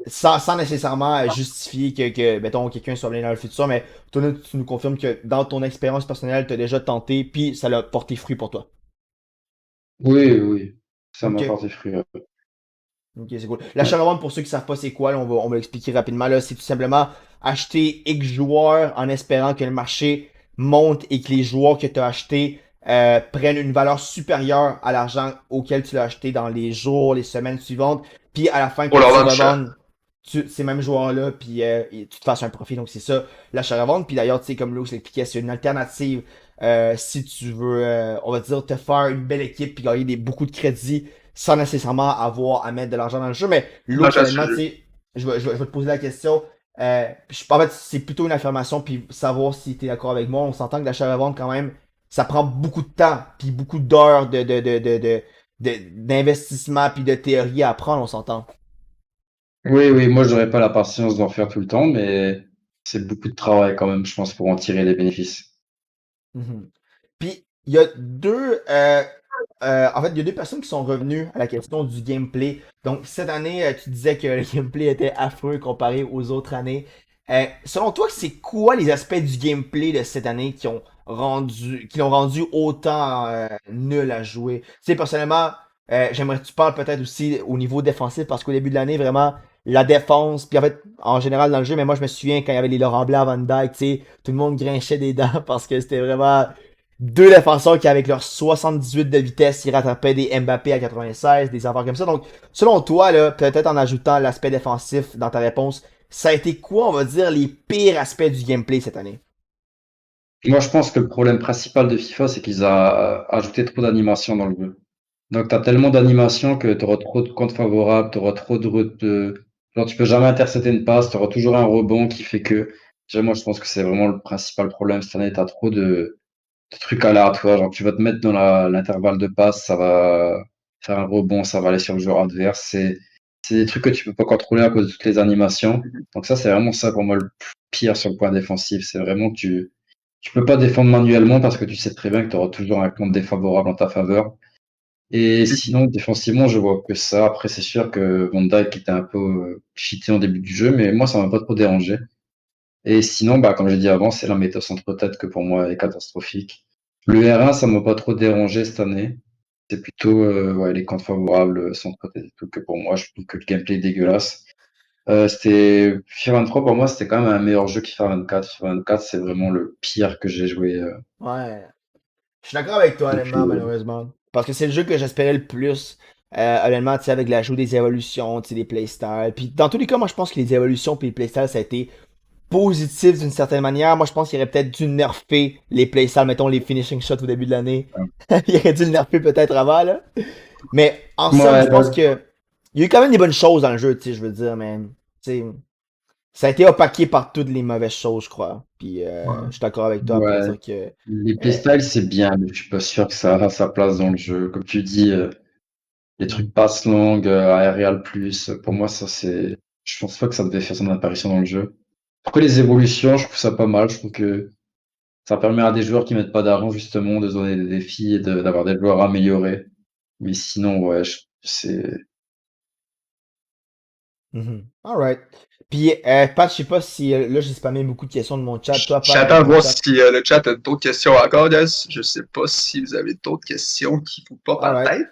sans nécessairement justifier mettons, quelqu'un soit blindé dans le futur, mais toi, là, tu nous confirmes que dans ton expérience personnelle, tu as déjà tenté, puis ça l'a porté fruit pour toi. Oui, oui, ça Ok. m'a porté fruit. Ok, c'est cool. La Ouais. char pour ceux qui savent pas c'est quoi, là, on va l'expliquer rapidement. Là, c'est tout simplement acheter X joueurs en espérant que le marché monte et que les joueurs que tu as achetés prennent une valeur supérieure à l'argent auquel tu l'as acheté dans les jours, les semaines suivantes. Puis à la fin que Pour leur tu vendre cher. revendes ces mêmes joueurs-là, puis et tu te fasses un profit. Donc c'est ça, l'achat à vendre. Puis d'ailleurs, tu sais, comme Lou l'expliquait, c'est une alternative si tu veux, on va dire, te faire une belle équipe puis gagner beaucoup de crédits sans nécessairement avoir à mettre de l'argent dans le jeu. Mais l'autre, L'argent sur honnêtement, le tu jeu. sais, je vais te poser la question. En fait, c'est plutôt une affirmation, puis savoir si tu es d'accord avec moi. On s'entend que l'achat à vendre, quand même, ça prend beaucoup de temps, puis beaucoup d'heures d'investissement, puis de théorie à apprendre, on s'entend. Oui, oui, moi, j'aurais pas la patience d'en faire tout le temps, mais c'est beaucoup de travail quand même, je pense, pour en tirer des bénéfices. Mhm. Puis, il y a en fait, il y a deux personnes qui sont revenues à la question du gameplay. Donc, cette année, tu disais que le gameplay était affreux comparé aux autres années. Selon toi, c'est quoi les aspects du gameplay de cette année qui l'ont rendu autant nul à jouer? Tu sais, personnellement, j'aimerais que tu parles peut-être aussi au niveau défensif parce qu'au début de l'année, vraiment, la défense, puis en fait, en général dans le jeu, mais moi je me souviens quand il y avait les Laurent Blanc, Van Dijk, tu sais, tout le monde grinchait des dents parce que c'était vraiment deux défenseurs qui, avec leur 78 de vitesse, ils rattrapaient des Mbappé à 96, des affaires comme ça. Donc, selon toi, là, peut-être en ajoutant l'aspect défensif dans ta réponse, ça a été quoi, on va dire, les pires aspects du gameplay cette année? Moi, je pense que le problème principal de FIFA, c'est qu'ils ont ajouté trop d'animations dans le jeu. Donc, tu as tellement d'animations que tu auras trop de comptes favorables, tu auras trop genre, tu peux jamais intercepter une passe, tu auras toujours un rebond qui fait que. Déjà, moi, je pense que c'est vraiment le principal problème cette année. Tu as trop de trucs aléatoires. Genre, tu vas te mettre dans l'intervalle de passe, ça va faire un rebond, ça va aller sur le joueur adverse. C'est des trucs que tu peux pas contrôler à cause de toutes les animations. Donc, ça, c'est vraiment ça pour moi le pire sur le point défensif. C'est vraiment que tu peux pas défendre manuellement parce que tu sais très bien que tu auras toujours un compte défavorable en ta faveur. Et sinon, défensivement, je vois que ça. Après, c'est sûr que Van Dijk était un peu cheaté en début du jeu, mais moi, ça m'a pas trop dérangé. Et sinon, bah, comme j'ai dit avant, c'est la méthode centre-tête que pour moi est catastrophique. Le R1, ça m'a pas trop dérangé cette année. C'est plutôt ouais, les comptes favorables, centre-tête et tout, que pour moi, je trouve que le gameplay est dégueulasse. FIFA 23, pour moi, c'était quand même un meilleur jeu que FIFA 24. FIFA 24, c'est vraiment le pire que j'ai joué Ouais. Je suis d'accord avec toi, depuis. honnêtement, malheureusement. Parce que c'est le jeu que j'espérais le plus. Honnêtement, tu sais, avec l'ajout des évolutions, tu sais, des playstyles. Puis dans tous les cas, moi, je pense que les évolutions puis les playstyles, ça a été positif d'une certaine manière. Moi, je pense qu'il aurait peut-être dû nerfer les playstyles, mettons les finishing shots au début de l'année. Il aurait dû le nerfer peut-être avant, là. Mais en somme, Ouais, je pense que il y a eu quand même des bonnes choses dans le jeu, tu sais, je veux dire, mais tu sais, ça a été opaqué par toutes les mauvaises choses, je crois. Puis je suis d'accord avec toi pour ouais. dire que Les euh, playstyles, c'est bien, mais je suis pas sûr que ça a sa place dans le jeu. Comme tu dis, les trucs passe longues, aérial plus, pour moi, ça c'est. Je pense pas que ça devait faire son apparition dans le jeu. Après les évolutions, je trouve ça pas mal. Je trouve que ça permet à des joueurs qui mettent pas d'argent justement de se donner des défis et d'avoir des joueurs améliorés. Mais sinon, ouais, c'est. mhm. Alright. Puis, Pat, je sais pas si là j'ai spammé beaucoup de questions de mon chat. Toi, Pat, dans J'attends de ton voir chat. si le chat a d'autres questions encore, guys. Je sais pas si vous avez d'autres questions qui vous popent à la Alright. tête.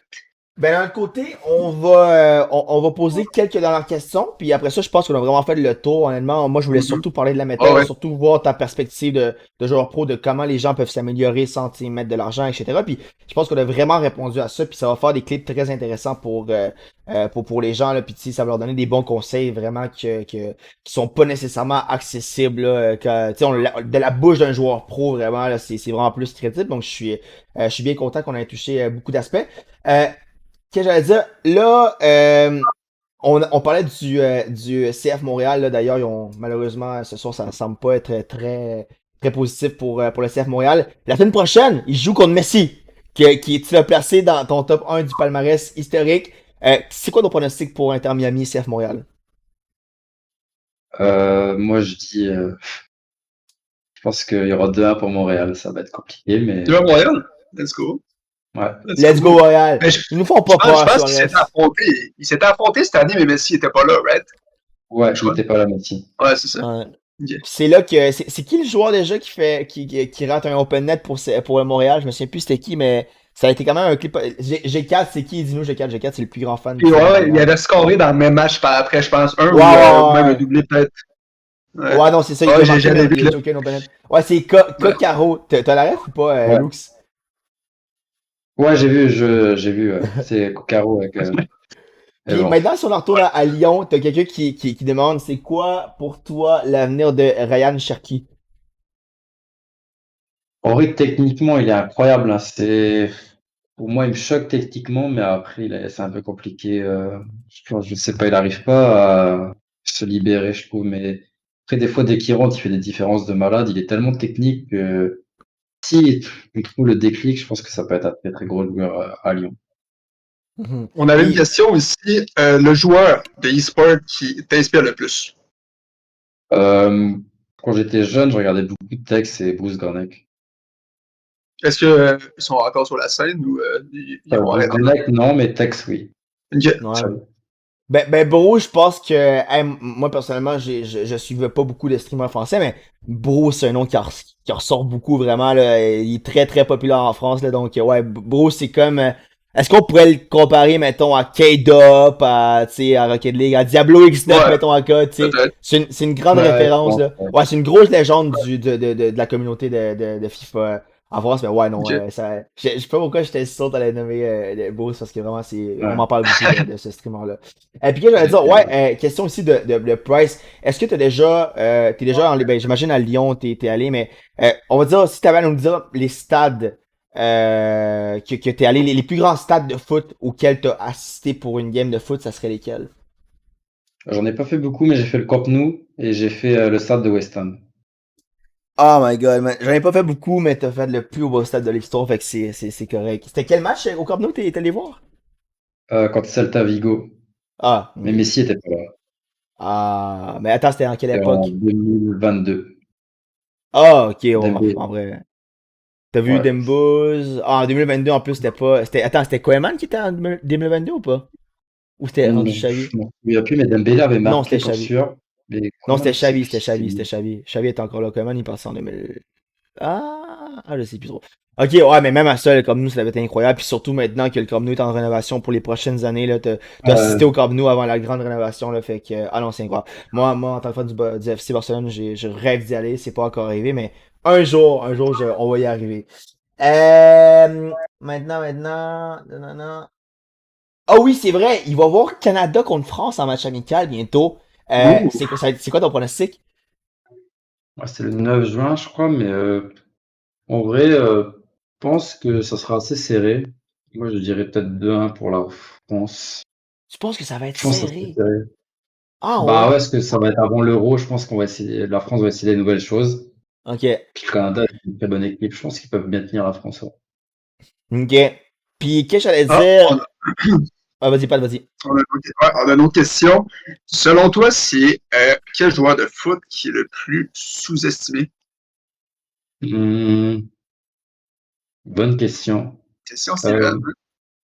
Ben, d'un autre côté, on va poser quelques dernières questions, puis après ça, je pense qu'on a vraiment fait le tour, honnêtement. Moi, je voulais Mhm. surtout parler de la Ah méthode, ouais. surtout voir ta perspective de joueur pro, de comment les gens peuvent s'améliorer sans tu sais, mettre de l'argent, etc. Puis, je pense qu'on a vraiment répondu à ça, puis ça va faire des clips très intéressants pour les gens, là, puis tu sais, ça va leur donner des bons conseils, vraiment, qui sont pas nécessairement accessibles, là, tu sais, de la bouche d'un joueur pro, vraiment, là, c'est vraiment plus crédible, donc je suis bien content qu'on ait touché beaucoup d'aspects. Euh, que j'allais dire, là, on parlait du CF Montréal, là, d'ailleurs, malheureusement, ce soir, ça semble pas être très, très positif pour le CF Montréal. La semaine prochaine, ils jouent contre Messi, tu l'as placé dans ton top 1 du palmarès historique. C'est quoi ton pronostic pour Inter Miami CF Montréal? Moi, je dis, je pense qu'il y aura 2-1 pour Montréal. Ça va être compliqué, Tu vas mais à Montréal? Let's go. ouais. Let's Let's go go. Royal! Mais Ils nous font je pas pense, je peur, pense qu'il s'était Suarez. affronté. Il s'était affronté cette année, mais Messi était pas là, right? Ouais, je il crois. était pas là, Messi. Ouais, c'est ça. Ouais. Ok. Puis c'est là que c'est qui le joueur déjà qui rate un open net pour le Montréal? Je me souviens plus c'était qui, mais ça a été quand même un clip. G4, c'est qui? Dis-nous G4. G4, c'est le plus grand fan Puis du foot de ouais, il Montréal. avait scoré dans le même match par après, je pense, un Ouais, ou même un ouais, doublé peut-être. ouais. Ouais. Ouais, non, c'est ça, il Ouais, l'a j'ai marqué, jamais vu il a là. choqué un open net. Ouais, c'est Ouais. Caro. T'as la ref ou pas, Ouais, Lux? ouais, j'ai vu, c'est Caro avec Puis Evans. maintenant, si on en retourne à Lyon, t'as quelqu'un qui demande c'est quoi pour toi l'avenir de Ryan Cherki? En vrai, techniquement, il est incroyable, hein. Pour moi, il me choque techniquement, mais après, c'est un peu compliqué. Je sais pas, il arrive pas à se libérer, je trouve. Mais après, des fois, dès qu'il rentre, il fait des différences de malade. Il est tellement technique que si il trouve le déclic, je pense que ça peut être un très très gros joueur à Lyon. Mhm. On avait une Puis, question aussi, le joueur de e-sport qui t'inspire le plus. Euh, Quand j'étais jeune, je regardais beaucoup de Tex et Bruce Garneck. Est-ce qu'ils sont encore sur la scène ou ils ont Bruce arrêté? Garneck, non, mais Tex, oui. Ok. ouais. Ben Bro, je pense que moi personnellement, je suivais pas beaucoup de streamers français, mais Bro, c'est un nom qui ressort beaucoup vraiment là. Il est très très populaire en France là, donc ouais, Bro, c'est comme est-ce qu'on pourrait le comparer mettons à K-Dop, à tu sais à Rocket League, à Diablo X9 Ouais, mettons à cas, tu sais. peut-être. C'est une grande Ouais, je référence pense, là. ouais. Ouais, c'est une grosse légende de la communauté de FIFA en France, mais ouais non, Ok. ça je sais pas pourquoi j'étais si sûr d'aller nommer Bro, parce que vraiment c'est on Ouais. m'en parle beaucoup de ce streamer là. Et puis, j'allais dire, ouais, question aussi de Price. Est-ce que t'es déjà ben, j'imagine à Lyon, t'es allé, mais on va dire, si t'avais à nous dire les stades que t'es allé, les plus grands stades de foot auxquels t'as assisté pour une game de foot, ça serait lesquels? J'en ai pas fait beaucoup, mais j'ai fait le Camp Nou et j'ai fait le stade de West Ham. Oh my god, man. J'en ai pas fait beaucoup, mais t'as fait le plus beau stade de l'histoire, fait que c'est correct. C'était quel match au Camp Nou t'es allé voir? Quand Celta Vigo. Ah, Mais ok. Messi était pas là. Ah, mais attends, c'était en quelle C'était en époque? 2022. Ah, ok, Dembélé. en vrai. T'as vu Ouais. Dembose? Ah, en 2022, en plus, c'était pas. Attends, c'était Koeman qui était en 2022 ou pas? Ou c'était rendu Xavi? Je m'en souviens plus, mais Dembélé avait Non, marqué c'était pour Xavi. sûr. Mais Non, Koeman, c'était je sais Xavi, plus c'était si c'est Xavi, c'était lui. Xavi. Xavi était encore là. Koeman, il passait en 2000. Je sais plus trop. Ok, ouais, mais même à ça, le Camp Nou, ça avait été incroyable. Puis surtout maintenant que le Camp Nou est en rénovation pour les prochaines années, là, t'as Euh, assisté au Camp Nou avant la grande rénovation, là, fait que, ah non, c'est incroyable. Moi, en tant que fan du FC Barcelone, je rêve d'y aller. C'est pas encore arrivé, mais un jour, on va y arriver. Maintenant, nanana. Ah oui, c'est vrai, il va y avoir Canada contre France en match amical bientôt. Ouh. C'est quoi ton pronostic? ouais, c'est le 9 juin, je crois, mais en vrai, je pense que ça sera assez serré. Moi, je dirais peut-être 2-1 pour la France. Tu penses que ça va être Je pense que ça sera serré? serré. Ah Bah ouais, ouais? parce que ça va être avant l'Euro. Je pense qu'on va essayer, la France va essayer des nouvelles choses. Ok. Puis le Canada est une très bonne équipe. Je pense qu'ils peuvent bien tenir la France, ouais. Ok. Puis, qu'est-ce que j'allais Ah, dire? Ah, vas-y, Pat, vas-y. on a une autre question. Selon toi, c'est quel joueur de foot qui est le plus sous-estimé? Bonne question. Question, c'est Euh, bonne.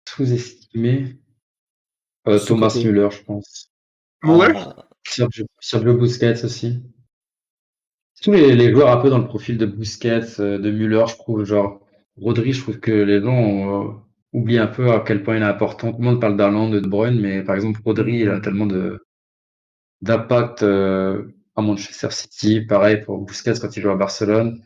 Sous-estimé. Thomas Sous-coté. Müller, je pense. Ouais. Ah. Sergio Busquets aussi. Tous les joueurs un peu dans le profil de Busquets, de Müller, je trouve, genre Rodri, je trouve que les gens oublient un peu à quel point il est important. Tout le monde parle d'Haaland, de De Bruyne, mais par exemple Rodri, il a Mhm. tellement de d'impact à Manchester City, pareil pour Busquets quand il joue à Barcelone.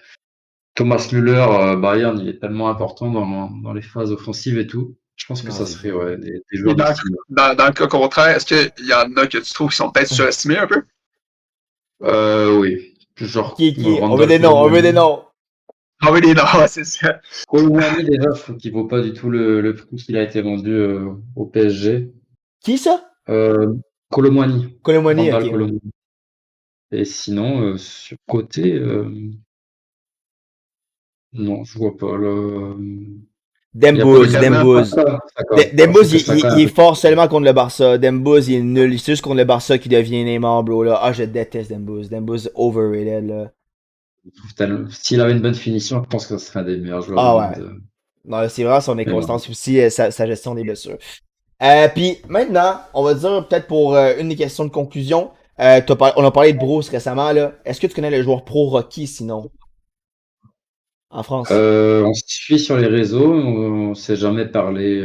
Thomas Müller, Bayern, il est tellement important dans les phases offensives et tout. Je pense que Non, ça c'est serait sûr. ouais, des Et joueurs de ce style. dans le cas contraire, est-ce qu'il y en a que tu trouves qui sont peut-être surestimés un peu? Oui, genre Qui est? On veut Randall des noms, on veut des Colomwani. noms. Ah oui, les noms, ouais, c'est ça. Colomwani, déjà, je trouve qu'il vaut pas du tout le prix qu'il a été vendu au PSG. Qui ça? Euh, Colomwani, Colomoni, ok, Randall ouais. Colomwani. Et sinon, sur côté, non, je vois pas. Là, il y a pas Ouais, Dembouz, beaucoup. quasiment. Dembouz. Saka, Saka. Ouais, je trouve Dembouz, que Saka est un il est peu fort plus. seulement contre le Barça. Dembouz, il est nul. C'est juste contre le Barça qu'il devient Neymar, bro, là. Ah, je déteste Dembouz. Dembouz, overrated, là. S'il avait une bonne finition, je pense que ce serait un des meilleurs joueurs du Ah ouais. monde. Non, c'est vraiment son Mais bon. inconstance aussi, sa gestion des blessures. Puis maintenant, on va dire peut-être pour une des questions de conclusion. On a parlé de Bruce récemment, là. Est-ce que tu connais le joueur pro Rocky, sinon, en France? On se suit sur les réseaux, on s'est jamais parlé,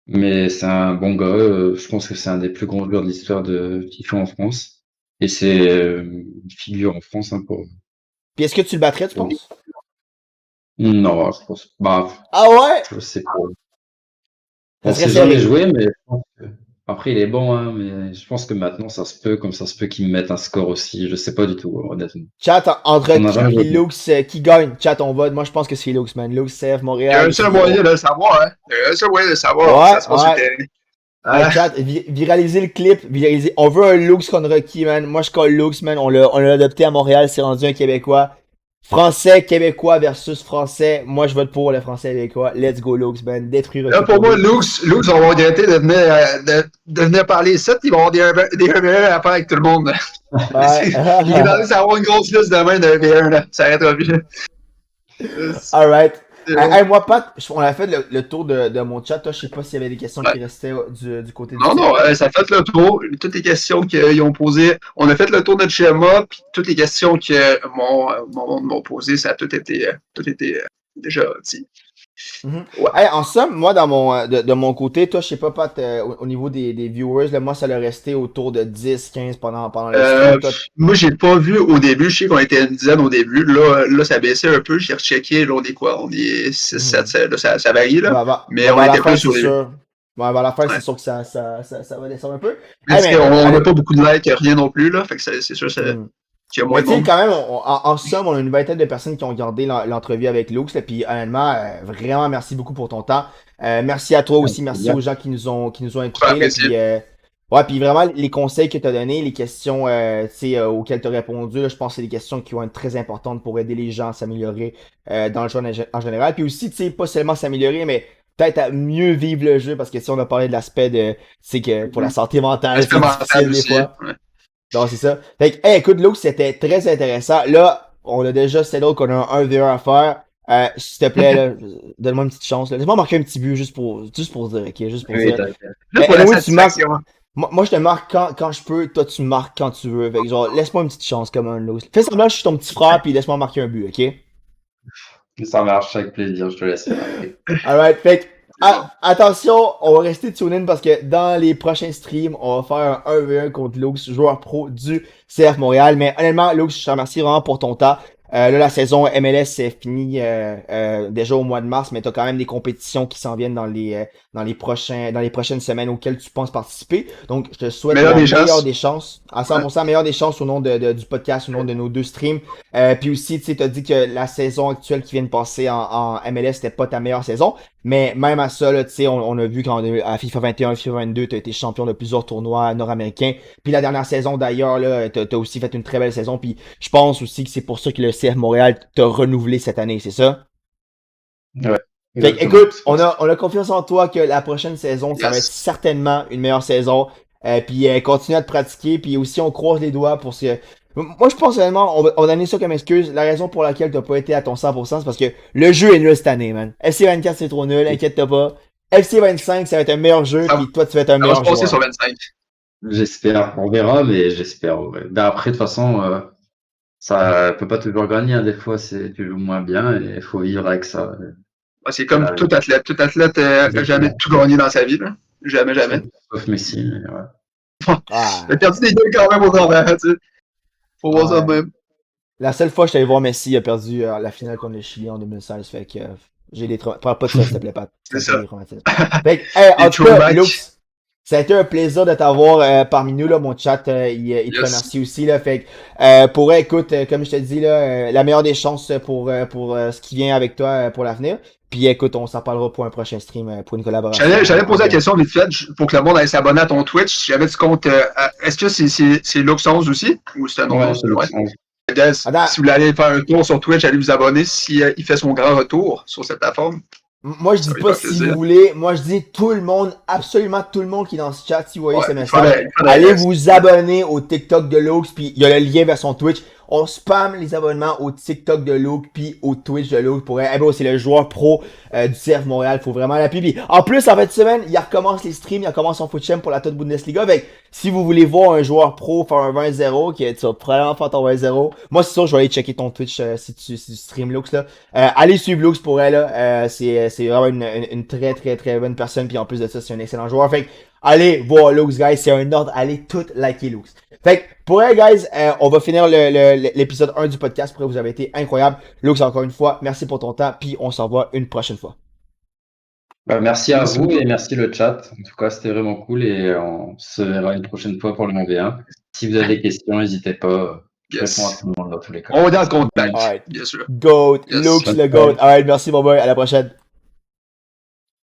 mais c'est un bon gars. Je pense que c'est un des plus grands joueurs de l'histoire de FIFA en France. Et c'est une figure en France, hein, pour. Puis est-ce que tu le battrais, tu penses? Non, je pense. Bah, Ah ouais? je sais pas. Ça On serait s'est jamais serré. joué, mais je pense que. Après, il est bon, hein, mais je pense que maintenant, ça se peut, comme ça se peut qu'il me mette un score aussi. Je sais pas du tout, honnêtement. Chat, entre On n'a qui jamais pis joué. Lux, qui gagne? Chat, on vote. Moi, je pense que c'est Lux, man. Lux, CF, Il y a un Montréal. seul Puis, moyen de le savoir, hein. Il y a un seul moyen de le savoir, ouais, ça se passe sur le ouais. terrain. Ah, Chat, viraliser le clip, viraliser. On veut un Lux contre Rocky, man. Moi, je colle Lux, man. On l'a adopté à Montréal, c'est rendu un Québécois. Français, Québécois versus Français. Moi, je vote pour le Français Québécois. Let's go, Lux, man. Détruire là, Rocky pour moi, lui. Lux, on va regretter de venir parler ici. Ils vont avoir des 1v1 à faire avec tout le monde. Ouais. Il est dans ça avoir une grosse liste demain de 1v1, là. Ça arrêtera plus. Alright. Hey, moi, Pat, on a fait le tour de mon chat. Toi, je sais pas s'il y avait des questions qui restaient du côté du Non, non, chat. ça a fait le tour. Toutes les questions qu'ils ont posées. On a fait le tour de notre schéma, puis toutes les questions que m'ont posées, ça a tout été déjà dit. Ouais. Hey, en somme, moi, de mon côté, toi, je sais pas, Pat, au niveau des viewers, là, moi, ça l'a resté autour de 10, 15 pendant le stream. Toi, Moi, j'ai pas vu au début. Je sais qu'on était une dizaine au début. Là, ça baissait un peu. J'ai rechecké. Là, on est quoi? On est 6, 7. Là, ça varie, là. Mais on à la était fin, plus au c'est début. sûr. Ouais, à la fin, Ouais. c'est sûr que ça va descendre un peu. Parce Hey, qu'on n'a pas beaucoup de likes, rien non plus, là. Fait que c'est sûr qu'il y a moins mais de tu sais, monde. quand même, en somme, on a une vingtaine de personnes qui ont regardé l'entrevue avec Lux. Là, puis honnêtement, vraiment, merci beaucoup pour ton temps. Merci à toi aussi, merci aux gens qui nous ont écoutés. Là, puis, ouais, puis vraiment, les conseils que tu as donnés, les questions auxquelles tu as répondu, là, je pense que c'est des questions qui vont être très importantes pour aider les gens à s'améliorer dans le jeu en général. Puis aussi, tu sais, pas seulement s'améliorer, mais peut-être à mieux vivre le jeu, parce que si on a parlé de l'aspect de, c'est que pour la santé mentale, c'est difficile des fois. Ouais. Non, c'est ça. Fait que, hey, écoute, Luke, c'était très intéressant. Là, on a déjà settled qu'on a un 1v1 à faire. S'il te plaît, là, donne-moi une petite chance. Là. Laisse-moi marquer un petit but juste pour dire, ok? Juste pour dire. Juste pour la Anyway, tu marques. satisfaction. Moi, je te marque quand je peux. Toi, tu me marques quand tu veux. Fait que, genre, laisse-moi une petite chance comme un Luke. Fais semblant que je suis ton petit frère, puis laisse-moi marquer un but, ok? Ça marche avec plaisir, je te laisse. Alright, fait que, attention, on va rester tune in parce que dans les prochains streams, on va faire un 1v1 contre Lux, joueur pro du CF Montréal. Mais honnêtement, Lux, je te remercie vraiment pour ton temps. Là, la saison MLS c'est fini déjà au mois de mars, mais tu as quand même des compétitions qui s'en viennent dans les prochaines semaines auxquelles tu penses participer. Donc, je te souhaite la meilleure des chances, à 100% meilleure des chances au nom du podcast, au nom de nos deux streams. Puis aussi, tu sais, t'as dit que la saison actuelle qui vient de passer en MLS c'était pas ta meilleure saison, mais même à ça, là, tu sais, on a vu qu'à FIFA 21, FIFA 22, t'as été champion de plusieurs tournois nord-américains. Puis la dernière saison d'ailleurs, là, t'as aussi fait une très belle saison. Puis je pense aussi que c'est pour ça que le CF Montréal t'a renouvelé cette année, c'est ça? Ouais. Fait que, écoute, on a confiance en toi que la prochaine saison, ça va être certainement une meilleure saison. Puis continue à te pratiquer. Puis aussi, on croise les doigts pour ce. Moi, je pense réellement, on va donner ça comme excuse. La raison pour laquelle t'as pas été à ton 100%, c'est parce que le jeu est nul cette année, man. FC24, c'est trop nul, inquiète-toi pas. FC25, ça va être un meilleur jeu, puis toi, tu vas être un meilleur joueur. On va se passer sur 25. J'espère, on verra, mais j'espère. Ouais. Ben après, de toute façon, ça peut pas toujours gagner. Hein. Des fois, tu joues moins bien et il faut vivre avec ça. C'est comme tout athlète. Tout athlète n'a jamais tout gagné dans sa vie. Là. Jamais. Sauf Messi, mais ouais. Il a perdu des games quand même au travers. Tu sais. Faut voir ça de même. La seule fois que je suis allé voir Messi, il a perdu la finale contre le Chili en 2016. Fait que j'ai des Parle pas de ça, s'il te plaît, Pat. C'est ça. Fait que, hey, en tout cas, Lux, ça a été un plaisir de t'avoir parmi nous. Là, mon chat, il te remercie aussi. Là, fait que, écoute, comme je te dis, là, la meilleure des chances pour ce qui vient avec toi pour l'avenir. Puis écoute, on s'en parlera pour un prochain stream, pour une collaboration. J'allais poser la question vite fait pour que le monde aille s'abonner à ton Twitch. Si jamais tu comptes. Est-ce que c'est Lux11 aussi? Ou c'est un autre? Ouais, c'est Lux11. Si vous voulez aller faire un tour sur Twitch, allez vous abonner si il fait son grand retour sur cette plateforme. Moi, je dis pas si vous voulez. Moi, je dis tout le monde, absolument tout le monde qui est dans ce chat, si vous voyez ce message, allez vous abonner au TikTok de Lux, puis il y a le lien vers son Twitch. On spam les abonnements au TikTok de Luke puis au Twitch de Luke pour c'est le joueur pro du CF Montréal. Faut vraiment l'appuyer. En plus, en fin de semaine, il recommence les streams, il recommence son foot champ pour la toute Bundesliga. Fait si vous voulez voir un joueur pro faire un 20-0, tu vas probablement faire ton 20-0. Moi, c'est sûr, je vais aller checker ton Twitch si tu stream Lux là. Allez suivre Lux pour elle là. C'est vraiment une très très très bonne personne. Puis en plus de ça, c'est un excellent joueur. Fait que, allez voir Lux, guys. C'est un ordre. Allez tout liker Lux. Fait que, pour elle, guys, on va finir l'épisode 1 du podcast. Pour elle, vous avez été incroyable. Lux, encore une fois, merci pour ton temps. Puis on se revoit une prochaine fois. Merci à vous et merci le chat. En tout cas, c'était vraiment cool et on se verra une prochaine fois pour le 1v1. Si vous avez des questions, n'hésitez pas. Je réponds à tout le monde dans tous les cas. On est dans le contact, Alright. bien sûr. Goat, Yes. Lux le goat. Alright, merci mon boy. À la prochaine.